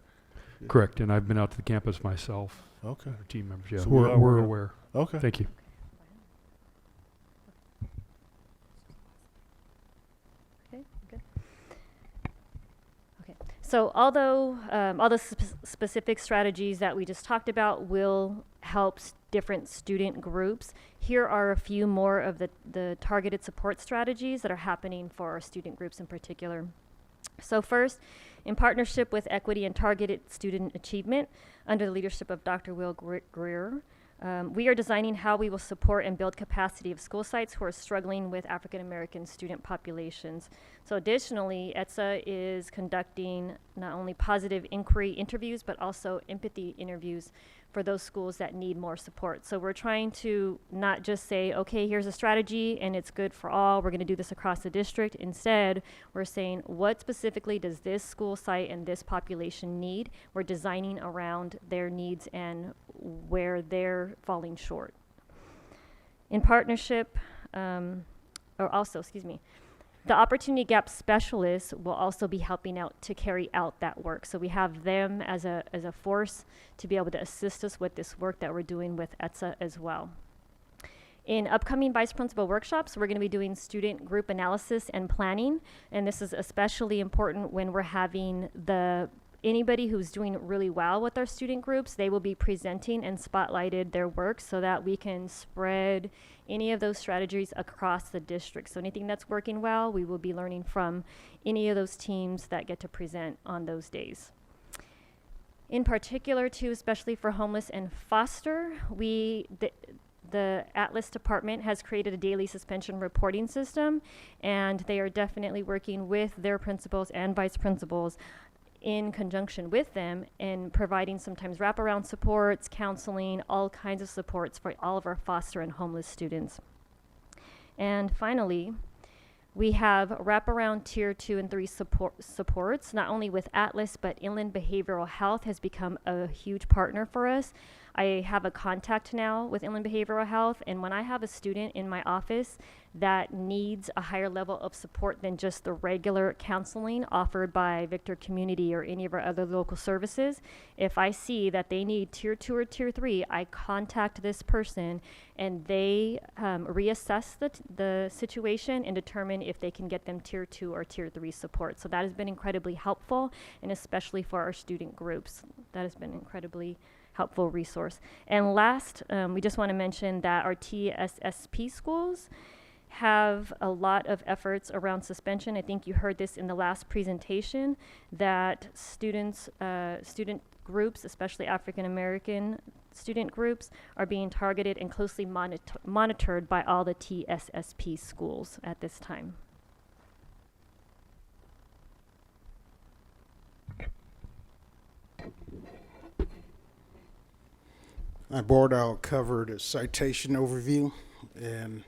Correct. And I've been out to the campus myself. Okay. Our team members. Yeah, So we're working- aware. Okay. Thank you. Okay, good. Okay, so although all the specific strategies that we just talked about will help different student groups, here are a few more of the targeted support strategies that are happening for our student groups in particular. So first, in partnership with Equity and Targeted Student Achievement, under the leadership of Dr. Will Greer, we are designing how we will support and build capacity of school sites who are struggling with African American student populations. So additionally, ETSA is conducting not only positive inquiry interviews, but also empathy interviews for those schools that need more support. So we're trying to not just say, okay, here's a strategy and it's good for all, we're gonna do this across the district. Instead, we're saying, what specifically does this school site and this population need? We're designing around their needs and where they're falling short. In partnership, the Opportunity Gap Specialists will also be helping out to carry out that work. So we have them as a force to be able to assist us with this work that we're doing with ETSA as well. In upcoming vice principal workshops, we're going to be doing student group analysis and planning, and this is especially important when we're having anybody who's doing really well with our student groups. They will be presenting and spotlighted their work so that we can spread any of those strategies across the district. So anything that's working well, we will be learning from any of those teams that get to present on those days. In particular, too, especially for homeless and foster, the Atlas department has created a daily suspension reporting system, and they are definitely working with their principals and vice principals in conjunction with them and providing sometimes wraparound supports, counseling, all kinds of supports for all of our foster and homeless students. And finally, we have wraparound tier 2 and 3 supports, not only with Atlas, but Inland Behavioral Health has become a huge partner for us. I have a contact now with Inland Behavioral Health, and when I have a student in my office that needs a higher level of support than just the regular counseling offered by Victor Community or any of our other local services, if I see that they need tier 2 or tier 3, I contact this person and they reassess the situation and determine if they can get them tier 2 or tier 3 support. So that has been incredibly helpful, and especially for our student groups. That has been incredibly helpful resource. And last, we just want to mention that our TSSP schools have a lot of efforts around suspension. I think you heard this in the last presentation, that student groups, especially African American student groups, are being targeted and closely monitored by all the TSSP schools at this time. My board, I'll cover the citation overview, and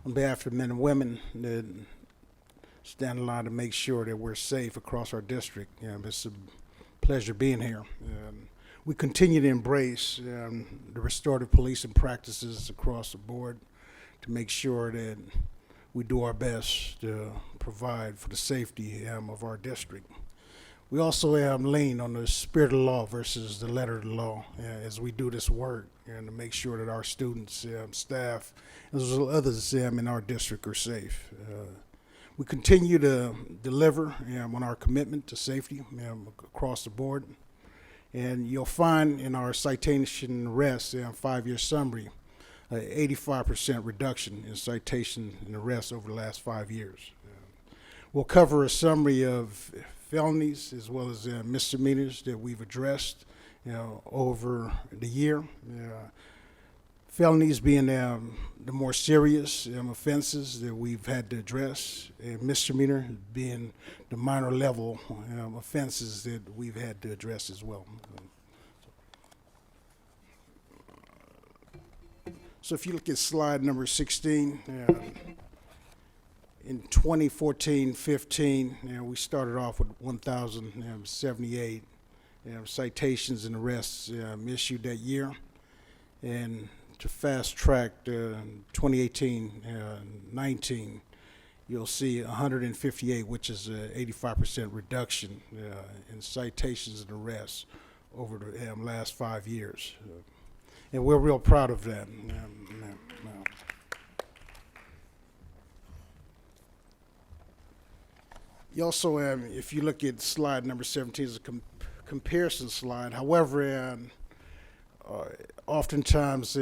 on behalf of men and women that stand in line to make sure that we're safe across our district, it's a pleasure being here. We continue to embrace the restorative policing practices across the board to make sure that we do our best to provide for the safety of our district. We also lean on the spirit of the law versus the letter of the law as we do this work, and to make sure that our students, staff, as well as others in our district are safe. We continue to deliver on our commitment to safety across the board. And you'll find in our citation arrests 5-year summary, 85% reduction in citation and arrests over the last 5 years. We'll cover a summary of felonies as well as misdemeanors that we've addressed over the year. Felonies being the more serious offenses that we've had to address, and misdemeanor being the minor level offenses that we've had to address as well. So if you look at slide number 16, in 2014-15, we started off with 1,078 citations and arrests issued that year. And to fast track 2018-19, you'll see 158, which is an 85% reduction in citations and arrests over the last 5 years. And we're real proud of that. You also, if you look at slide number 17, is a comparison slide. However, oftentimes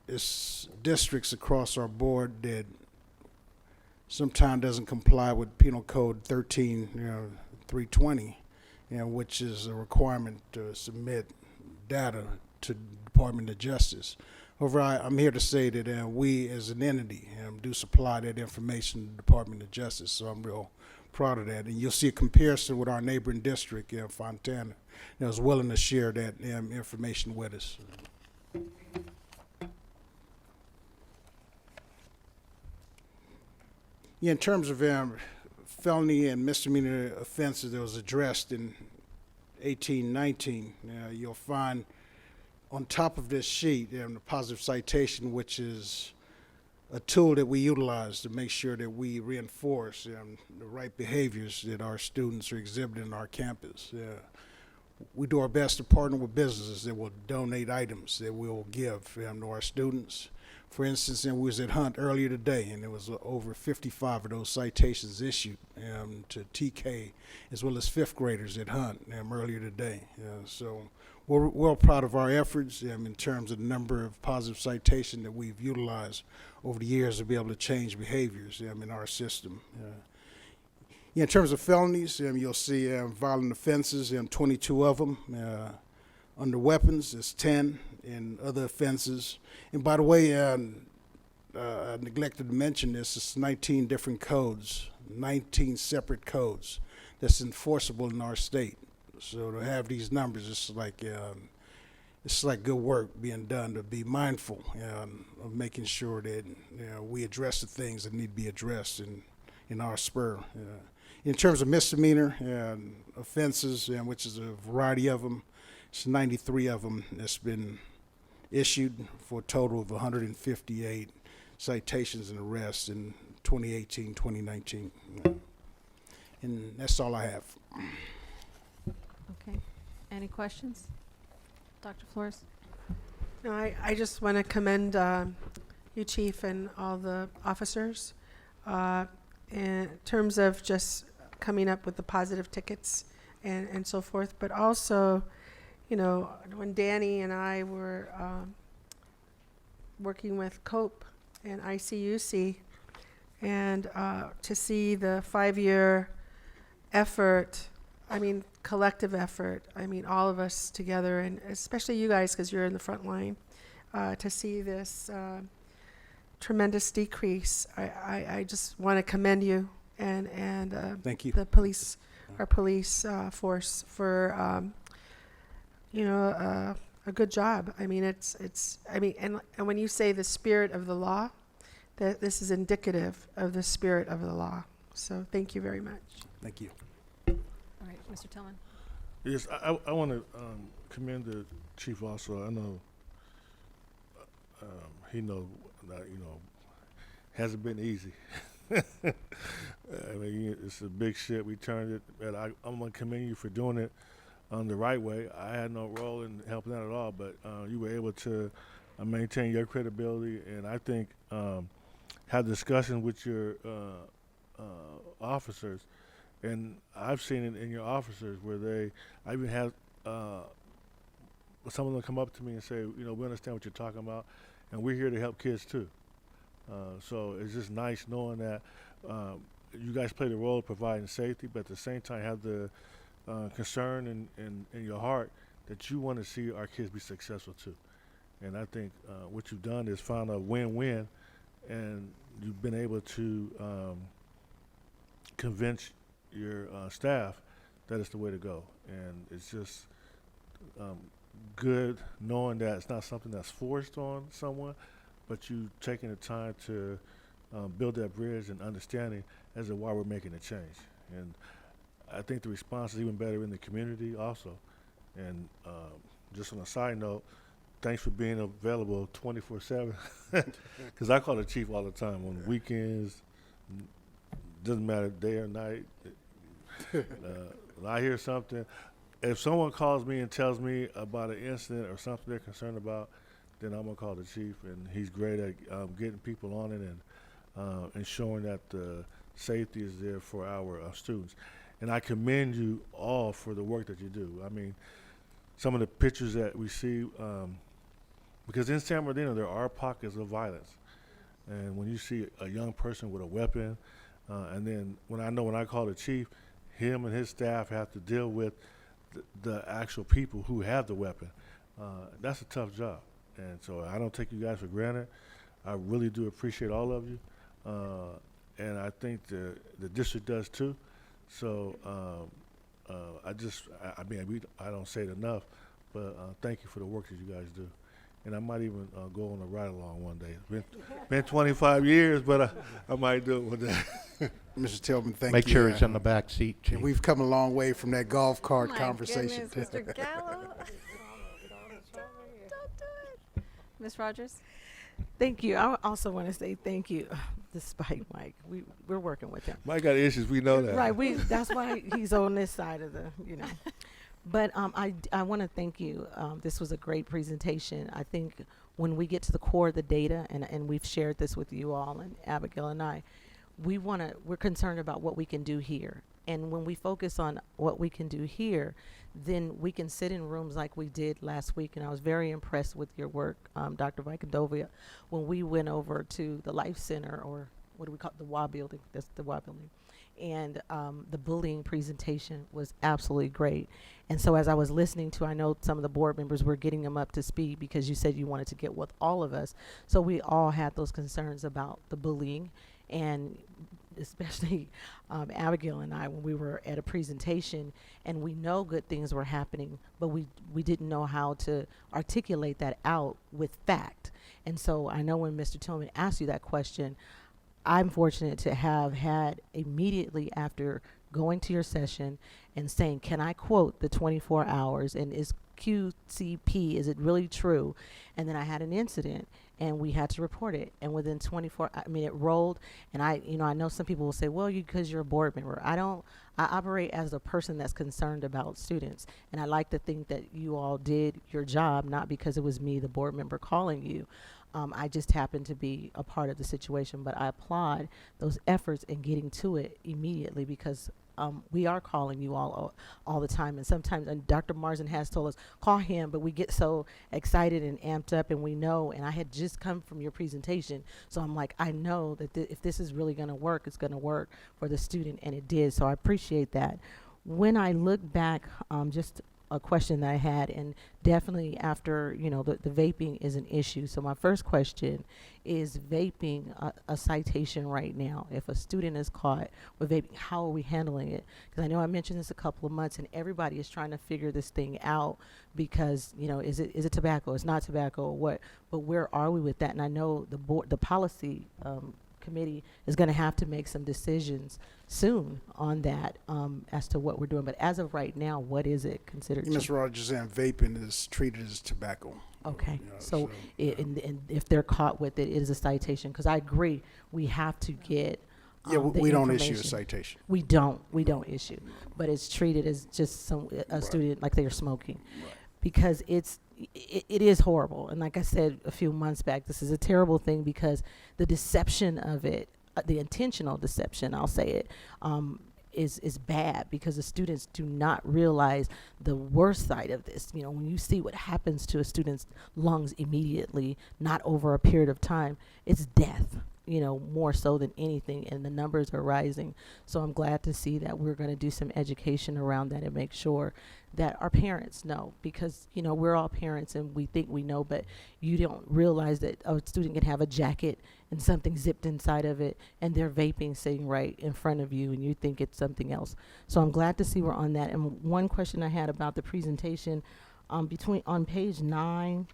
it's districts across our board that sometimes doesn't comply with Penal Code 13-320, which is a requirement to submit data to the Department of Justice. However, I'm here to say that we as an entity do supply that information to the Department of Justice, so I'm real proud of that. And you'll see a comparison with our neighboring district, Fontana, that was willing to share that information with us. Yeah, in terms of felony and misdemeanor offenses that was addressed in 18-19, you'll find on top of this sheet the positive citation, which is a tool that we utilize to make sure that we reinforce the right behaviors that our students are exhibiting on our campus. We do our best to partner with businesses that will donate items that we'll give to our students. For instance, we was at Hunt earlier today, and there was over 55 of those citations issued to TK, as well as 5th graders at Hunt earlier today. So we're well proud of our efforts in terms of the number of positive citations that we've utilized over the years to be able to change behaviors in our system. In terms of felonies, you'll see violent offenses, 22 of them. Under weapons, it's 10, and other offenses. And by the way, I neglected to mention this, it's 19 different codes, 19 separate codes that's enforceable in our state. So to have these numbers, it's like good work being done to be mindful of making sure that we address the things that need to be addressed in our spur. In terms of misdemeanor offenses, which is a variety of them, it's 93 of them that's been issued for a total of 158 citations and arrests in 2018-2019. And that's all I have. Okay. Any questions? Dr. Flores? No, I just want to commend you, Chief, and all the officers in terms of just coming up with the positive tickets and so forth, but also, when Danny and I were working with COPE and ICUC, and to see the 5-year effort, collective effort, all of us together, and especially you guys because you're in the front line, to see this tremendous decrease. I just want to commend you and thank you. The police, our police force for a good job. And when you say the spirit of the law, that this is indicative of the spirit of the law. So thank you very much. Thank you. All right, Mr. Tillman. Yes, I want to commend the chief also. I know he knows that, hasn't been easy. It's a big ship. We turned it, but I'm going to commend you for doing it the right way. I had no role in helping out at all, but you were able to maintain your credibility, and I think have discussions with your officers, and I've seen it in your officers where I even had some of them come up to me and say, we understand what you're talking about, and we're here to help kids too. So it's just nice knowing that you guys play the role of providing safety, but at the same time have the concern in your heart that you want to see our kids be successful too. And I think what you've done is found a win-win, and you've been able to convince your staff that it's the way to go. And it's just good knowing that it's not something that's forced on someone, but you taking the time to build that bridge and understanding as to why we're making a change. And I think the response is even better in the community also. And just on a side note, thanks for being available 24/7, because I call the chief all the time on weekends. Doesn't matter day or night. When I hear something, if someone calls me and tells me about an incident or something they're concerned about, then I'm gonna call the chief, and he's great at getting people on it and ensuring that the safety is there for our students. And I commend you all for the work that you do. I mean, some of the pictures that we see, because in San Bernardino there are pockets of violence, and when you see a young person with a weapon, and then when I call the chief, him and his staff have to deal with the actual people who have the weapon. That's a tough job, and so I don't take you guys for granted. I really do appreciate all of you, and I think the district does too. So I don't say it enough, but thank you for the work that you guys do. And I might even go on a ride along one day. It's been 25 years, but I might do it one day. Mr. Tillman, thank you. Make sure it's in the back seat, Chief. We've come a long way from that golf cart My conversation. goodness, Mr. Gallo. Don't do it. Ms. Rogers? Thank you. I also want to say thank you, despite Mike. We're working with him. Mike got issues. We know that. Right. That's why he's on this side of the. But I want to thank you. This was a great presentation. I think when we get to the core of the data, and we've shared this with you all, and Abigail and I, we're concerned about what we can do here. And when we focus on what we can do here, then we can sit in rooms like we did last week. And I was very impressed with your work, Dr. Vicandovia, when we went over to the Life Center, or what do we call it, the WA building. That's the WA building. And the bullying presentation was absolutely great. And so as I was listening to, I know some of the board members were getting them up to speed because you said you wanted to get with all of us. So we all had those concerns about the bullying, and especially Abigail and I, when we were at a presentation, and we know good things were happening, but we didn't know how to articulate that out with fact. And so I know when Mr. Tillman asked you that question, I'm fortunate to have had immediately after going to your session and saying, can I quote the 24 hours, and is QCP, is it really true? And then I had an incident and we had to report it, and within 24, it rolled. And I know some people will say, well, because you're a board member. I operate as a person that's concerned about students, and I like to think that you all did your job, not because it was me, the board member, calling you. I just happened to be a part of the situation, but I applaud those efforts in getting to it immediately, because we are calling you all the time, and sometimes, and Dr. Marsden has told us, call him, but we get so excited and amped up, and we know, and I had just come from your presentation, so I'm like, I know that if this is really going to work, it's going to work for the student, and it did, so I appreciate that. When I look back, just a question that I had, and definitely after, the vaping is an issue. So my first question is, vaping a citation right now? If a student is caught with vaping, how are we handling it? Because I know I mentioned this a couple of months, and everybody is trying to figure this thing out, because, is it tobacco? It's not tobacco, or what? But where are we with that? And I know the policy committee is going to have to make some decisions soon on that, as to what we're doing. But as of right now, what is it considered? Ms. Rogers, and vaping is treated as tobacco. Okay, so and if they're caught with it, it is a citation. Because I agree, we have to get. We don't issue a citation. We don't issue, but it's treated as just a student, like they're smoking, because it is horrible. And like I said a few months back, this is a terrible thing, because the deception of it, the intentional deception, I'll say it, is bad, because the students do not realize the worst side of this. You know, when you see what happens to a student's lungs immediately, not over a period of time, it's death, you know, more so than anything, and the numbers are rising. So I'm glad to see that we're going to do some education around that and make sure that our parents know, because, you know, we're all parents and we think we know, but you don't realize that a student can have a jacket and something zipped inside of it, and they're vaping sitting right in front of you, and you think it's something else. So I'm glad to see we're on that. And one question I had about the presentation, on page 9,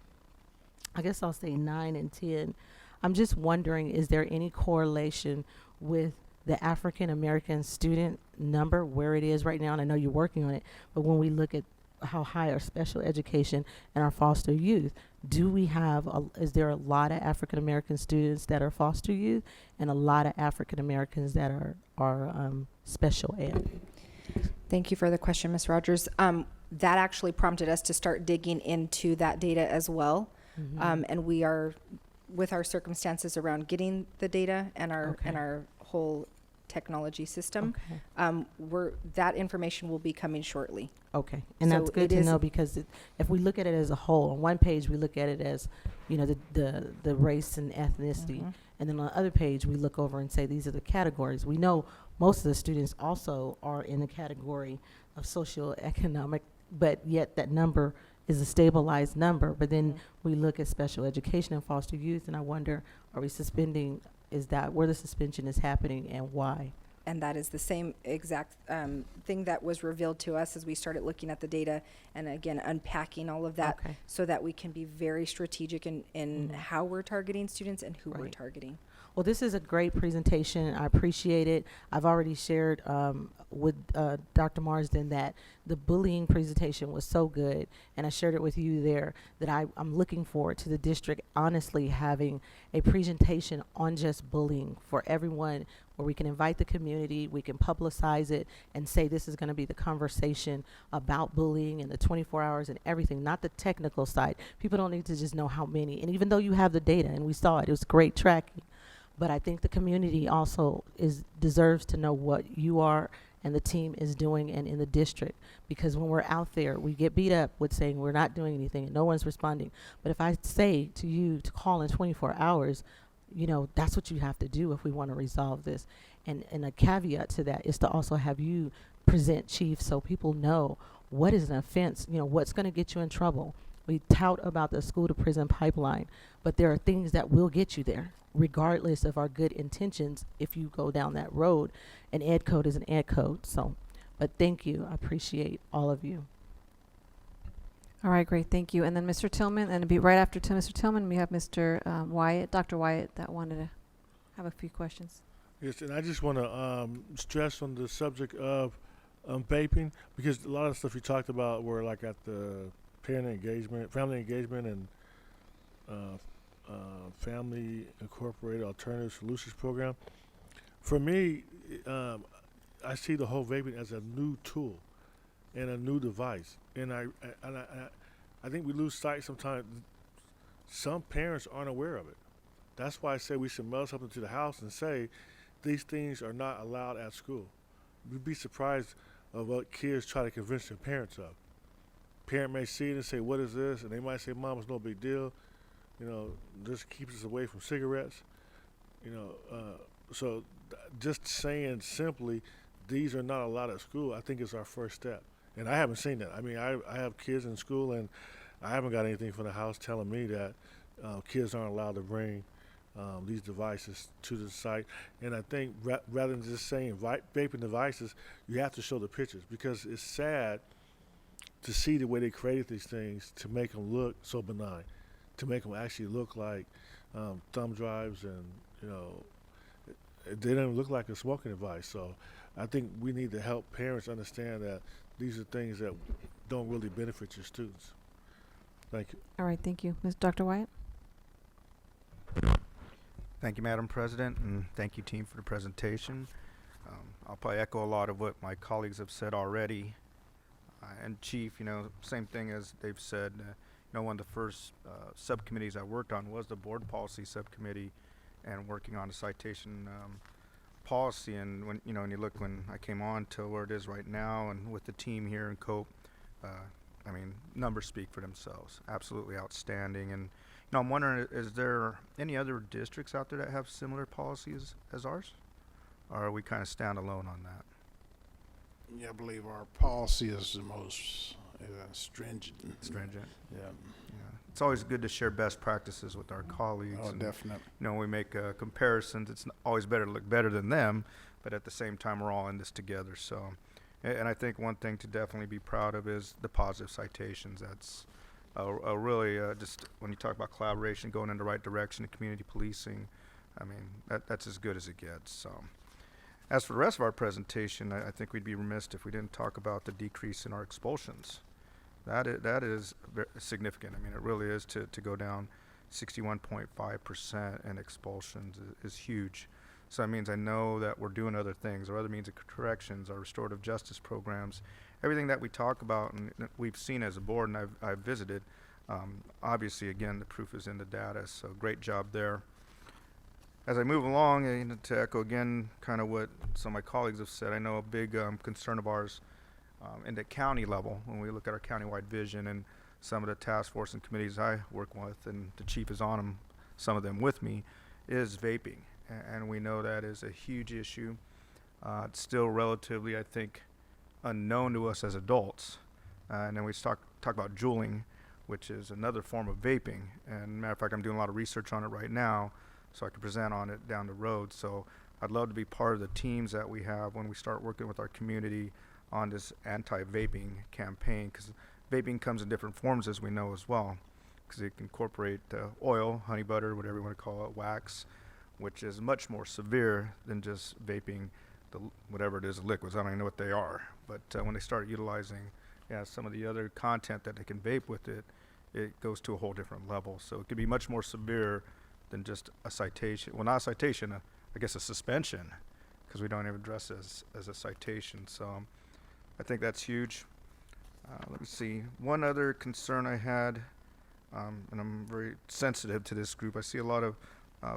I guess I'll say 9 and 10, I'm just wondering, is there any correlation with the African American student number, where it is right now? And I know you're working on it, but when we look at how high our special education and our foster youth, do we have, is there a lot of African American students that are foster youth and a lot of African Americans that are special ed? Thank you for the question, Ms. Rogers. That actually prompted us to start digging into that data as well. And we are, with our circumstances around getting the data and our whole technology system, that information will be coming shortly. Okay, and So that's good to know, because if we look at it as a whole, on one page we look at it as, you know, the race and ethnicity, and then on the other page we look over and say these are the categories. We know most of the students also are in the category of socioeconomic, but yet that number is a stabilized number. But then we look at special education and foster youth, and I wonder, are we suspending? Is that where the suspension is happening, and why? And that is the same exact thing that was revealed to us as we started looking at the data and, again, unpacking all of that, so that we can be very strategic in how we're targeting students and who we're targeting. Well, this is a great presentation. I appreciate it. I've already shared with Dr. Marsden that the bullying presentation was so good, and I shared it with you there, that I'm looking forward to the district honestly having a presentation on just bullying for everyone, where we can invite the community, we can publicize it and say this is going to be the conversation about bullying and the 24 hours and everything, not the technical side. People don't need to just know how many, and even though you have the data and we saw it, it was great tracking. But I think the community also deserves to know what you are and the team is doing, and in the district, because when we're out there, we get beat up with saying we're not doing anything and no one's responding. But if I say to you to call in 24 hours, you know, that's what you have to do if we want to resolve this. And a caveat to that is to also have you present, Chief, so people know what is an offense, you know, what's going to get you in trouble. We tout about the school to prison pipeline, but there are things that will get you there, regardless of our good intentions, if you go down that road. An ed code is an ed code. So, but thank you. I appreciate all of you. All right, great, thank you. And then Mr. Tillman, and it'll be right after Mr. Tillman, we have Mr. Wyatt, Dr. Wyatt, that wanted to have a few questions. Yes, and I just want to stress on the subject of vaping, because a lot of stuff you talked about were like at the parent engagement, family engagement, and Family Incorporated Alternative Solutions Program. For me, I see the whole vaping as a new tool and a new device, and I think we lose sight sometimes. Some parents aren't aware of it. That's why I say we should mail something to the house and say these things are not allowed at school. You'd be surprised of what kids try to convince their parents of. Parent may see it and say, "What is this?" And they might say, "Mom, it's no big deal. You know, this keeps us away from cigarettes." You know, so just saying simply, these are not allowed at school, I think is our first step. And I haven't seen that. I mean, I have kids in school, and I haven't got anything from the house telling me that kids aren't allowed to bring these devices to the site. And I think rather than just saying vaping devices, you have to show the pictures, because it's sad to see the way they created these things to make them look so benign, to make them actually look like thumb drives, and, you know, they don't look like a smoking device. So I think we need to help parents understand that these are things that don't really benefit your students. Thank you. All right, thank you. Dr. Wyatt? Thank you, Madam President, and thank you, team, for the presentation. I'll probably echo a lot of what my colleagues have said already. And Chief, you know, same thing as they've said. You know, one of the first subcommittees I worked on was the board policy subcommittee, and working on a citation policy. And when when you look, when I came on to where it is right now, and with the team here in Cope, I mean, numbers speak for themselves. Absolutely outstanding. And I'm wondering, is there any other districts out there that have similar policies as ours, or are we kind of standalone on that? Yeah, I believe our policy is the most stringent. Stringent. Yeah. Yeah. It's always good to share best practices with our colleagues. Oh, and, definitely. we make comparisons. It's always better to look better than them, but at the same time, we're all in this together. So, and I think one thing to definitely be proud of is the positive citations. That's a really just when you talk about collaboration, going in the right direction, and community policing. I mean, that's as good as it gets. So, as for the rest of our presentation, I think we'd be remiss if we didn't talk about the decrease in our expulsions. That is significant. I mean, it really is to go down 61.5% in expulsions is huge. So that means I know that we're doing other things, or other means of corrections, our restorative justice programs, everything that we talk about and we've seen as a board, and I've visited. Obviously, again, the proof is in the data. So great job there. As I move along, and to echo again kind of what some of my colleagues have said, I know a big concern of ours in the county level, when we look at our countywide vision and some of the task force and committees I work with, and the chief is on them, some of them with me, is vaping. And we know that is a huge issue. It's still relatively, I think, unknown to us as adults. And then we talk about juuling, which is another form of vaping. And matter of fact, I'm doing a lot of research on it right now, so I can present on it down the road. So I'd love to be part of the teams that we have when we start working with our community on this anti-vaping campaign, because vaping comes in different forms, as we know as well, because it can incorporate oil, honey butter, whatever you want to call it, wax, which is much more severe than just vaping whatever it is, liquids. I don't even know what they are, but when they start utilizing some of the other content that they can vape with it, it goes to a whole different level. So it can be much more severe than just a citation. Well, not a citation, I guess a suspension, because we don't even address it as a citation. So I think that's huge. Let me see. One other concern I had, and I'm very sensitive to this group. I see a lot of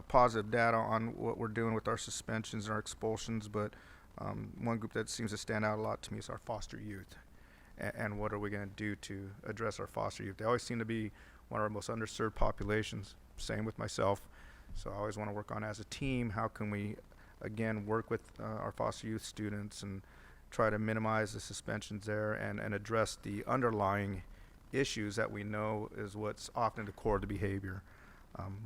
positive data on what we're doing with our suspensions and our expulsions, but one group that seems to stand out a lot to me is our foster youth. And what are we going to do to address our foster youth? They always seem to be one of our most underserved populations. Same with myself. So I always want to work on, as a team, how can we, again, work with our foster youth students and try to minimize the suspensions there and address the underlying issues that we know is what's often the core of the behavior.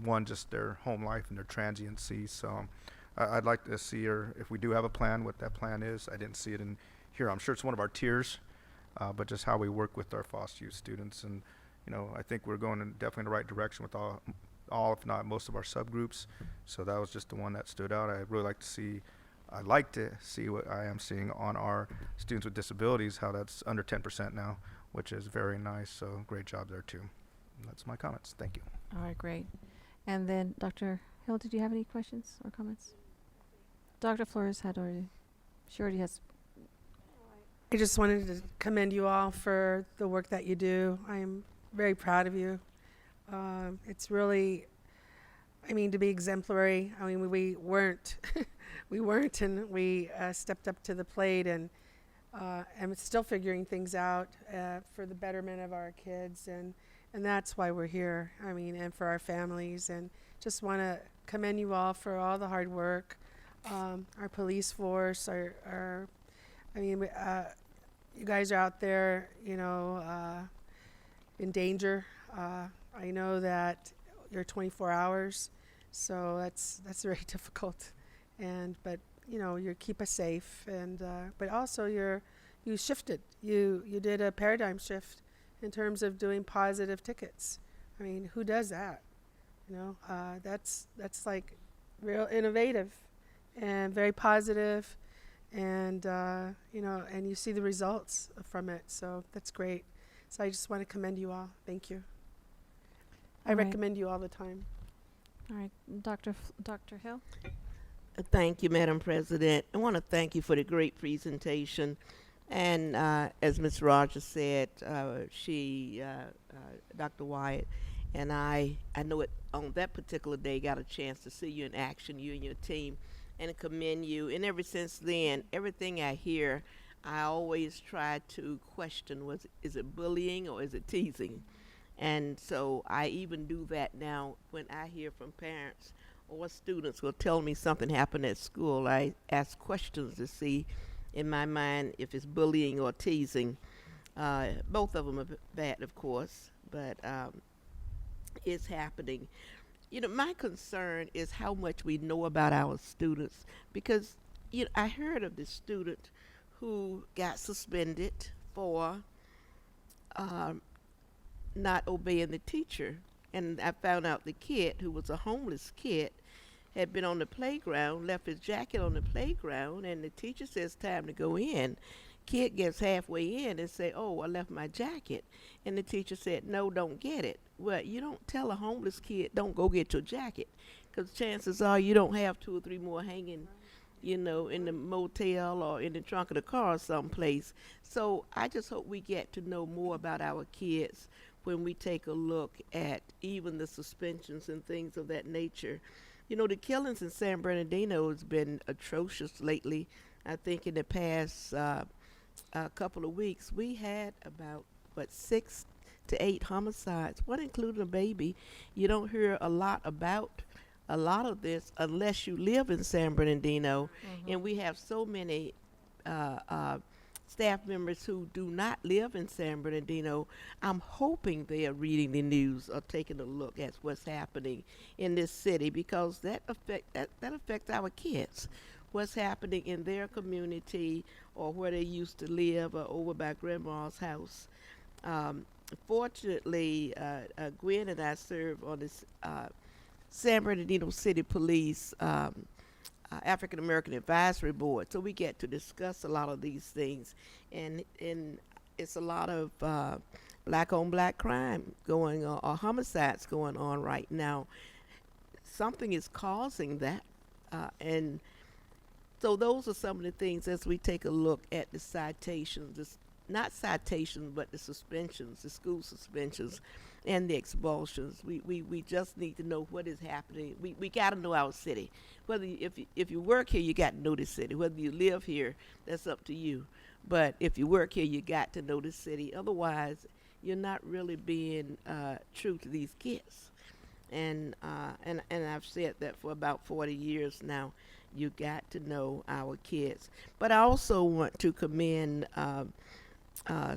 One, just their home life and their transiency. So I'd like to see, or if we do have a plan, what that plan is. I didn't see it in here. I'm sure it's one of our tiers, but just how we work with our foster youth students. And I think we're going definitely in the right direction with all, if not most of our subgroups. So that was just the one that stood out. I'd like to see what I am seeing on our students with disabilities, how that's under 10% now, which is very nice. So great job there too. And that's my comments. Thank you. All right, great. And then Dr. Hill, did you have any questions or comments? Dr. Flores she already has. I just wanted to commend you all for the work that you do. I am very proud of you. It's really, to be exemplary. We weren't, and we stepped up to the plate, and I'm still figuring things out for the betterment of our kids, and that's why we're here. And for our families, and just want to commend you all for all the hard work. Our police force, you guys are out there, in danger. I know that you're 24 hours, so that's very difficult. But you keep us safe, and but also you shifted. You did a paradigm shift in terms of doing positive tickets. Who does that? That's like real innovative and very positive, and and you see the results from it. So that's great. So I just want to commend you all. Thank you. I recommend you all the time. All right, Dr. Hill. Thank you, Madam President. I want to thank you for the great presentation. And as Ms. Rogers said, Dr. Wyatt And I know it on that particular day, got a chance to see you in action, you and your team, and commend you. And ever since then, everything I hear, I always try to question, is it bullying or is it teasing? And so I even do that now when I hear from parents or students will tell me something happened at school. I ask questions to see in my mind if it's bullying or teasing. Both of them are bad, of course, but it's happening. You know, my concern is how much we know about our students, because I heard of this student who got suspended for not obeying the teacher. And I found out the kid, who was a homeless kid, had been on the playground, left his jacket on the playground, and the teacher says, time to go in. Kid gets halfway in and say, oh, I left my jacket. And the teacher said, no, don't get it. Well, you don't tell a homeless kid, don't go get your jacket, because chances are you don't have 2 or 3 more hanging, in the motel or in the trunk of the car someplace. So I just hope we get to know more about our kids when we take a look at even the suspensions and things of that nature. The killings in San Bernardino has been atrocious lately. I think in the past couple of weeks, we had about, 6 to 8 homicides, one including a baby. You don't hear a lot about a lot of this unless you live in San Bernardino. And we have so many staff members who do not live in San Bernardino. I'm hoping they are reading the news or taking a look at what's happening in this city, because that affects our kids. What's happening in their community or where they used to live or over by grandma's house. Fortunately, Gwen and I serve on this San Bernardino City Police African American Advisory Board, so we get to discuss a lot of these things, and it's a lot of black on black crime going on, or homicides going on right now. Something is causing that, and so those are some of the things as we take a look at the citations, not citations, but the suspensions, the school suspensions and the expulsions. We just need to know what is happening. We got to know our city. Whether if you work here, you got to know the city. Whether you live here, that's up to you. But if you work here, you got to know the city. Otherwise, you're not really being true to these kids. And I've said that for about 40 years now. You got to know our kids. But I also want to commend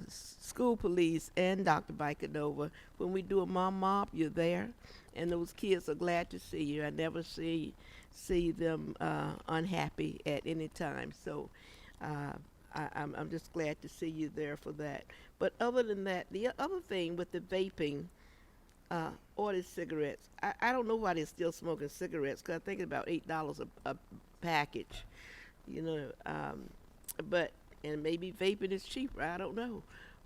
school police and Dr. Bicanova. When we do a mom mob, you're there, and those kids are glad to see you. I never see them unhappy at any time. So I'm just glad to see you there for that. But other than that, the other thing with the vaping or the cigarettes, I don't know why they're still smoking cigarettes, because I think it's about $8 a package, but and maybe vaping is cheaper, I don't know.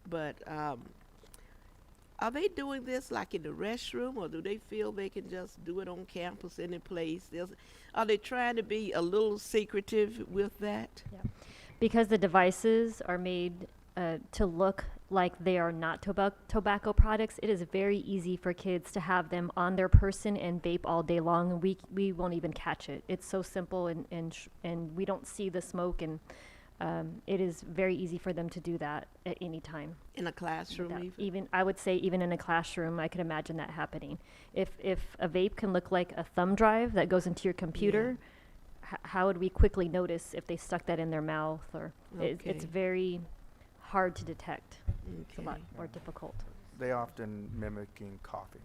But are they doing this like in the restroom, or do they feel they can just do it on campus any place? Are they trying to be a little secretive with that? Yeah. Because the devices are made to look like they are not tobacco products, it is very easy for kids to have them on their person and vape all day long, and we won't even catch it. It's so simple, and we don't see the smoke, and it is very easy for them to do that at any time. In a classroom, even I would say even in a classroom, I could imagine that happening. If a vape can look like a thumb drive that goes into your computer, how would we quickly notice if they stuck that in their mouth? Or it's very hard to detect. It's a lot more difficult. They often mimicking coughing.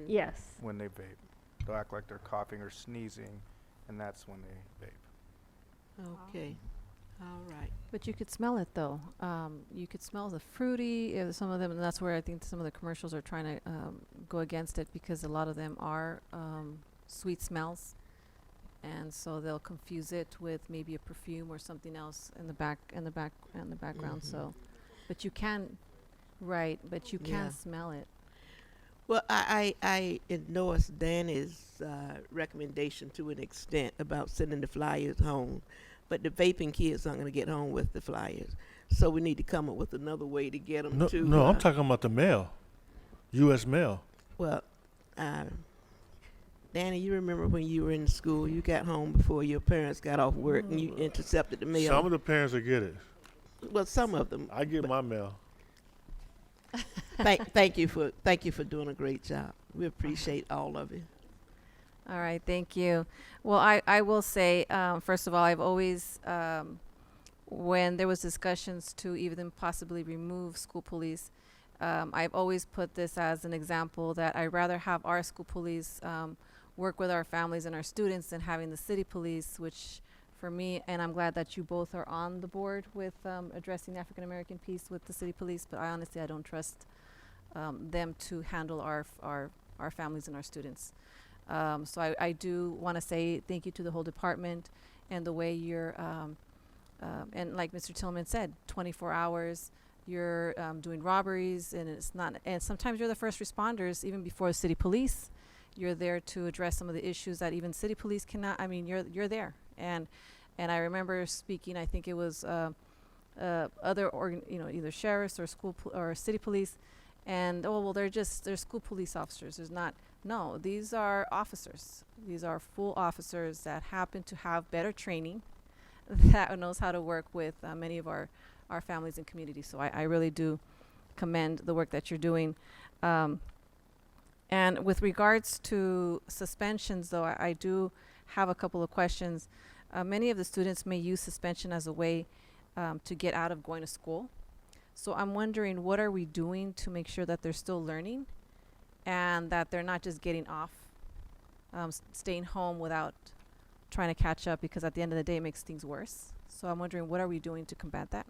Yes. When they vape, they'll act like they're coughing or sneezing, and that's when they vape. Okay. All right. But you could smell it, though. You could smell the fruity, some of them, and that's where I think some of the commercials are trying to go against it, because a lot of them are sweet smells, and so they'll confuse it with maybe a perfume or something else in the background. So, but you can, but you can smell it. Well, I endorse Danny's recommendation to an extent about sending the flyers home. But the vaping kids aren't going to get home with the flyers. So we need to come up with another way to get them to. No, I'm talking about the mail. U.S. mail. Well, Danny, you remember when you were in school, you got home before your parents got off work and you intercepted the mail. Some of the parents will get it. Well, some of them. I get my mail. Thank you for doing a great job. We appreciate all of you. All right, thank you. Well, I will say, first of all, I've always, when there was discussions to even possibly remove school police, I've always put this as an example that I'd rather have our school police work with our families and our students than having the city police, which for me, and I'm glad that you both are on the board with addressing the African American piece with the city police, but I honestly, I don't trust them to handle our families and our students. So I do want to say thank you to the whole department and the way you're, and like Mr. Tillman said, 24 hours, you're doing robberies, and it's not, and sometimes you're the first responders even before the city police. You're there to address some of the issues that even city police cannot. I mean, you're there, and I remember speaking. I think it was other either sheriffs or or city police, and they're school police officers. There's not. No, these are officers. These are full officers that happen to have better training, that knows how to work with many of our families and communities. So I really do commend the work that you're doing. And with regards to suspensions, though, I do have a couple of questions. Many of the students may use suspension as a way to get out of going to school. So I'm wondering, what are we doing to make sure that they're still learning and that they're not just getting off, staying home without trying to catch up, because at the end of the day, it makes things worse. So I'm wondering, what are we doing to combat that?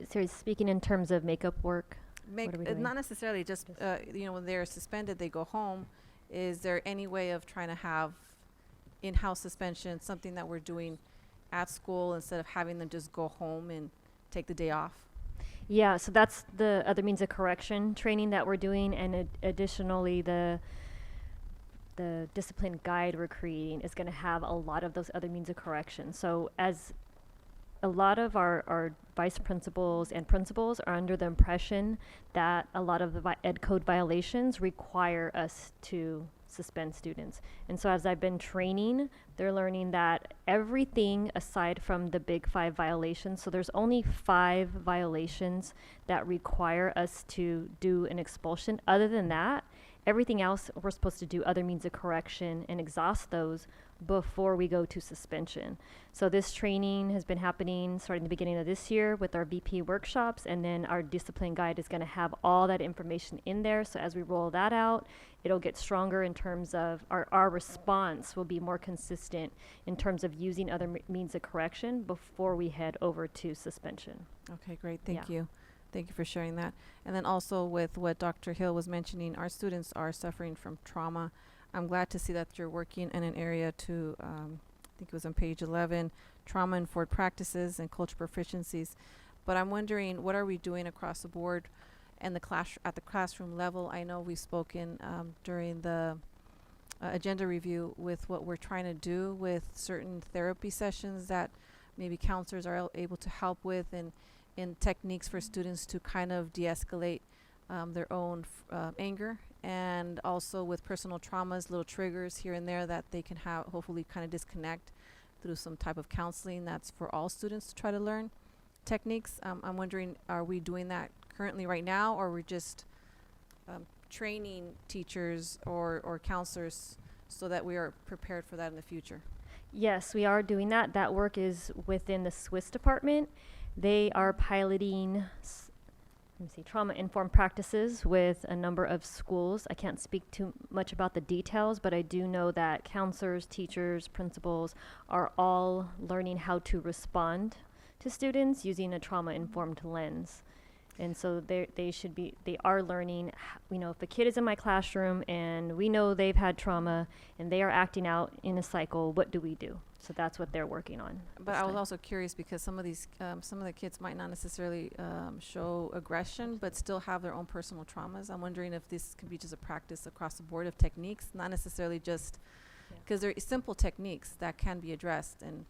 So speaking in terms of makeup work, what are we doing? Not necessarily just, when they're suspended, they go home. Is there any way of trying to have in-house suspension, something that we're doing at school instead of having them just go home and take the day off? Yeah, so that's the other means of correction training that we're doing, and additionally the discipline guide we're creating is going to have a lot of those other means of correction. So as a lot of our vice principals and principals are under the impression that a lot of the ed code violations require us to suspend students. And so as I've been training, they're learning that everything aside from the big 5 violations, so there's only 5 violations that require us to do an expulsion. Other than that, everything else we're supposed to do other means of correction and exhaust those before we go to suspension. So this training has been happening starting the beginning of this year with our VP workshops, and then our discipline guide is going to have all that information in there. So as we roll that out, it'll get stronger in terms of our response will be more consistent in terms of using other means of correction before we head over to suspension. Okay, great. Thank you. Thank you for sharing that. And then also with what Dr. Hill was mentioning, our students are suffering from trauma. I'm glad to see that you're working in an area to, I think it was on page 11, trauma-informed practices and cultural proficiencies. But I'm wondering, what are we doing across the board and at the classroom level? I know we've spoken during the agenda review with what we're trying to do with certain therapy sessions that maybe counselors are able to help with, and in techniques for students to kind of de-escalate their own anger, and also with personal traumas, little triggers here and there that they can have, hopefully kind of disconnect through some type of counseling that's for all students to try to learn techniques. I'm wondering, are we doing that currently right now, or we're just training teachers or counselors so that we are prepared for that in the future? Yes, we are doing that. That work is within the Swiss department. They are piloting trauma-informed practices with a number of schools. I can't speak too much about the details, but I do know that counselors, teachers, principals are all learning how to respond to students using a trauma-informed lens. And so they are learning, if a kid is in my classroom and we know they've had trauma and they are acting out in a cycle, what do we do? So that's what they're working on. But I was also curious, because some of the kids might not necessarily show aggression, but still have their own personal traumas. I'm wondering if this can be just a practice across the board of techniques, not necessarily just, because they're simple techniques that can be addressed, and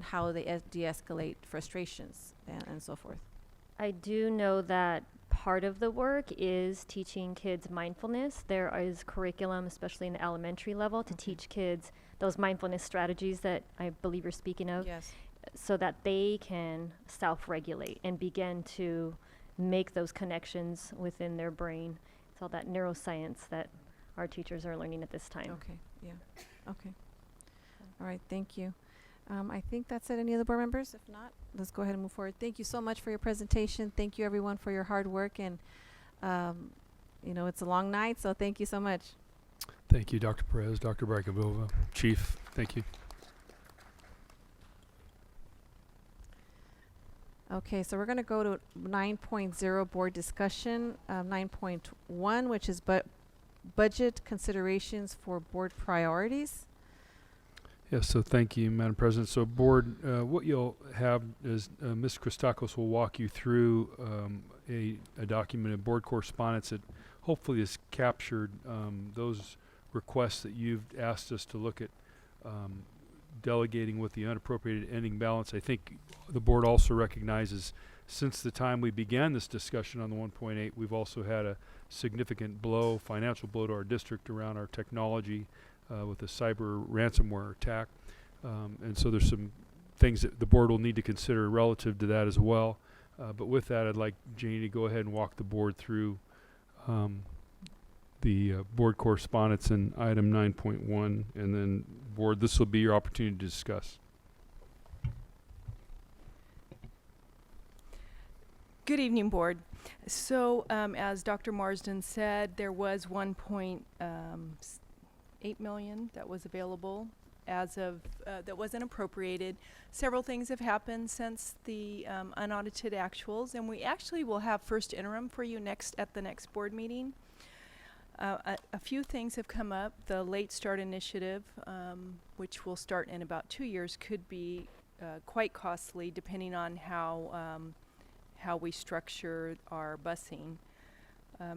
how they de-escalate frustrations and so forth. I do know that part of the work is teaching kids mindfulness. There is curriculum, especially in the elementary level, to teach kids those mindfulness strategies that I believe you're speaking of. Yes. So that they can self-regulate and begin to make those connections within their brain. It's all that neuroscience that our teachers are learning at this time. Okay, yeah, okay. All right, thank you. I think that's it. Any other board members? If not, let's go ahead and move forward. Thank you so much for your presentation. Thank you everyone for your hard work, and you know, it's a long night, so thank you so much. Thank you, Dr. Perez, Dr. Bracabova, Chief. Thank you. Okay, so we're going to go to 9.0 board discussion, 9.1, which is budget considerations for board priorities. Yes, so thank you, Madam President. So board, what you'll have is Ms. Christakos will walk you through a document of board correspondence that hopefully has captured those requests that you've asked us to look at delegating with the unappropriated ending balance. I think the board also recognizes since the time we began this discussion on the 1.8, we've also had a significant blow, financial blow to our district around our technology with the cyber ransomware attack. And so there's some things that the board will need to consider relative to that as well. But with that, I'd like Janie to go ahead and walk the board through the board correspondence in item 9.1, and then board, this will be your opportunity to discuss. Good evening, board. So as Dr. Marsden said, there was 1.8 million that was available as of that wasn't appropriated. Several things have happened since the unaudited actuals, and we actually will have first interim for you at the next board meeting. A few things have come up. The Late Start Initiative, which will start in about 2 years, could be quite costly depending on how we structure our busing.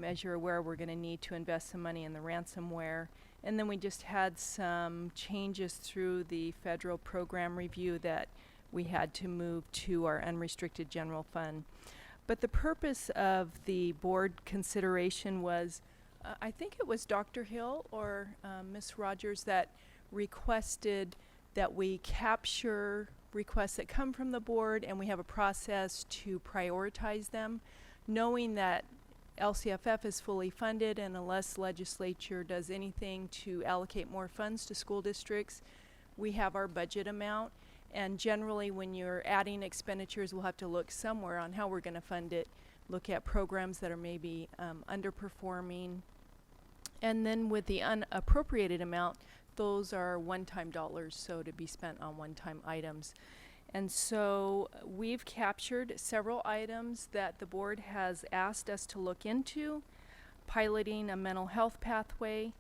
As you're aware, we're going to need to invest some money in the ransomware. And then we just had some changes through the federal program review that we had to move to our unrestricted general fund. But the purpose of the board consideration was, I think it was Dr. Hill or Ms. Rogers that requested that we capture requests that come from the board and we have a process to prioritize them, knowing that LCFF is fully funded, and unless legislature does anything to allocate more funds to school districts, we have our budget amount. And generally when you're adding expenditures, we'll have to look somewhere on how we're going to fund it, look at programs that are maybe underperforming. And then with the unappropriated amount, those are one-time dollars, so to be spent on one-time items. And so we've captured several items that the board has asked us to look into: piloting a mental health pathway,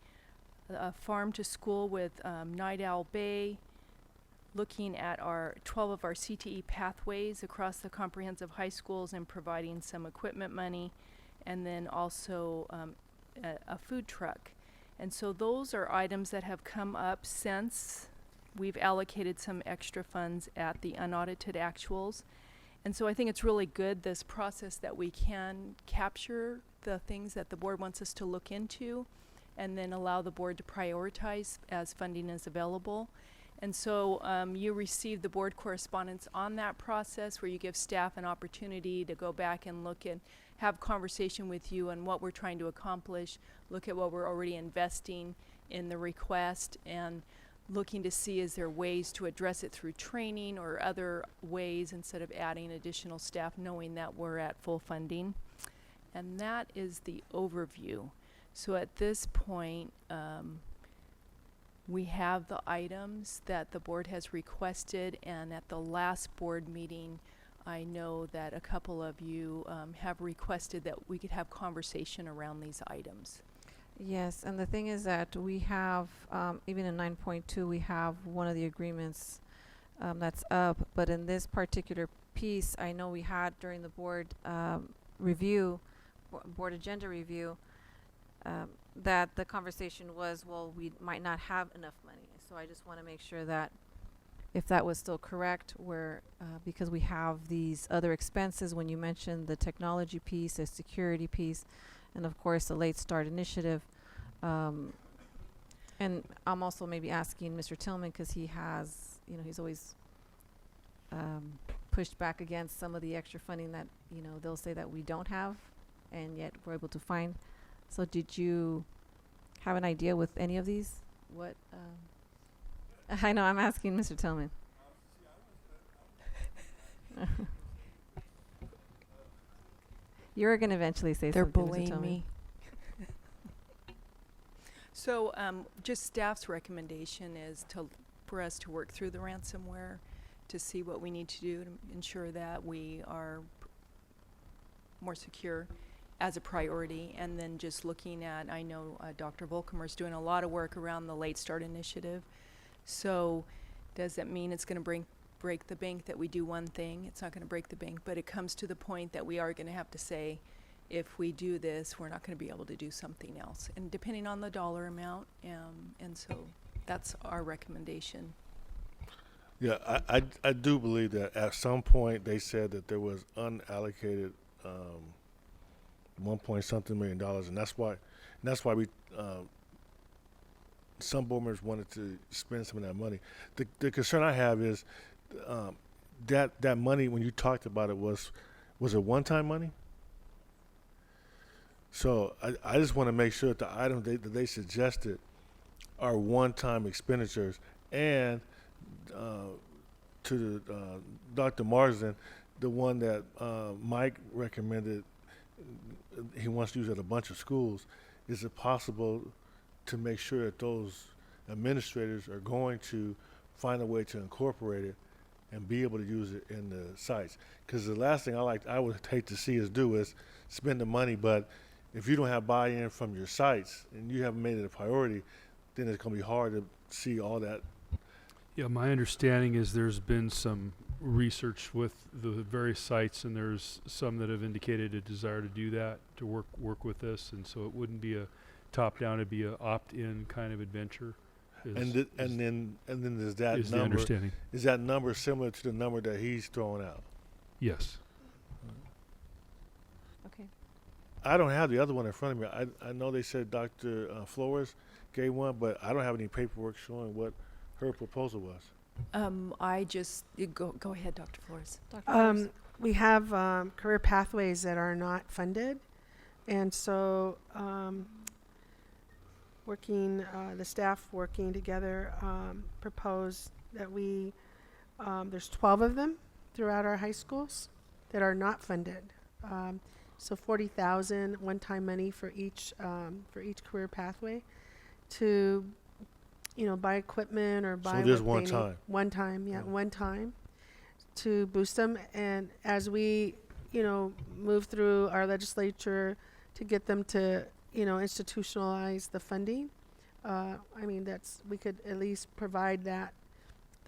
a farm to school with Night Owl Bay, looking at our 12 of our CTE pathways across the comprehensive high schools and providing some equipment money, and then also a food truck. And so those are items that have come up since we've allocated some extra funds at the unaudited actuals. And so I think it's really good, this process, that we can capture the things that the board wants us to look into and then allow the board to prioritize as funding is available. And so you receive the board correspondence on that process, where you give staff an opportunity to go back and look and have conversation with you on what we're trying to accomplish, look at what we're already investing in the request, and looking to see is there ways to address it through training or other ways instead of adding additional staff, knowing that we're at full funding. And that is the overview. So at this point, we have the items that the board has requested, and at the last board meeting, I know that a couple of you have requested that we could have conversation around these items. Yes, and the thing is that we have, even in 9.2, we have one of the agreements that's up, but in this particular piece, I know we had during the board review, board agenda review, that the conversation was, well, we might not have enough money. So I just want to make sure that if that was still correct, where because we have these other expenses when you mentioned the technology piece, the security piece, and of course the Late Start Initiative. And I'm also maybe asking Mr. Tillman, because he has, he's always pushed back against some of the extra funding that, they'll say that we don't have, and yet we're able to find. So did you have an idea with any of these? What? I know, I'm asking Mr. Tillman. You're going to eventually say They're something, Mr. bullying Tillman. me. So just staff's recommendation is for us to work through the ransomware to see what we need to do to ensure that we are more secure as a priority, and then just looking at, I know Dr. Volkemer's doing a lot of work around the Late Start Initiative. So does that mean it's going to break the bank that we do one thing? It's not going to break the bank, but it comes to the point that we are going to have to say, if we do this, we're not going to be able to do something else, and depending on the dollar amount, and so that's our recommendation. Yeah, I do believe that at some point they said that there was unallocated $1.something million, and that's why we some board members wanted to spend some of that money. The concern I have is that money, when you talked about it, was it one-time money? So I just want to make sure that the items that they suggested are one-time expenditures. And to Dr. Marsden, the one that Mike recommended, he wants to use at a bunch of schools. Is it possible to make sure that those administrators are going to find a way to incorporate it and be able to use it in the sites? Because the last thing I would hate to see us do is spend the money, but if you don't have buy-in from your sites and you haven't made it a priority, then it's going to be hard to see all that. Yeah, my understanding is there's been some research with the various sites, and there's some that have indicated a desire to do that, to work with this, and so it wouldn't be a top-down; it'd be a opt-in kind of adventure. And then there's that is number. The understanding. Is that number similar to the number that he's throwing out? Yes. Okay. I don't have the other one in front of me. I know they said Dr. Flores gave one, but I don't have any paperwork showing what her proposal was. Go ahead, Dr. Flores. Dr. Flores. We have career pathways that are not funded, and so the staff working together proposed that there's 12 of them throughout our high schools that are not funded. So $40,000 one-time money for each career pathway to, buy equipment or buy. So just what one they time. need. One time, yeah, one time, to boost them. And as we, move through our legislature to get them to, institutionalize the funding, we could at least provide that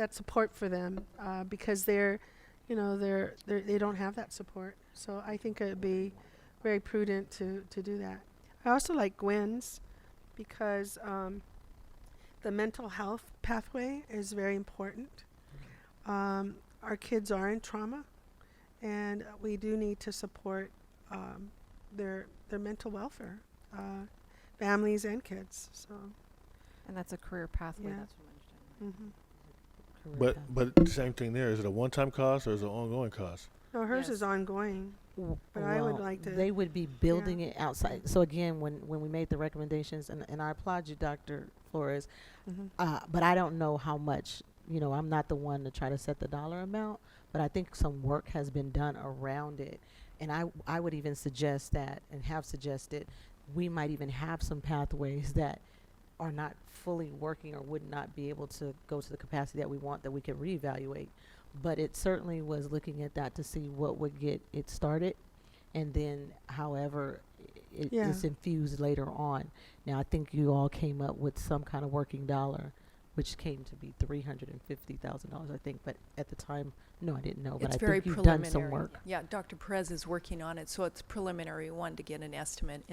support for them because they don't have that support. So I think it would be very prudent to do that. I also like Gwen's because the mental health pathway is very important. Our kids are in trauma, and we do need to support their mental welfare, families and kids. So, and that's a career pathway. Yeah. That's what I'm understanding. But the same thing there. Is it a one-time cost or is it an ongoing cost? No, hers is ongoing. But I would like to. They would be building it outside. So again, when we made the recommendations, and I applaud you, Dr. Flores, but I don't know how much. I'm not the one to try to set the dollar amount, but I think some work has been done around it, and I would even suggest that, and have suggested, we might even have some pathways that are not fully working or would not be able to go to the capacity that we want, that we could reevaluate. But it certainly was looking at that to see what would get it started, and then however it is infused later on. Now I think you all came up with some kind of working dollar, which came to be $350,000, I think. But at the time, no, I didn't know. But It's I very think you've preliminary. done some work. Yeah, Dr. Perez is working on it, so it's preliminary one to get an estimate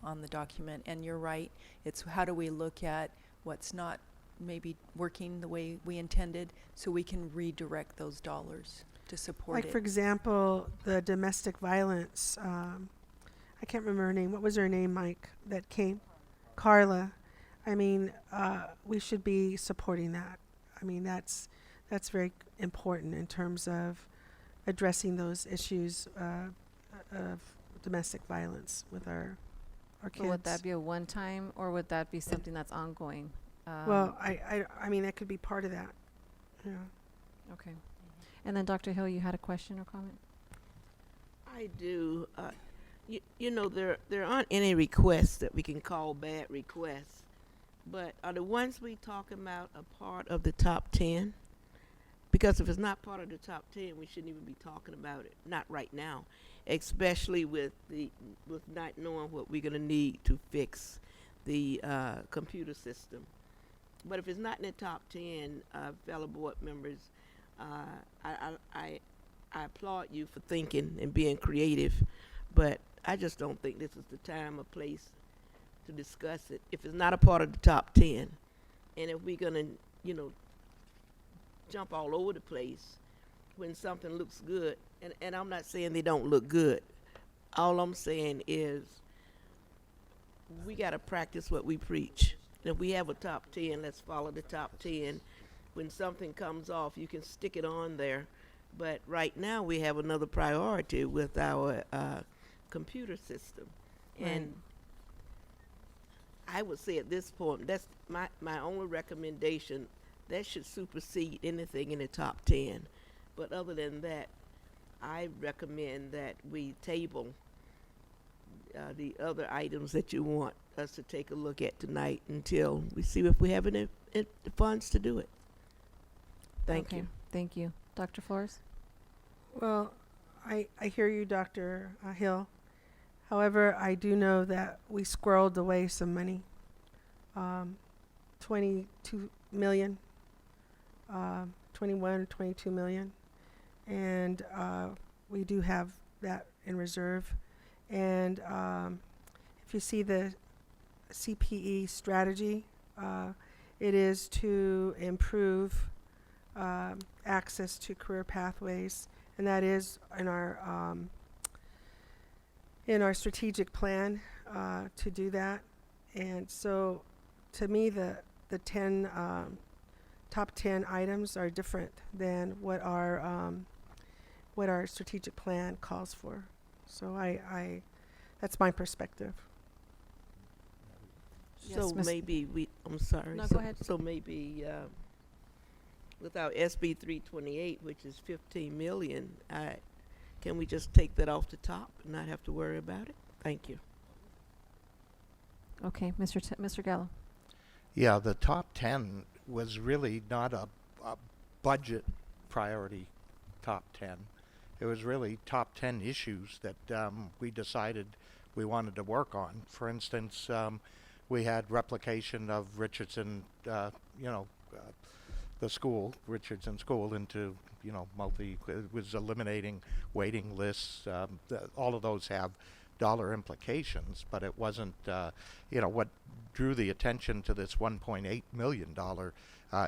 on the document. And you're right, it's how do we look at what's not maybe working the way we intended, so we can redirect those dollars to support Like, it. for example, the domestic violence, I can't remember her name. What was her name, Mike, that came? Carla. I mean, we should be supporting that. I mean, that's very important in terms of addressing those issues of domestic violence with our kids. So would that be a one-time, or would that be something that's ongoing? Well, I mean, that could be part of that. Yeah. Okay. And then Dr. Hill, you had a question or comment? I do. You know, there aren't any requests that we can call bad requests, but are the ones we talking about a part of the top 10? Because if it's not part of the top 10, we shouldn't even be talking about it. Not right now, especially with not knowing what we're gonna need to fix the computer system. But if it's not in the top 10, fellow board members, I applaud you for thinking and being creative, but I just don't think this is the time or place to discuss it. If it's not a part of the top 10, and if we're gonna, you know, jump all over the place when something looks good, and I'm not saying they don't look good. All I'm saying is we gotta practice what we preach. And if we have a top 10, let's follow the top 10. When something comes off, you can stick it on there. But right now we have another priority with our computer system. And I would say at this point, that's my only recommendation. That should supersede anything in the top 10. But other than that, I recommend that we table the other items that you want us to take a look at tonight until we see if we have any funds to do it. Thank you. Thank you. Dr. Flores? Well, I hear you, Dr. Hill. However, I do know that we squirreled away some money, 22 million, 21, 22 million. And we do have that in reserve. And if you see the CPE strategy, it is to improve access to career pathways, and that is in our strategic plan to do that. And so, to me, the top 10 items are different than what our strategic plan calls for. So that's my perspective. So maybe I'm sorry. No, go ahead. So maybe with our SB 328, which is 15 million, can we just take that off the top and not have to worry about it? Thank you. Okay, Mr. Gallo. Yeah, the top 10 was really not a budget priority top 10. It was really top 10 issues that we decided we wanted to work on. For instance, we had replication of Richardson, the school, Richardson School, into, it was eliminating waiting lists. All of those have dollar implications, but it wasn't, what drew the attention to this $1.8 million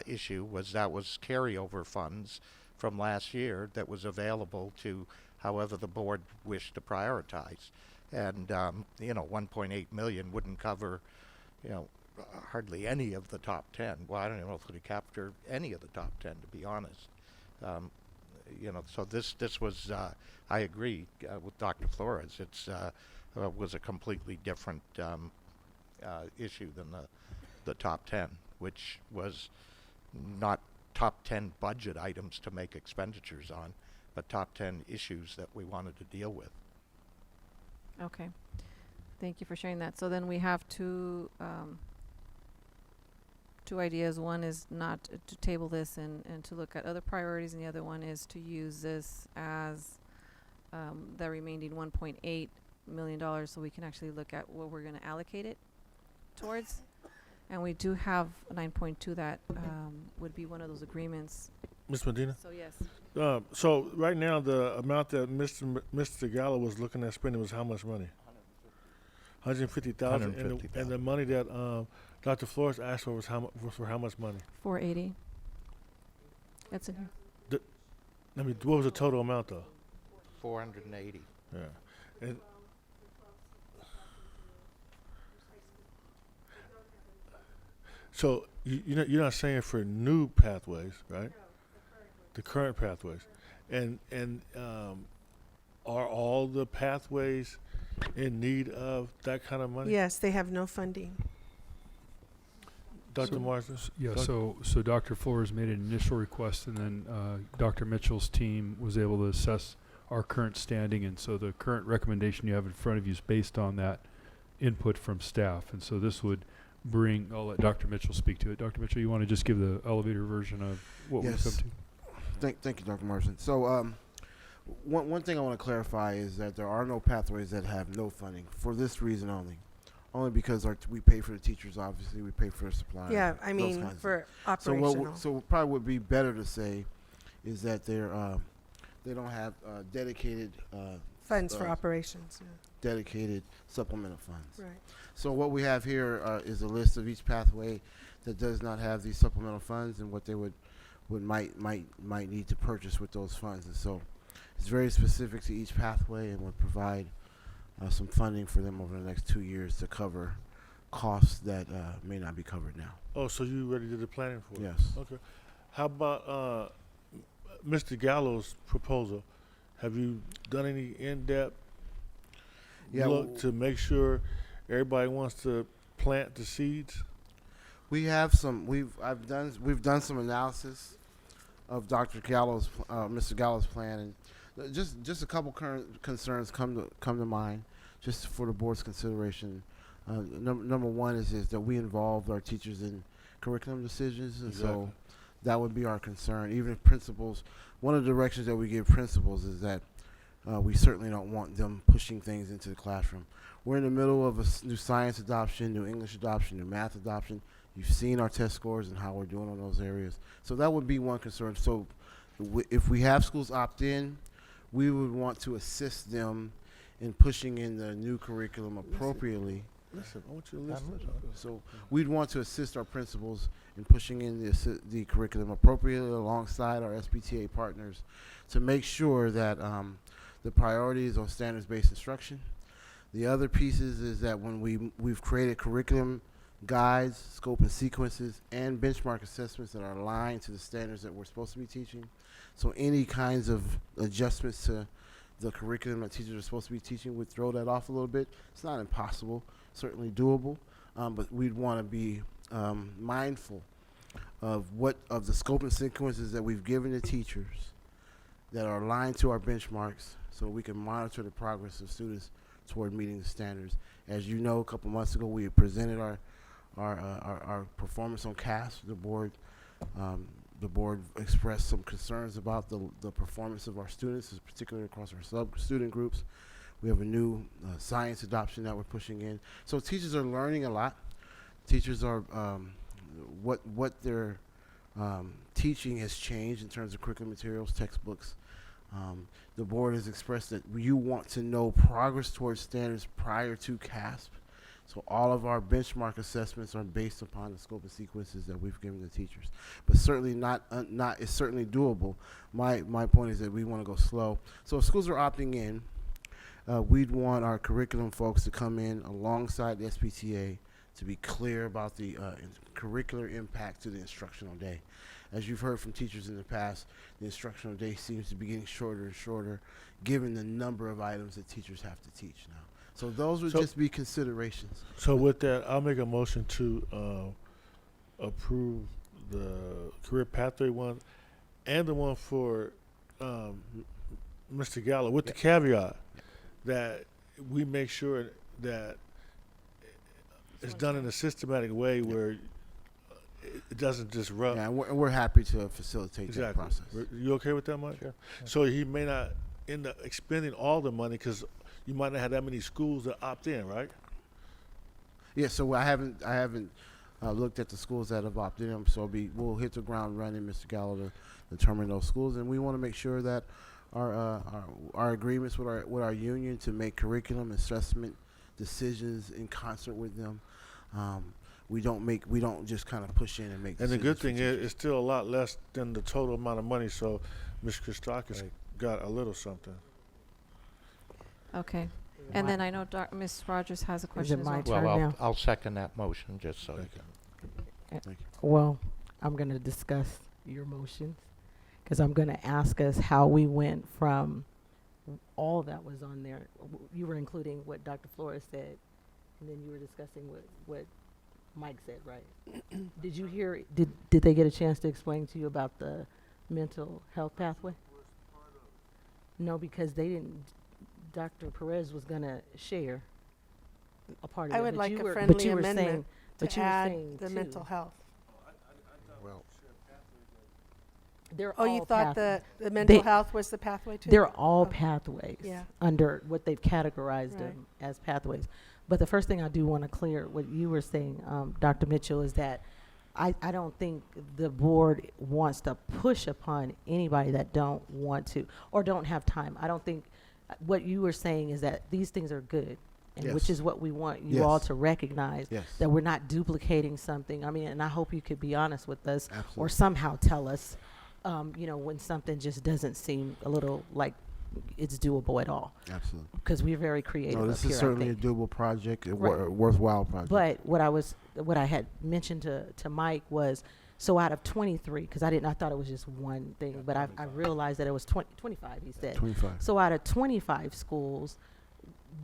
issue was carryover funds from last year that was available to however the board wished to prioritize. And, $1.8 million wouldn't cover, hardly any of the top 10. Well, I don't even know if it would capture any of the top 10, to be honest. So this was, I agree with Dr. Flores. It's was a completely different issue than the top 10, which was not top 10 budget items to make expenditures on, but top 10 issues that we wanted to deal with. Okay. Thank you for sharing that. So then we have two ideas. One is not to table this and to look at other priorities, and the other one is to use this as the remaining $1.8 million so we can actually look at what we're going to allocate it towards. And we do have 9.2 that would be one of those agreements. Ms. Medina? So yes. So right now, the amount that Mr. Gallo was looking at spending was how much money? 150,000, and the money that Dr. Flores asked for was for how much money? 480. That's in here. I mean, what was the total amount though? 480. Yeah, and so you're not saying for new pathways, right? The current pathways, and are all the pathways in need of that kind of money? Yes, they have no funding. Dr. Marsden? Yeah, so Dr. Flores made an initial request, and then Dr. Mitchell's team was able to assess our current standing, and so the current recommendation you have in front of you is based on that input from staff. And so this would bring, I'll let Dr. Mitchell speak to it. Dr. Mitchell, you want to just give the elevator version of what we've come to? Thank you, Dr. Marsden. So one thing I want to clarify is that there are no pathways that have no funding for this reason only because we pay for the teachers, obviously, we pay for the supplies. Yeah, I mean, for operational. So what probably would be better to say is that they don't have dedicated funds for operations. Yeah. Dedicated supplemental funds. Right. So what we have here is a list of each pathway that does not have these supplemental funds and what they might need to purchase with those funds. And so it's very specific to each pathway and would provide some funding for them over the next 2 years to cover costs that may not be covered now. Oh, so you already did the planning for it? Yes. Okay. How about Mr. Gallo's proposal? Have you done any in-depth look to make sure everybody wants to plant the seeds? We have some. We've done some analysis of Mr. Gallo's plan, and just a couple current concerns come to mind, just for the board's consideration. Number one is that we involve our teachers in curriculum decisions, and so that would be our concern. Even principals, one of the directions that we give principals is that we certainly don't want them pushing things into the classroom. We're in the middle of a new science adoption, new English adoption, new math adoption. You've seen our test scores and how we're doing on those areas. So that would be one concern. So if we have schools opt in, we would want to assist them in pushing in the new curriculum appropriately. Listen, I want you to listen. So we'd want to assist our principals in pushing in the curriculum appropriately alongside our SBTA partners to make sure that the priority is on standards-based instruction. The other pieces is that when we've created curriculum guides, scope and sequences, and benchmark assessments that are aligned to the standards that we're supposed to be teaching. So any kinds of adjustments to the curriculum that teachers are supposed to be teaching would throw that off a little bit. It's not impossible, certainly doable, but we'd want to be mindful of the scope and sequences that we've given the teachers that are aligned to our benchmarks so we can monitor the progress of students toward meeting the standards. As you know, a couple months ago, we presented our performance on CAS. The board expressed some concerns about the performance of our students, particularly across our sub-student groups. We have a new science adoption that we're pushing in. So teachers are learning a lot. Teachers are, what they're teaching has changed in terms of curriculum materials, textbooks. The board has expressed that you want to know progress towards standards prior to CASP. So all of our benchmark assessments are based upon the scope and sequences that we've given the teachers, but certainly it's certainly doable. My point is that we want to go slow. So if schools are opting in, we'd want our curriculum folks to come in alongside the SPTA to be clear about the curricular impact to the instructional day. As you've heard from teachers in the past, the instructional day seems to be getting shorter and shorter given the number of items that teachers have to teach now. So those would just be considerations. So with that, I'll make a motion to approve the career pathway one and the one for Mr. Gallo, with the caveat that we make sure that it's done in a systematic way where it doesn't disrupt. Yeah, and we're happy to facilitate that process. You okay with that, Mike? Sure. So he may not end up expending all the money because you might not have that many schools that opt in, right? Yeah. So I haven't looked at the schools that have opted in. So we'll hit the ground running, Mr. Gallo, to determine those schools, and we want to make sure that our agreements with our union to make curriculum assessment decisions in concert with them. We don't just kind of push in and make. And the good thing decisions for is, teachers. it's still a lot less than the total amount of money. So, Ms. Christakis Right. got a little something. Okay. And then I know Ms. Rogers has a question as my well. turn? Well, now. I'll second that motion just so you can. Thank you. Well, I'm going to discuss your motions because I'm going to ask us how we went from all that was on there. You were including what Dr. Flores said, and then you were discussing what Mike said, right? Did you hear? Did they get a chance to explain to you about the mental health pathway? No, because they didn't. Dr. Perez was going to share a part of it. I would but like you a were, friendly but you were amendment saying, but to you were add saying the too, mental health. Well, they're Oh, all you thought pathways. the mental They- health was the pathway too? They're all Oh. pathways Yeah. under what they've categorized Right. them as pathways. But the first thing I do want to clear, what you were saying, Dr. Mitchell, is that I don't think the board wants to push upon anybody that don't want to or don't have time. I don't think what you were saying is that these things are good, and which Yes. is what we want you all Yes. to recognize, Yes. that we're not duplicating something. I mean, and I hope you could be honest with us or Absolutely. somehow tell us, when something just doesn't seem a little like it's doable at all. Absolutely. Because we're very creative. No, up this here, is I certainly a think. doable project, a Right. worthwhile project. But what I had mentioned to Mike was, so out of 23, because I thought it was just one thing, but I realized that it was 25, he said. 25. So out of 25 schools,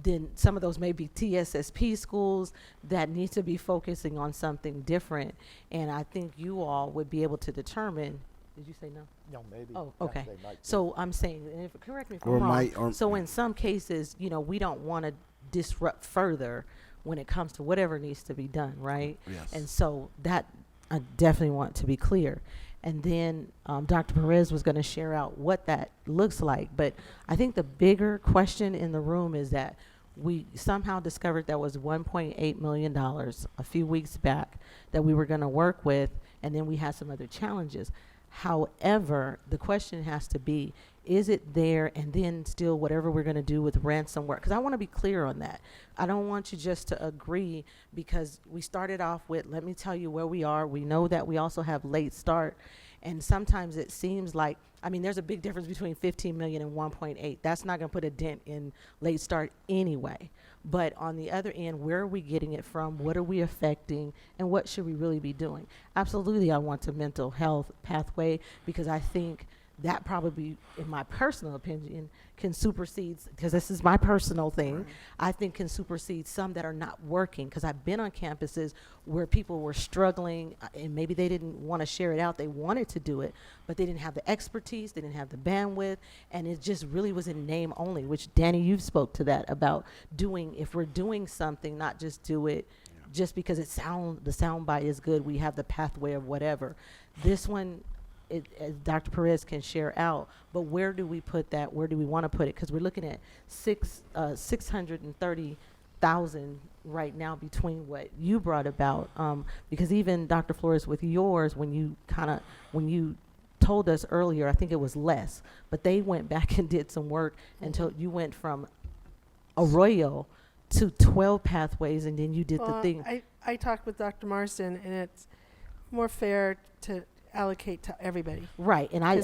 then some of those may be TSSP schools that need to be focusing on something different. And I think you all would be able to determine, did you say no? no, maybe. Oh, yeah, okay. they might be. So I'm saying, and if, correct me if Or I'm wrong. might- or- So in some cases, we don't want to disrupt further when it comes to whatever needs to be done, right? Yes. And so that I definitely want to be clear. And then Dr. Perez was going to share out what that looks like. But I think the bigger question in the room is that we somehow discovered there was $1.8 million a few weeks back that we were going to work with, and then we had some other challenges. However, the question has to be, is it there, and then still whatever we're going to do with ransomware? Because I want to be clear on that. I don't want you just to agree, because we started off with, let me tell you where we are. We know that we also have late start, and sometimes it seems like, there's a big difference between 15 million and 1.8. That's not going to put a dent in late start anyway. But on the other end, where are we getting it from? What are we affecting? And what should we really be doing? Absolutely, I want a mental health pathway, because I think that probably, in my personal opinion, can supersede, because this is my personal thing, I think can supersede some that are not working. Because I've been on campuses where people were struggling, and maybe they didn't want to share it out. They wanted to do it, but they didn't have the expertise, they didn't have the bandwidth, and it just really was in name only, which Danny, you've spoke to that about doing, if we're doing something, not just do it just because the sound bite is good, we have the pathway of whatever. This one, as Dr. Perez can share out, but where do we put that? Where do we want to put it? Because we're looking at 630,000 right now between what you brought about. Because even Dr. Flores, with yours, when you told us earlier, I think it was less, but they went back and did some work until you went from Arroyo to 12 pathways, and then you did the thing. I talked with Dr. Marsden, and it's more fair to allocate to everybody. Right, and I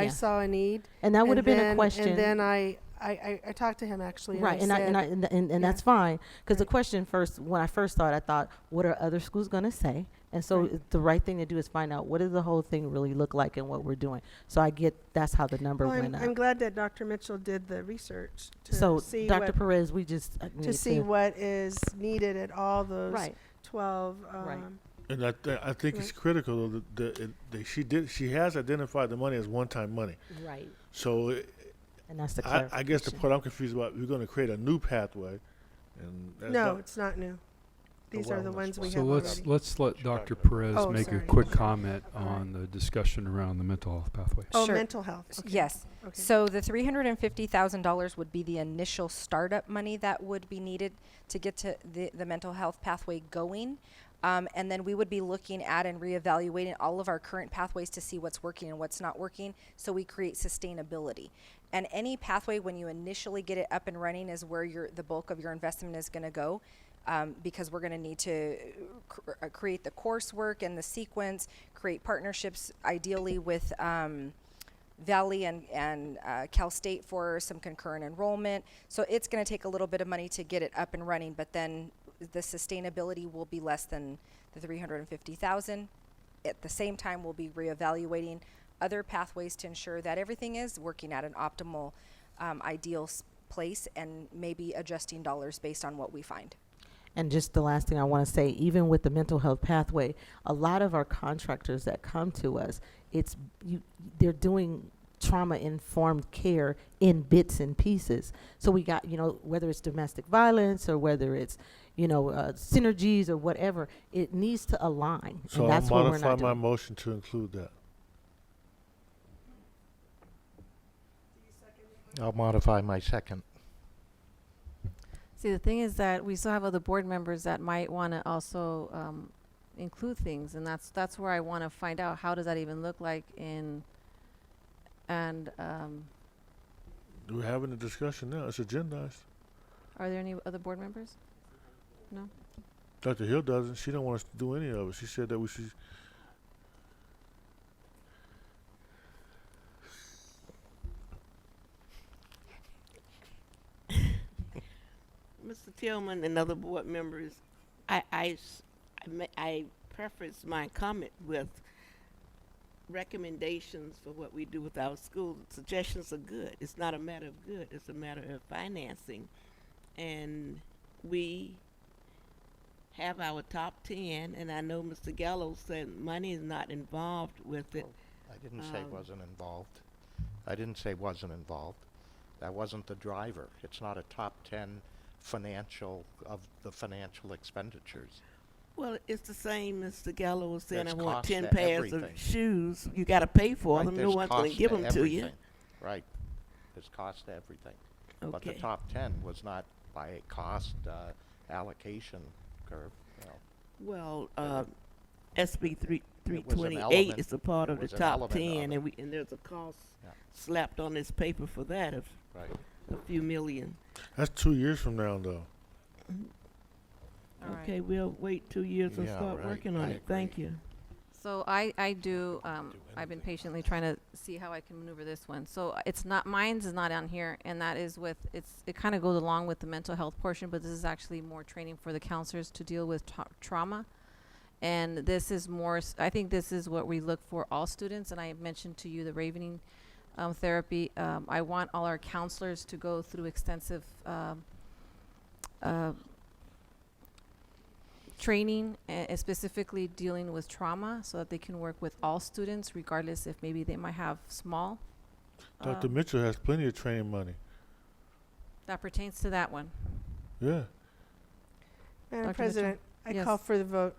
saw a need, and that would have been a question. And then I talked to him actually. Right, and and that's fine, because the question first, when I first thought, I thought, what are other schools going to say? And so the right thing to do is find out, what does the whole thing really look like and what we're doing. So I get that's how the number went up. I'm glad that Dr. Mitchell did the research to So see Dr. Perez, we just to see what is needed at all those 12. And I think it's critical that she has identified the money as one-time money. Right. So and that's the I guess the part I'm confused about, we're going to create a new pathway, and that's it's not new. These are the ones we have So already. let's let Dr. Perez make a sorry. quick comment on the discussion around the mental health pathway. Oh, Sure. mental health. Okay. Yes. Okay. So the $350,000 would be the initial startup money that would be needed to get to the mental health pathway going. And then we would be looking at and reevaluating all of our current pathways to see what's working and what's not working, so we create sustainability. And any pathway, when you initially get it up and running, is where the bulk of your investment is going to go, because we're going to need to create the coursework and the sequence, create partnerships, ideally with Valley and Cal State for some concurrent enrollment. So it's going to take a little bit of money to get it up and running, but then the sustainability will be less than the $350,000. At the same time, we'll be reevaluating other pathways to ensure that everything is working at an optimal, ideal place, and maybe adjusting dollars based on what we find. And just the last thing I want to say, even with the mental health pathway, a lot of our contractors that come to us, they're doing trauma-informed care in bits and pieces. So we got, whether it's domestic violence or whether it's, synergies or whatever, it needs to align. So and that's I'll what we're modify not my doing. motion to include that. I'll modify my second. See, the thing is that we still have other board members that might want to also include things, and that's where I want to find out how does that even look like We're having a discussion now. It's agendized. Are there any other board members? No? Dr. Hill doesn't. She don't want us to do any of it. She said that we should. Mr. Tillman and other board members, I preface my comment with recommendations for what we do with our school. Suggestions are good. It's not a matter of good. It's a matter of financing. And we have our top 10, and I know Mr. Gallo said money is not involved with it. I didn't say wasn't involved. I didn't say wasn't involved. That wasn't the driver. It's not a top 10 financial expenditures. Well, it's the same Mr. Gallo was saying. There's I want cost 10 to pairs everything. of shoes. You got to pay for Right, them. No there's one's going cost to give them to you. everything. Right. There's cost to everything. But the Okay. top 10 was not by a cost allocation curve. Well, SB It was an 328 element- is a part it of the was an top element of 10, it. and there's a cost Yeah. slapped on this paper for that of Right. a few million. That's 2 years from now, though. All right. Okay, we'll wait 2 years and Yeah, start right. working on I it. Thank you. So I've been patiently trying to see how I can maneuver this one. So mine's is not on here, and that is it kind of goes along with the mental health portion, but this is actually more training for the counselors to deal with trauma. And this is more, I think this is what we look for all students, and I mentioned to you the ravening therapy. I want all our counselors to go through extensive training, specifically dealing with trauma, so that they can work with all students, regardless if maybe they might have small. Dr. Mitchell has plenty of training money. That pertains to that one. Yeah. Madam Dr. President, I Yes. call for the vote.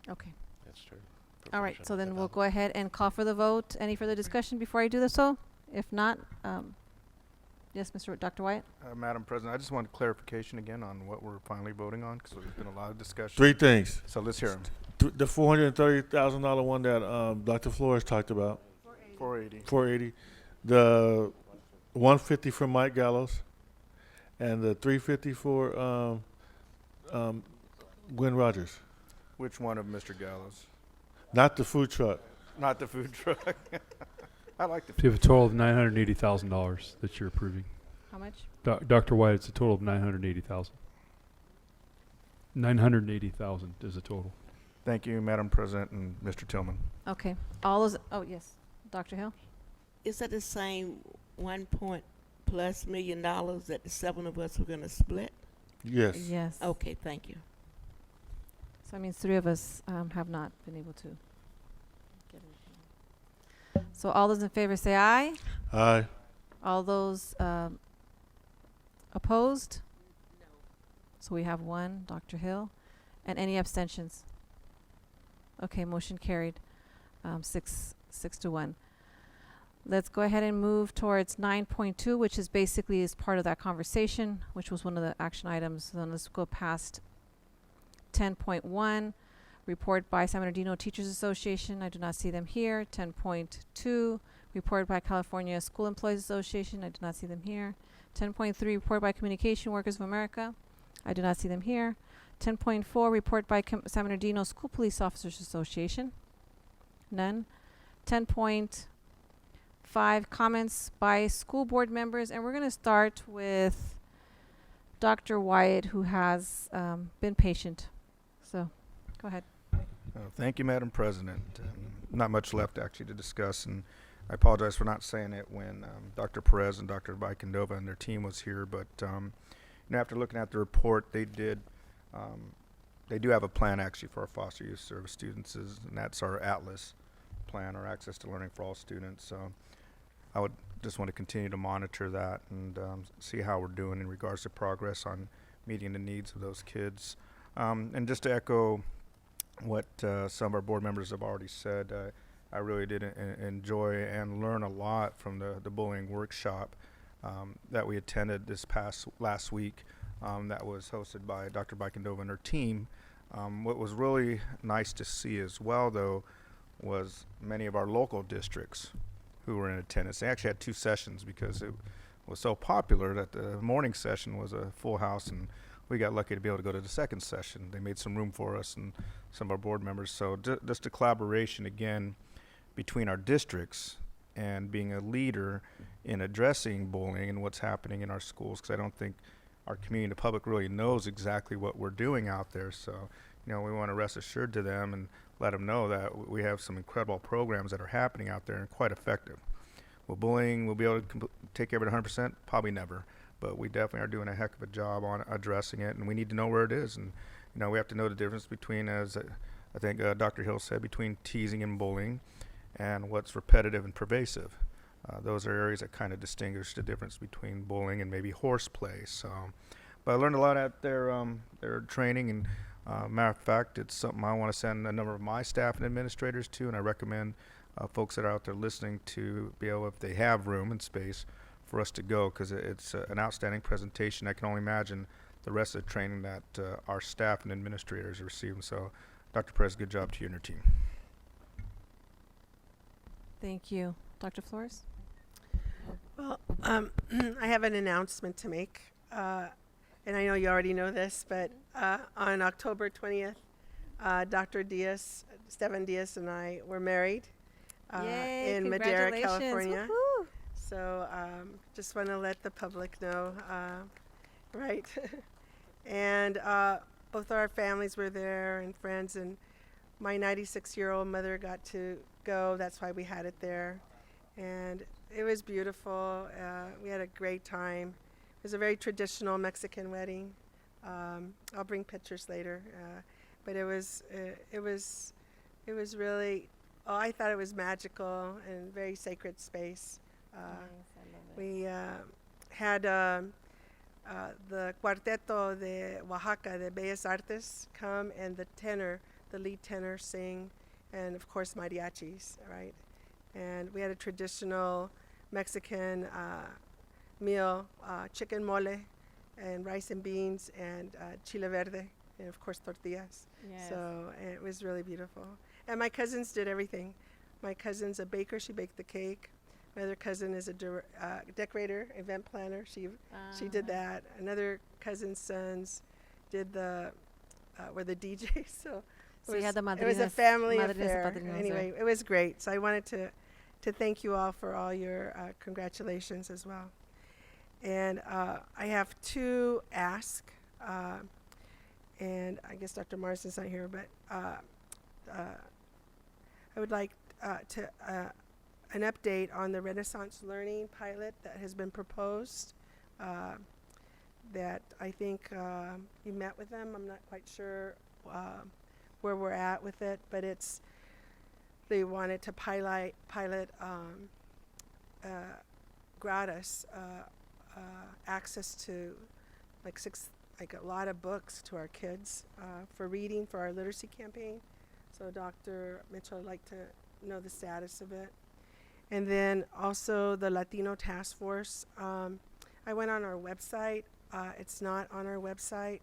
Okay. That's true. All right, so Professional then we'll development. go ahead and call for the vote. Any further discussion before I do this? So, if not, yes, Dr. Wyatt? Madam President, I just want clarification again on what we're finally voting on, because there's been a lot of discussion. 3 things. So let's hear them. The $430,000 one that Dr. Flores talked about. 480. 480. The 150 for Mike Gallows, and the 350 for Gwen Rogers. Which one of Mr. Gallows? Not the food truck. Not the food truck. I like the So you have a total of $980,000 that you're approving. How much? Dr. White, it's a total of $980,000. $980,000 is the total. Thank you, Madam President and Mr. Tillman. Okay. All those, oh, yes. Dr. Hill? Is that the same $1+ million that the 7 of us were going to split? Yes. Yes. Okay, thank you. So that means 3 of us have not been able to get anything. So all those in favor say aye. Aye. All those opposed? No. So we have 1, Dr. Hill. And any abstentions? Okay, motion carried. 6 to 1. let's go ahead and move towards 9.2, which is basically is part of that conversation, which was one of the action items. Then let's go past 10.1, report by San Bernardino Teachers Association. I do not see them here. 10.2, report by California School Employees Association. I do not see them here. 10.3, report by Communication Workers of America. I do not see them here. 10.4, report by San Bernardino School Police Officers Association. None. 10.5, comments by school board members. And we're going to start with Dr. Wyatt, who has been patient. So, go ahead. Thank you, Madam President. Not much left actually to discuss, and I apologize for not saying it when Dr. Perez and Dr. Vicandova and their team was here, but after looking at the report, they do have a plan actually for our foster youth service students, and that's our ATLAS plan, our Access to Learning for All Students. So I would just want to continue to monitor that and see how we're doing in regards to progress on meeting the needs of those kids. And just to echo what some of our board members have already said, I really did enjoy and learn a lot from the bullying workshop that we attended last week that was hosted by Dr. Vicandova and her team. What was really nice to see as well, though, was many of our local districts who were in attendance. They actually had 2 sessions because it was so popular that the morning session was a full house, and we got lucky to be able to go to the second session. They made some room for us and some of our board members. So just a collaboration again between our districts and being a leader in addressing bullying and what's happening in our schools, because I don't think our community and the public really knows exactly what we're doing out there. So, we want to rest assured to them and let them know that we have some incredible programs that are happening out there and quite effective. Will bullying, we'll be able to take care of it 100%? Probably never. But we definitely are doing a heck of a job on addressing it, and we need to know where it is. And, we have to know the difference between, as I think Dr. Hill said, between teasing and bullying and what's repetitive and pervasive. Those are areas that kind of distinguish the difference between bullying and maybe horseplay. So, but I learned a lot at their training, and matter of fact, it's something I want to send a number of my staff and administrators to, and I recommend folks that are out there listening to be able, if they have room and space, for us to go, because it's an outstanding presentation. I can only imagine the rest of the training that our staff and administrators are receiving. So, Dr. Perez, good job to you and your team. Thank you. Dr. Flores? Well, I have an announcement to make, and I know you already know this, but on October 20th, Dr. Diaz, Steven Diaz, and I were married in Madera, California. Woo-hoo. So just want to let the public know, right? And both our families were there and friends, and my 96-year-old mother got to go. That's why we had it there. And it was beautiful. We had a great time. It was a very traditional Mexican wedding. I'll bring pictures later. But it was really, I thought it was magical and very sacred space. We had the Cuarteto de Oaxaca de Bellas Artes come, and the lead tenor sing, and of course mariachis, right? And we had a traditional Mexican meal, chicken mole and rice and beans and chile verde, and of course tortillas. Yes. So it was really beautiful. And my cousins did everything. My cousin's a baker, she baked the cake. My other cousin is a decorator, event planner. She did that. Another cousin's sons did were the DJs. So you had the it was a family madrinas affair. padrinos Anyway, it was great. So I wanted to thank you all for all your congratulations as well. And I have 2 asks, and I guess Dr. Marsden's not here, but I would like an update on the Renaissance Learning pilot that has been proposed, that I think you met with them. I'm not quite sure where we're at with it, but they wanted to pilot gratis access to like a lot of books to our kids for reading for our literacy campaign. So Dr. Mitchell would like to know the status of it. And then also the Latino Task Force. I went on our website. It's not on our website.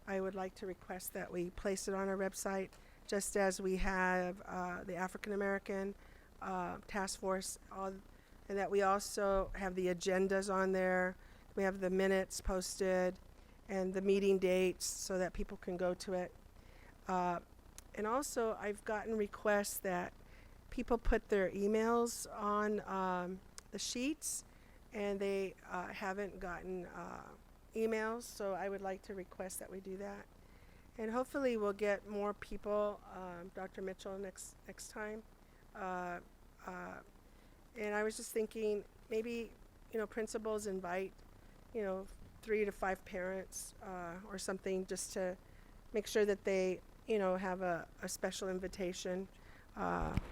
I would like to request that we place it on our website, just as we have the African American Task Force, and that we also have the agendas on there. We have the minutes posted and the meeting dates so that people can go to it. And also, I've gotten requests that people put their emails on the sheets, and they haven't gotten emails, so I would like to request that we do that. And hopefully we'll get more people, Dr. Mitchell, next time. And I was just thinking, maybe, principals invite, 3 to 5 parents or something, just to make sure that they, have a special invitation,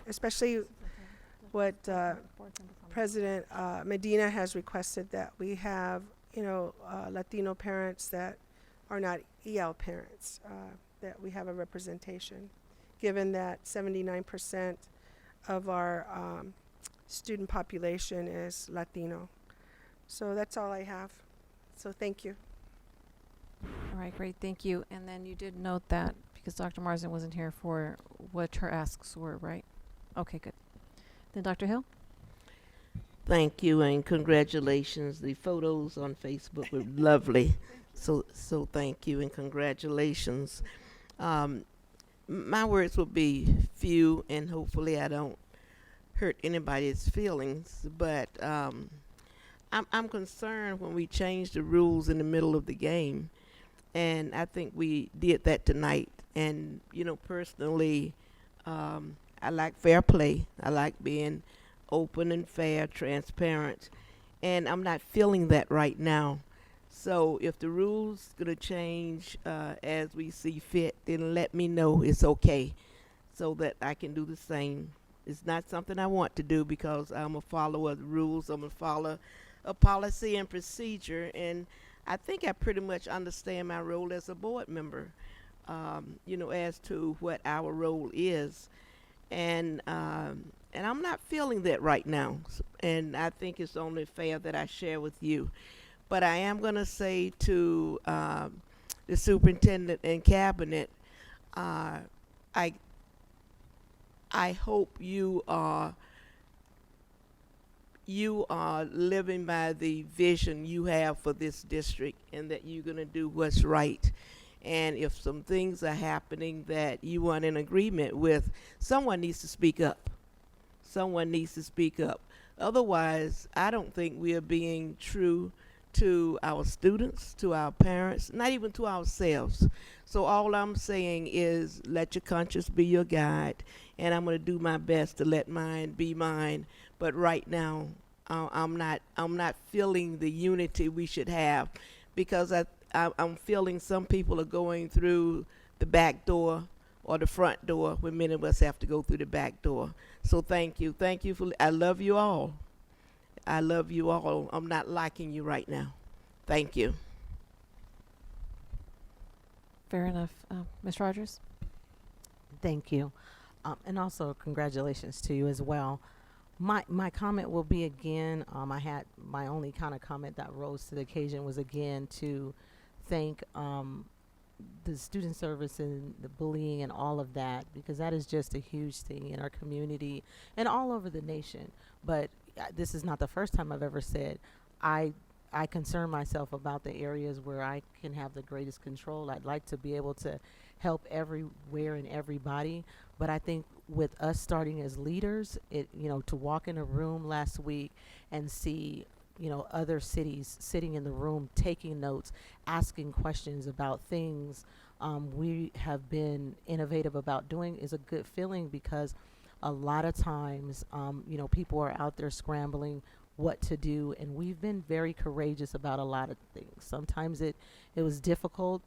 especially what President Medina has requested, that we have, Latino parents that are not EL parents, that we have a representation, given that 79% of our student population is Latino. So that's all I have. So thank you. All right, great, thank you. And then you did note that, because Dr. Marsden wasn't here, for what her asks were, right? Okay, good. Then Dr. Hill? Thank you, and congratulations. The photos on Facebook were lovely. So thank you and congratulations. My words will be few, and hopefully I don't hurt anybody's feelings, but I'm concerned when we change the rules in the middle of the game, and I think we did that tonight. And personally, I like fair play. I like being open and fair, transparent, and I'm not feeling that right now. So if the rules gonna change as we see fit, then let me know it's okay, so that I can do the same. It's not something I want to do, because I'm a follower of the rules. I'm a follower of policy and procedure, and I think I pretty much understand my role as a board member, as to what our role is. And I'm not feeling that right now, and I think it's only fair that I share with you. But I am going to say to the superintendent and cabinet, I hope you are living by the vision you have for this district, and that you're going to do what's right. And if some things are happening that you aren't in agreement with, someone needs to speak up. Someone needs to speak up. Otherwise, I don't think we are being true to our students, to our parents, not even to ourselves. So all I'm saying is, let your conscience be your guide, and I'm going to do my best to let mine be mine. But right now, I'm not feeling the unity we should have, because I'm feeling some people are going through the back door or the front door, when many of us have to go through the back door. So thank you. Thank you for, I love you all. I love you all. I'm not liking you right now. Thank you. Fair enough. Ms. Rogers? Thank you. And also congratulations to you as well. My comment will be, again, I had my only kind of comment that rose to the occasion was, again, to thank the student service and the bullying and all of that, because that is just a huge thing in our community and all over the nation. But this is not the first time I've ever said I concern myself about the areas where I can have the greatest control. I'd like to be able to help everywhere and everybody. But I think with us starting as leaders, to walk in a room last week and see, other cities sitting in the room, taking notes, asking questions about things we have been innovative about doing, is a good feeling, because a lot of times, people are out there scrambling what to do, and we've been very courageous about a lot of things. Sometimes it was difficult,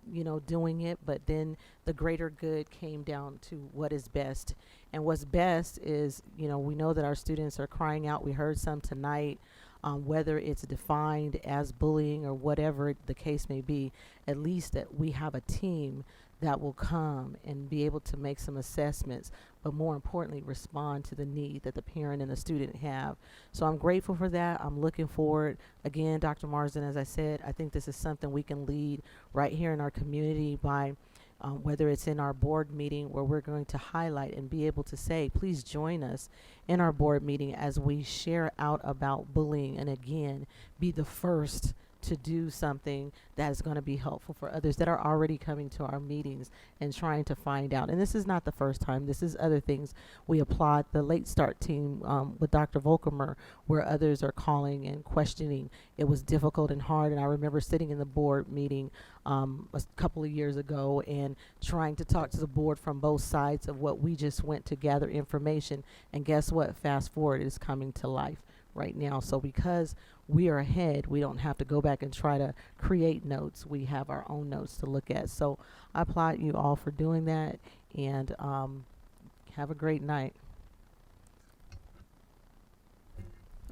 doing it, but then the greater good came down to what is best. And what's best is, we know that our students are crying out. We heard some tonight. whether it's defined as bullying or whatever the case may be, at least that we have a team that will come and be able to make some assessments, but more importantly, respond to the need that the parent and the student have. So I'm grateful for that. I'm looking forward. Again, Dr. Marsden, as I said, I think this is something we can lead right here in our community by whether it's in our board meeting where we're going to highlight and be able to say, please join us in our board meeting as we share out about bullying, and again, be the first to do something that is going to be helpful for others that are already coming to our meetings and trying to find out. And this is not the first time. This is other things. We applaud the Late Start team with Dr. Volkemer, where others are calling and questioning. It was difficult and hard. And I remember sitting in the board meeting a couple of years ago and trying to talk to the board from both sides of what we just went to gather information. And guess what? Fast forward, it is coming to life right now. So because we are ahead, we don't have to go back and try to create notes. We have our own notes to look at. So I applaud you all for doing that, and have a great night.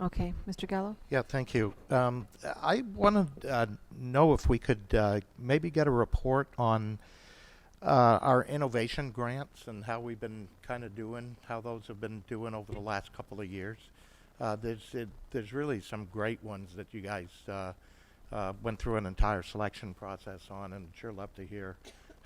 Okay, Mr. Gallo? Yeah, thank you. I want to know if we could maybe get a report on our innovation grants and how we've been kind of doing, how those have been doing over the last couple of years. There's really some great ones that you guys went through an entire selection process on, and sure love to hear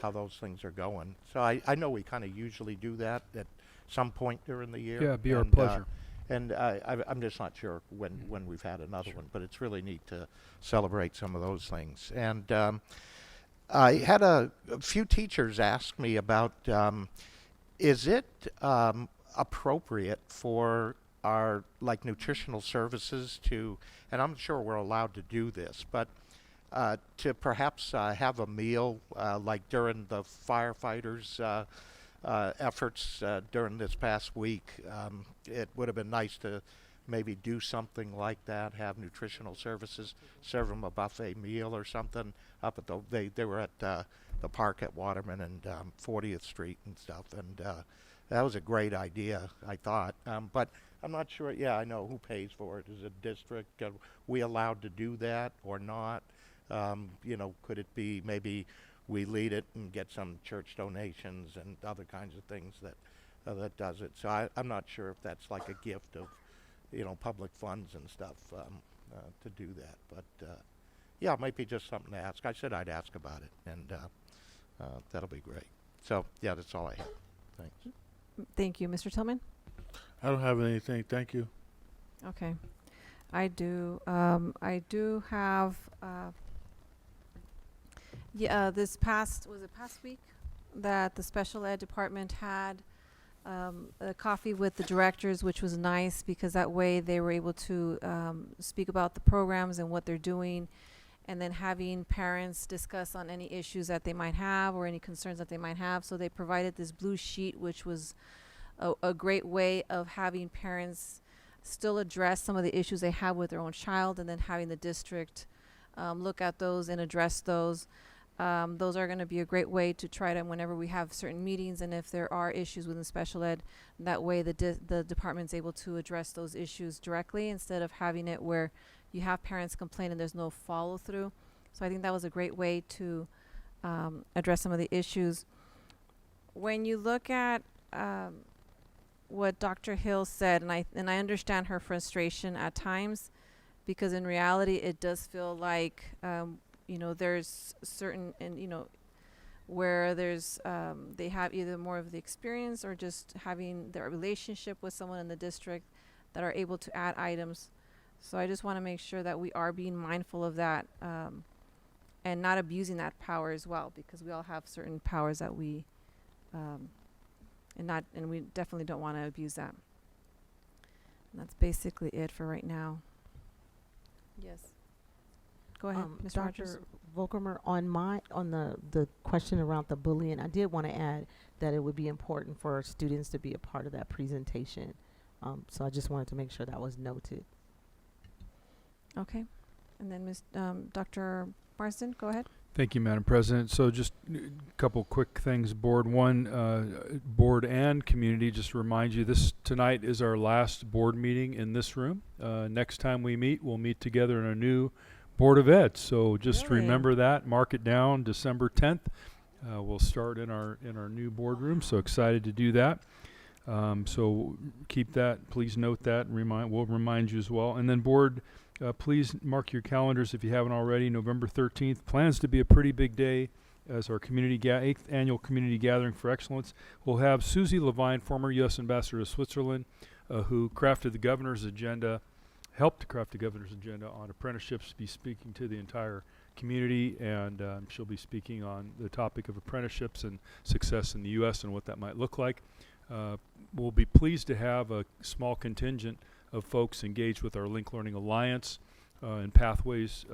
how those things are going. So I know we kind of usually do that at some point during the year. Yeah, it'd be our pleasure. And I'm just not sure when we've had another one, but it's really neat to celebrate some of those things. And I had a few teachers ask me about, is it appropriate for our nutritional services to, and I'm sure we're allowed to do this, but to perhaps have a meal like during the firefighters' efforts during this past week. It would have been nice to maybe do something like that, have nutritional services, serve them a buffet meal or something up at they were at the park at Waterman and 40th Street and stuff, and that was a great idea, I thought. But I'm not sure. Yeah, I know who pays for it. Is it district? Are we allowed to do that or not? Could it be maybe we lead it and get some church donations and other kinds of things that does it? So I'm not sure if that's like a gift of, public funds and stuff to do that. But yeah, it might be just something to ask. I said I'd ask about it, and that'll be great. So yeah, that's all I have. Thanks. Thank you. Mr. Tillman? I don't have anything. Thank you. Okay. I do. I do have, this past week that the special ed department had a coffee with the directors, which was nice because that way they were able to speak about the programs and what they're doing, and then having parents discuss on any issues that they might have or any concerns that they might have. So they provided this blue sheet, which was a great way of having parents still address some of the issues they have with their own child, and then having the district look at those and address those. Those are going to be a great way to try to, whenever we have certain meetings and if there are issues within special ed, that way the department's able to address those issues directly instead of having it where you have parents complain and there's no follow through. So I think that was a great way to address some of the issues. When you look at what Dr. Hill said, and I understand her frustration at times, because in reality it does feel like there's certain, and where there's they have either more of the experience or just having their relationship with someone in the district that are able to add items. So I just want to make sure that we are being mindful of that and not abusing that power as well, because we all have certain powers that we and we definitely don't want to abuse that. And that's basically it for right now. Yes. Go ahead, Mr. Rogers. Dr. Volkemer, on the question around the bullying, I did want to add that it would be important for students to be a part of that presentation. So I just wanted to make sure that was noted. Okay. And then Dr. Marsden, go ahead. Thank you, Madam President. So just a couple quick things, Board. One, Board and community, just to remind you, tonight is our last board meeting in this room. Next time we meet, we'll meet together in a new Board of Ed. So just remember that, mark it down, December 10th. We'll start in our new boardroom. So excited to do that. So keep that, please note that, and we'll remind you as well. And then Board, please mark your calendars if you haven't already. November 13th plans to be a pretty big day as our 8th annual community gathering for excellence. We'll have Susie Levine, former U.S. Ambassador to Switzerland, who crafted the governor's agenda, helped to craft the governor's agenda on apprenticeships, be speaking to the entire community, and she'll be speaking on the topic of apprenticeships and success in the U.S. and what that might look like. We'll be pleased to have a small contingent of folks engaged with our Link Learning Alliance and Pathways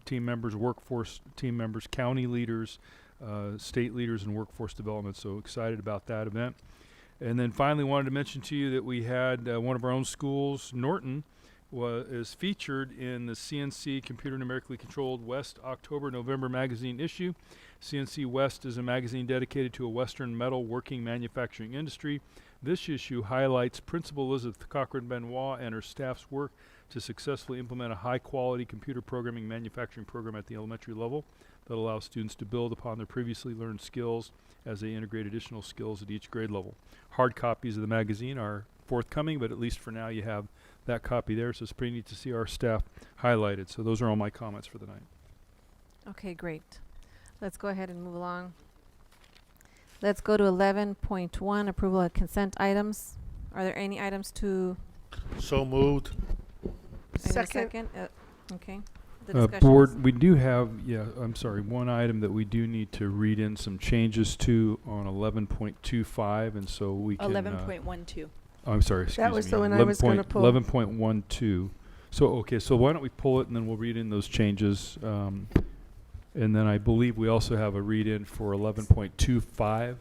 team members, workforce team members, county leaders, state leaders, and workforce development. So excited about that event. And then finally wanted to mention to you that we had one of our own schools, Norton, is featured in the CNC Computer Numerically Controlled West October-November magazine issue. CNC West is a magazine dedicated to a Western metal working manufacturing industry. This issue highlights Principal Elizabeth Cochran-Benoit and her staff's work to successfully implement a high-quality computer programming manufacturing program at the elementary level that allows students to build upon their previously learned skills as they integrate additional skills at each grade level. Hard copies of the magazine are forthcoming, but at least for now you have that copy there, so it's pretty neat to see our staff highlighted. So those are all my comments for the night. Okay, great. Let's go ahead and move along. Let's go to 11.1, approval of consent items. Are there any items to? So moved. Second. Okay. The discussions. Board, we do have, one item that we do need to read in some changes to on 11.25, and so we can. 11.12. I'm sorry, excuse me. That was the one I was going to pull. 11.12. So why don't we pull it and then we'll read in those changes. And then I believe we also have a read-in for 11.25.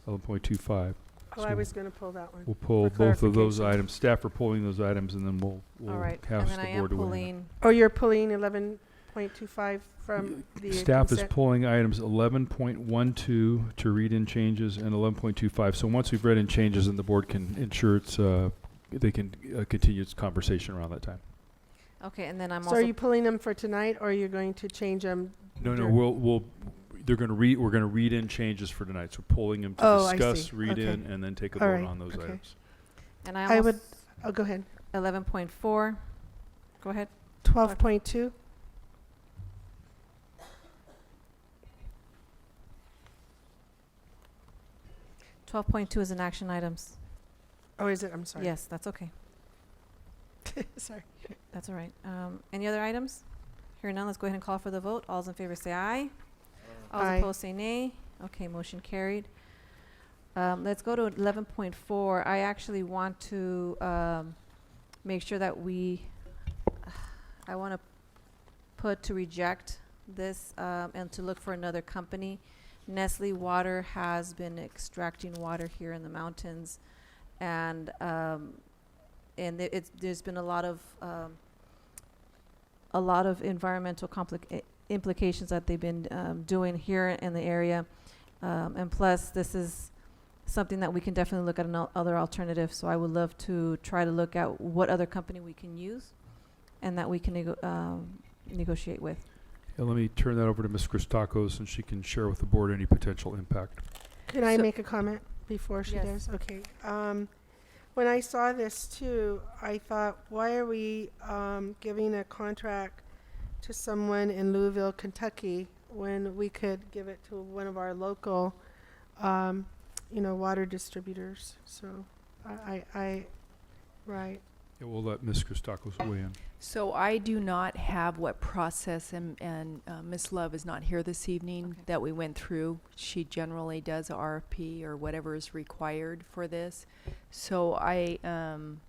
11.25. Oh, I was going to pull that one. We'll pull for both of those clarification. items. Staff are pulling those items, and then we'll All right. have And then the I am board to weigh in. pulling. Oh, you're pulling 11.25 from the Staff is consent? pulling items 11.12 to read in changes and 11.25. So once we've read in changes, then the board can ensure it's they can continue its conversation around that time. Okay, and then I'm So also. are you pulling them for tonight, or are you going to change them? No, during- we're going to read in changes for tonight. So pulling them to Oh, I discuss, see. read Okay. in, and then take a All vote right. on those Okay. items. And I I almost. would. Oh, go ahead. 11.4. Go ahead. 12.2. .2 is an action items. Oh, is it? I'm sorry. Yes, that's okay. Sorry. That's all right. Any other items? Hearing none, let's go ahead and call for the vote. All's in favor say aye. All Aye. opposed say nay. Okay, motion carried. Let's go to 11.4. I actually want to make sure that I want to put to reject this and to look for another company. Nestle Water has been extracting water here in the mountains, and there's been a lot of environmental implications that they've been doing here in the area, and plus this is something that we can definitely look at other alternatives. So I would love to try to look at what other company we can use, and that we can negotiate with. Yeah, let me turn that over to Ms. Christakos, and she can share with the board any potential impact. Can I make a comment before she Yes. does? Okay. When I saw this too, I thought, why are we giving a contract to someone in Louisville, Kentucky, when we could give it to one of our local, water distributors? So, right. Yeah, we'll let Ms. Christakos weigh in. So I do not have what process, and Ms. Love is not here this evening, that we went through. She generally does a RFP or whatever is required for this. So and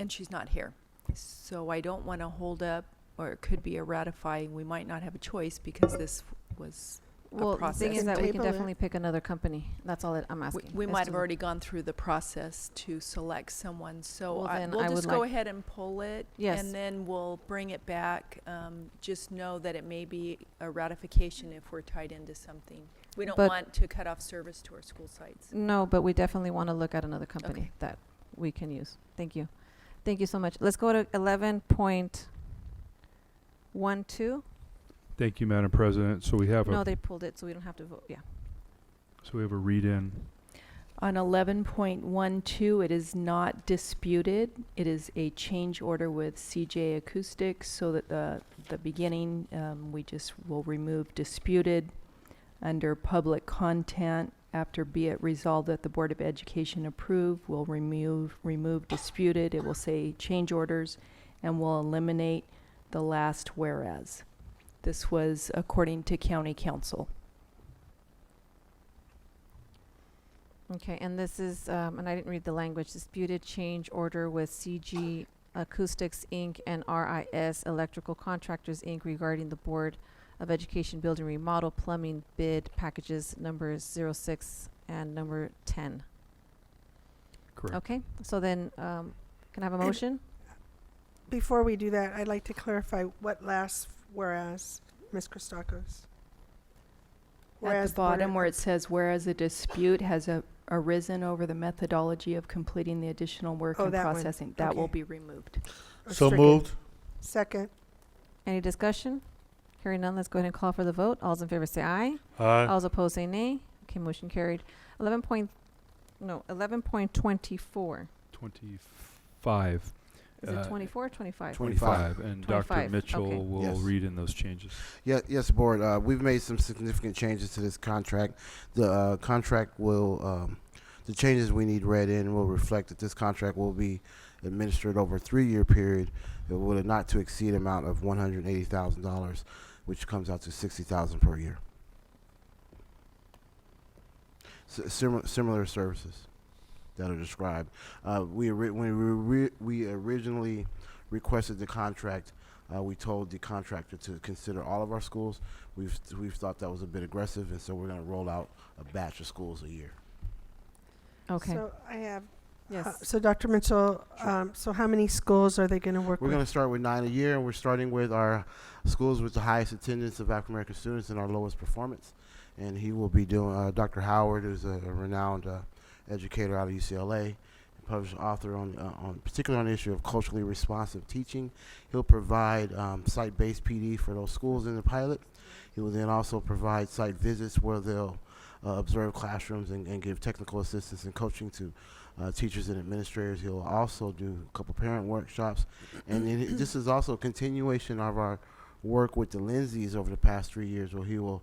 she's not here. So I don't want to hold up, or it could be a ratifying. We might not have a choice because this was Well, the process. thing is that we can Table it. definitely pick another company. That's all that I'm asking. We is might to- have already gone through the process to select someone, so Well, then we'll I just would go like- ahead and pull it. Yes. And then we'll bring it back. Just know that it may be a ratification if we're tied into something. We don't But- want to cut off service to our school sites. No, but we definitely want to look at another company Okay. that we can use. Thank you. Thank you so much. Let's go to 11.12. Thank you, Madam President. So we have No, a they pulled it, so we don't have to vote. Yeah. read-in. On 11.12, it is not disputed. It is a change order with CJ Acoustics, so that the beginning, we just will remove disputed. Under public content, after be it resolved that the Board of Education approve, we'll remove disputed. It will say change orders, and we'll eliminate the last whereas. This was according to County Council. Okay, and this is, and I didn't read the language, disputed change order with CG Acoustics, Inc. and RIS Electrical Contractors, Inc. regarding the Board of Education Building Remodel Plumbing Bid Packages numbers 06 and number 10. Correct. Okay, so then, can I have a motion? Before we do that, I'd like to clarify what last whereas, Ms. Christakis. At the Board bottom of- where it says, whereas a dispute has arisen over the methodology of completing the additional work Oh, and that one. processing, that will Okay. be removed. Or So stricken. moved. Second. Any discussion? Hearing none, let's go ahead and call for the vote. All's in favor say aye. Aye. All's opposed say nay. Okay, motion carried. 11.24. 25. Is it 24 or 25? 25. And Dr. 25, Mitchell okay. will Yes. read in those changes. Yes, Board. We've made some significant changes to this contract. The contract will, the changes we need read in will reflect that this contract will be administered over a 3-year period with a not to exceed amount of $180,000, which comes out to $60,000 per year. Similar services that are described. When we originally requested the contract, we told the contractor to consider all of our schools. We've thought that was a bit aggressive, and so we're going to roll out a batch of schools a year. Okay. So I have, Yes. so Dr. Mitchell, so how many schools are they going to work We're with? going to start with 9 a year, and we're starting with our schools with the highest attendance of African American students and our lowest performance. And he will be doing, Dr. Howard, who's a renowned educator out of UCLA, published author on particularly on the issue of culturally responsive teaching. He'll provide site-based PD for those schools in the pilot. He will then also provide site visits where they'll observe classrooms and give technical assistance and coaching to teachers and administrators. He'll also do a couple parent workshops. And then this is also a continuation of our work with the Lindsays over the past 3 years, where he will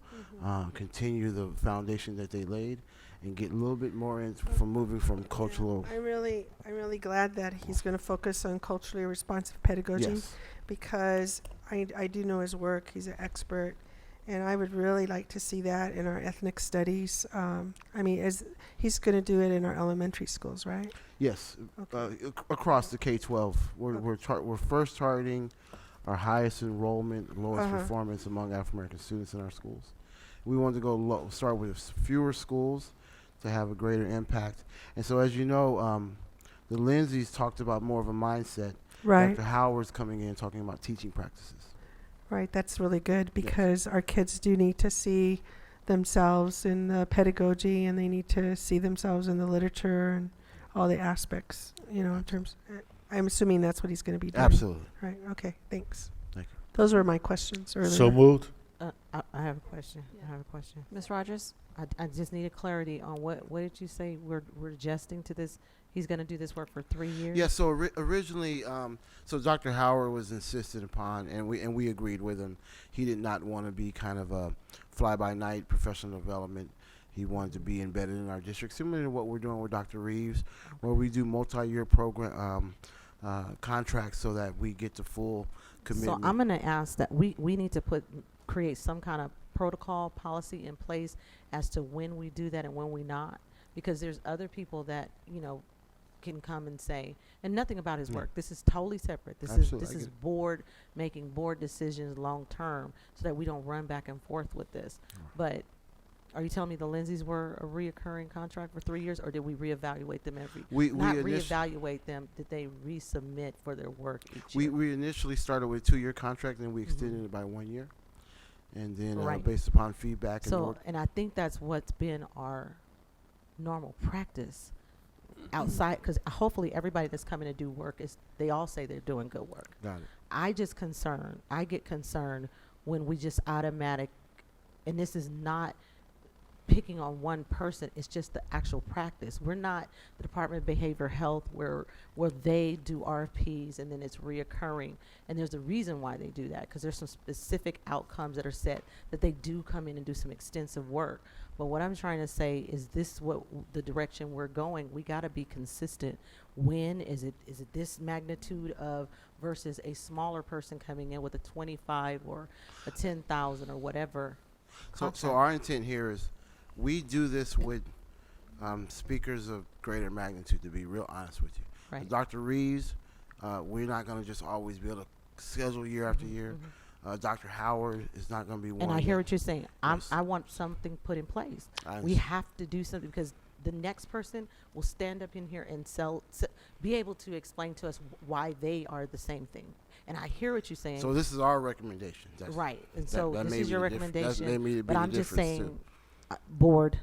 continue the foundation that they laid and get a little bit more in from moving from cultural. I'm really glad that he's going to focus on culturally responsive pedagogy, Yes. because I do know his work. He's an expert, and I would really like to see that in our ethnic studies. I mean, as he's going to do it in our elementary schools, right? Yes, across the K-12. We're first targeting our highest enrollment, lowest performance among African American students in our schools. We wanted to go start with fewer schools to have a greater impact. And so, as you know, the Lindsays talked about more of a mindset. Right. Dr. Howard's coming in talking about teaching practices. Right, that's really good, because our kids do need to see themselves in the pedagogy, and they need to see themselves in the literature and all the aspects, you know, in terms, I'm assuming that's what he's going to be doing. Absolutely. Right, okay, thanks. Thank you. Those were my questions earlier. So moved. I have a question. I have a question. Ms. Rogers? I just needed clarity on what did you say we're adjusting to this? He's going to do this work for 3 years? Yeah, so originally, so Dr. Howard was insisted upon, and we agreed with him. He did not want to be kind of a fly-by-night professional development. He wanted to be embedded in our district, similar to what we're doing with Dr. Reeves, where we do multi-year program contracts so that we get the full commitment. So I'm going to ask that we need to create some kind of protocol policy in place as to when we do that and when we not, because there's other people that, you know, can come and say, and nothing about his work. This is totally separate. This Absolutely, I is get it. board making board decisions long term, so that we don't run back and forth with this. But Are you telling me the Lindsays were a reoccurring contract for 3 years, or did we reevaluate them every? We Not initi- reevaluate them. Did they resubmit for their work each We year? we initially started with a 2-year contract, and we extended it by 1 year, and then Right. based upon feedback and So, work. and I think that's what's been our normal practice outside, because hopefully everybody that's coming to do work they all say they're doing good work. Got it. I get concerned when we just automatic, and this is not picking on one person, it's just the actual practice. We're not the Department of Behavioral Health where they do RFPs and then it's reoccurring. And there's a reason why they do that, because there's some specific outcomes that are set that they do come in and do some extensive work. But what I'm trying to say is this the direction we're going. We got to be consistent. When is it this magnitude of versus a smaller person coming in with a 25 or a 10,000 or whatever. So our intent here is we do this with speakers of greater magnitude, to be real honest with you. Right. Dr. Reeves, we're not going to just always be able to schedule year after year. Dr. Howard is not going to be one. And I hear what you're saying. Yes. I want something put in place. I We understand. have to do something, because the next person will stand up in here and be able to explain to us why they are the same thing. And I hear what you're saying. So this is our recommendation. That's- Right. And that- so that this may is be your the diff- that may recommendation. be But the I'm just difference, too. saying, board,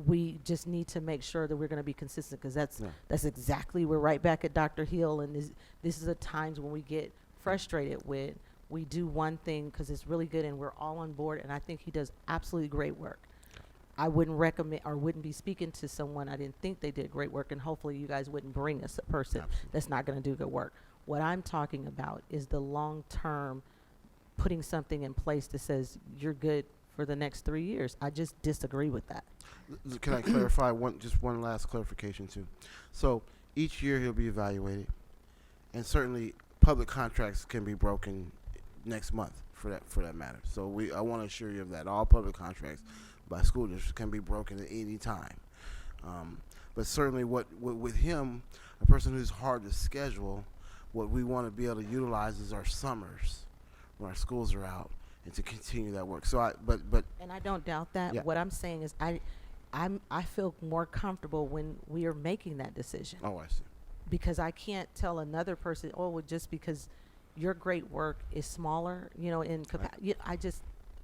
we just need to make sure that we're going to be consistent, because that's exactly, we're right back at Dr. Hill, and this is the times when we get frustrated with, we do one thing because it's really good and we're all on board, and I think he does absolutely great work. I wouldn't recommend or wouldn't be speaking to someone I didn't think they did great work, and hopefully you guys wouldn't bring us a person that's not going to do good work. What I'm talking about is the long term, putting something in place that says you're good for the next 3 years. I just disagree with that. Can I clarify just one last clarification too? So each year he'll be evaluated, and certainly public contracts can be broken next month for that matter. So I want to assure you of that. All public contracts by school districts can be broken at any time. But certainly with him, a person who's hard to schedule, what we want to be able to utilize is our summers when our schools are out, and to continue that work. So And I don't doubt that. Yeah. What I'm saying is I feel more comfortable when we are making that decision. Oh, I see. Because I can't tell another person, oh, well, just because your great work is smaller, in capacity.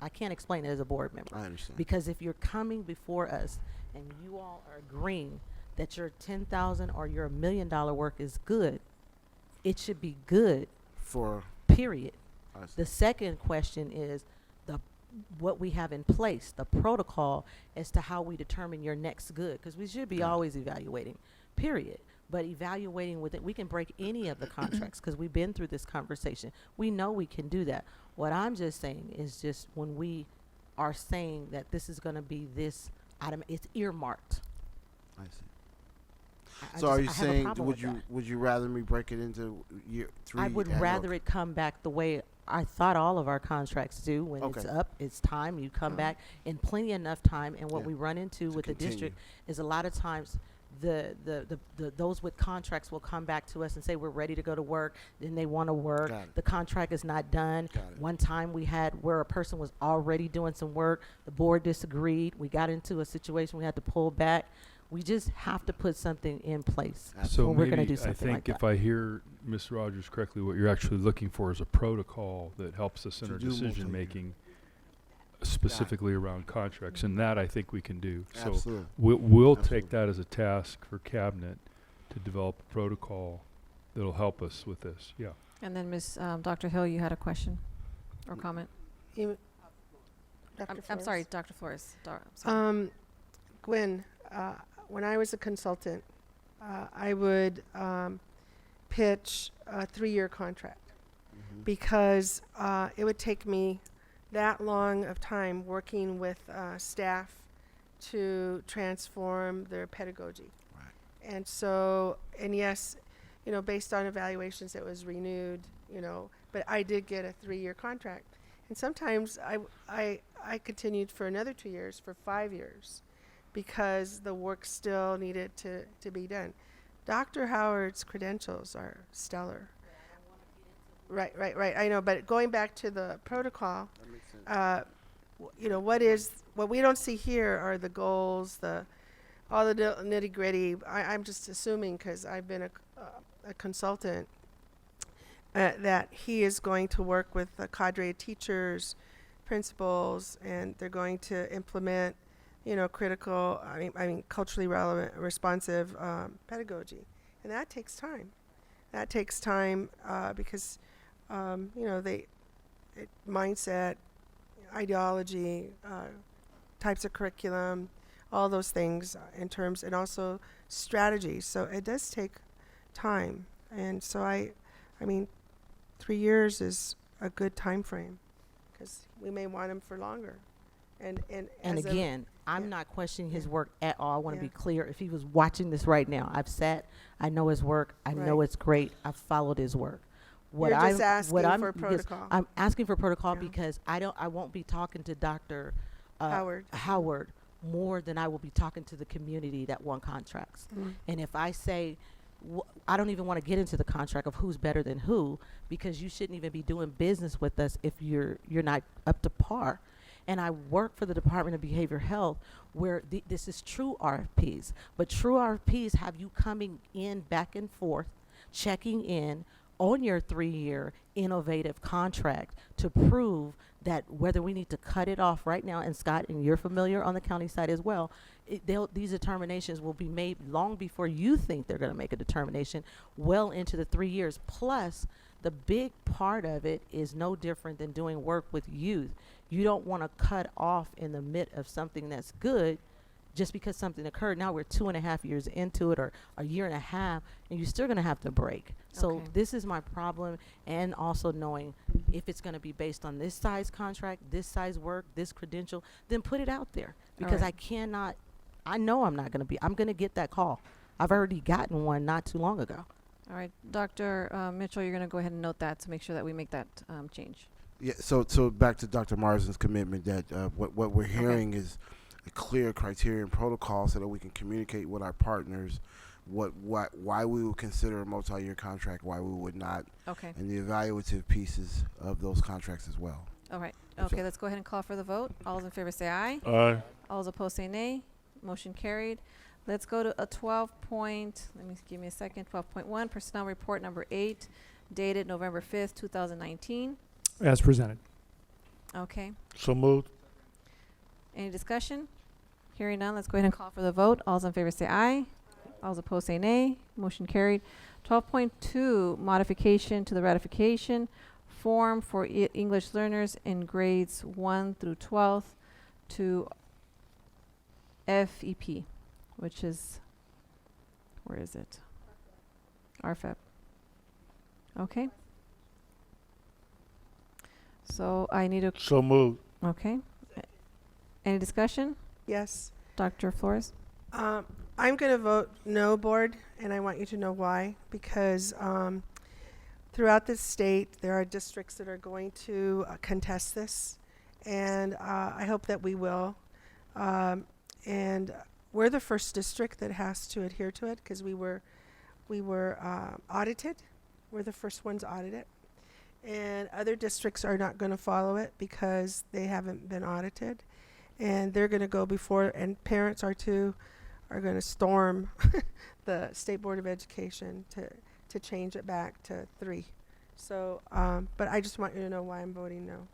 I can't explain it as a board member. I understand. Because if you're coming before us and you all are agreeing that your 10,000 or your $1 million work is good, it should be good. For period. I see. The second question is what we have in place, the protocol as to how we determine your next good, because we should be always evaluating, period. But evaluating with it, we can break any of the contracts, because we've been through this conversation. We know we can do that. What I'm just saying is just when we are saying that this is going to be this item, it's earmarked. I see. I Are you have a saying problem with that. would you rather me break it into year 3? I would rather it come back the way I thought all of our contracts do. When it's Okay. up, it's time. You come back in plenty enough time. And what Yeah. we run into with the continue. district is a lot of times the those with contracts will come back to us and say we're ready to go to work. Then they want to work. Got it. The contract is not done. Got it. One time we had where a person was already doing some work. The board disagreed. We got into a situation we had to pull back. We just have to put something in place So when we're going to maybe do something I like think that. if I hear Ms. Rogers correctly, what you're actually looking for is a protocol that helps us in To our do multi-year. decision making, specifically around contracts, and that I think we can do. So Absolutely. we'll Absolutely. take that as a task for cabinet to develop a protocol that'll help us with this. Yeah. And then Dr. Hill, you had a question or comment? Dr. I'm sorry, Flores? Dr. Flores. Sorry. Gwen, when I was a consultant, I would pitch a 3-year contract because it would take me that long of time working with staff to transform their pedagogy. Right. And so, and yes, based on evaluations, it was renewed, but I did get a 3-year contract. And sometimes I continued for another 2 years, for 5 years, because the work still needed to be done. Dr. Howard's credentials are stellar. Right. I know, but going back to the protocol, what we don't see here are the goals, all the nitty gritty. I'm just assuming, because I've been a consultant, that he is going to work with a cadre of teachers, principals, and they're going to implement, critical, culturally relevant, responsive pedagogy. And that takes time. That takes time because, mindset, ideology, types of curriculum, all those things in terms, and also strategy. So it does take time. And so I mean, 3 years is a good time frame, because we may want him for longer. And again, I'm not questioning his work at all. I want to Yeah. be clear. If he was watching this right now, I know his work. I know it's great. I've followed his work. You're just asking for because protocol. I'm asking for protocol Yeah. because I won't be talking to Dr. Howard. more than I will be talking to the community that won contracts. Mm. And if I say, I don't even want to get into the contract of who's better than who, because you shouldn't even be doing business with us if you're not up to par. And I work for the Department of Behavioral Health, where this is true RFPs. But true RFPs have you coming in back and forth, checking in on your 3-year innovative contract to prove that whether we need to cut it off right now, and Scott, and you're familiar on the county side as well, these determinations will be made long before you think they're going to make a determination, well into the 3 years. Plus, the big part of it is no different than doing work with youth. You don't want to cut off in the midst of something that's good just because something occurred. Now we're 2.5 years into it, or a year and a half, and you're still going to have to break. So this is my problem, and also knowing if it's going to be based on this size contract, this size work, this credential, then put it out there, because right. I know I'm going to get that call. I've already gotten one not too long ago. All right, Dr. Mitchell, you're going to go ahead and note that to make sure that we make that change. Yeah. So back to Dr. Marsden's commitment that what we're hearing is a clear criteria and protocol so that we can communicate with our partners why we would consider a multi-year contract, why we would not, and the evaluative pieces of those contracts as well. All right. Okay, let's go ahead and call for the vote. All those in favor say aye. Aye. All those opposed say nay. Motion carried. Let's go to a 12.1 Personnel Report number 8, dated November 5th, 2019. As presented. Okay. So moved. Any discussion? Hearing none, let's go ahead and call for the vote. All those in favor say aye. All those opposed say nay. Motion carried. 12.2, modification to the ratification form for English learners in grades 1 through 12 to FEP, which is, where is it? RFEP. Okay. So I need a. So moved. Okay. Any discussion? Yes. Dr. Flores? I'm going to vote no, board, and I want you to know why. Because throughout the state, there are districts that are going to contest this, and I hope that we will. And we're the first district that has to adhere to it, because we were audited. We're the first ones audited. And other districts are not going to follow it because they haven't been audited. And they're going to go before, and parents are going to storm the State Board of Education to change it back to 3. So, but I just want you to know why I'm voting no.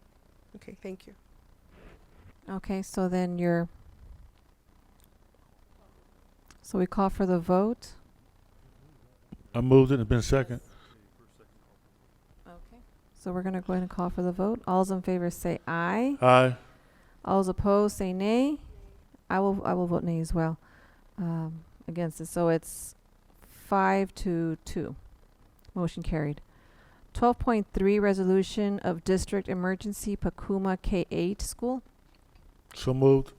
Okay, thank you. Okay, so then so we call for the vote. I moved it. It's been second. Okay. So we're going to go ahead and call for the vote. All those in favor say aye. Aye. All those opposed say nay. I will vote nay as well against it. So it's 5-2. Motion carried. 12.3, resolution of District Emergency Pacuma K-8 School. So moved.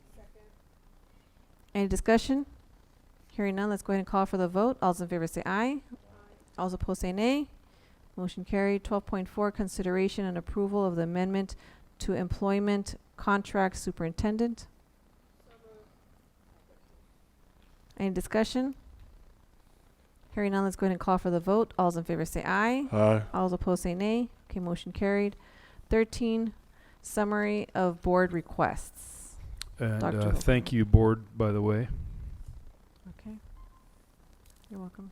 Any discussion? Hearing none, let's go ahead and call for the vote. All those in favor say aye. All those opposed say nay. Motion carried. 12.4, consideration and approval of the amendment to employment contract superintendent. Any discussion? Hearing none, let's go ahead and call for the vote. All those in favor say aye. Aye. All those opposed say nay. Okay, motion carried. 13, summary of board requests. And Dr. thank you, board, by the way. Okay. You're welcome.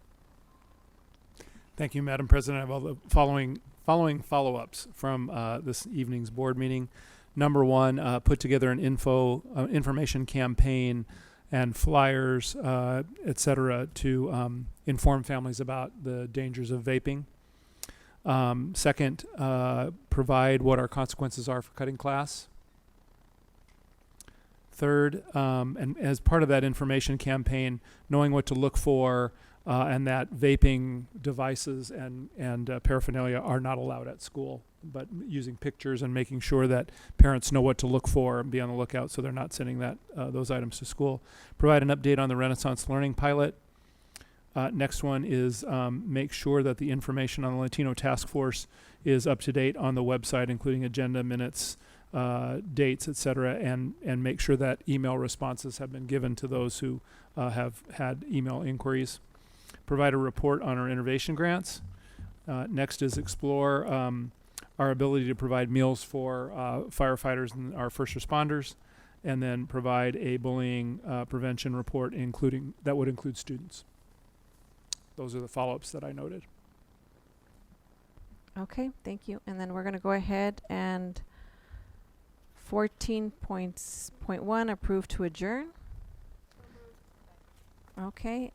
Thank you, Madam President. I have all the following follow-ups from this evening's board meeting. Number one, put together an information campaign and flyers, et cetera, to inform families about the dangers of vaping. Second, provide what our consequences are for cutting class. Third, and as part of that information campaign, knowing what to look for and that vaping devices and paraphernalia are not allowed at school, but using pictures and making sure that parents know what to look for and be on the lookout so they're not sending those items to school. Provide an update on the Renaissance Learning Pilot. Next one is make sure that the information on the Latino Task Force is up to date on the website, including agenda, minutes, dates, etc., and make sure that email responses have been given to those who have had email inquiries. Provide a report on our innovation grants. Next is explore our ability to provide meals for firefighters and our first responders, and then provide a bullying prevention report that would include students. Those are the follow-ups that I noted. Okay, thank you. And then we're going to go ahead and 14.1, approve to adjourn. Okay,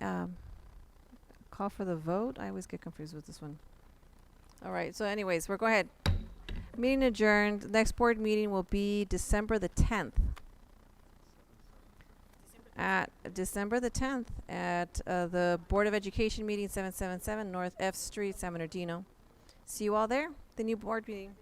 call for the vote. I always get confused with this one. All right, so anyways, we'll go ahead. Meeting adjourned. The next board meeting will be December the 10th. At December the 10th at the Board of Education meeting, 777 North F Street, San Bernardino. See you all there. The new board meeting.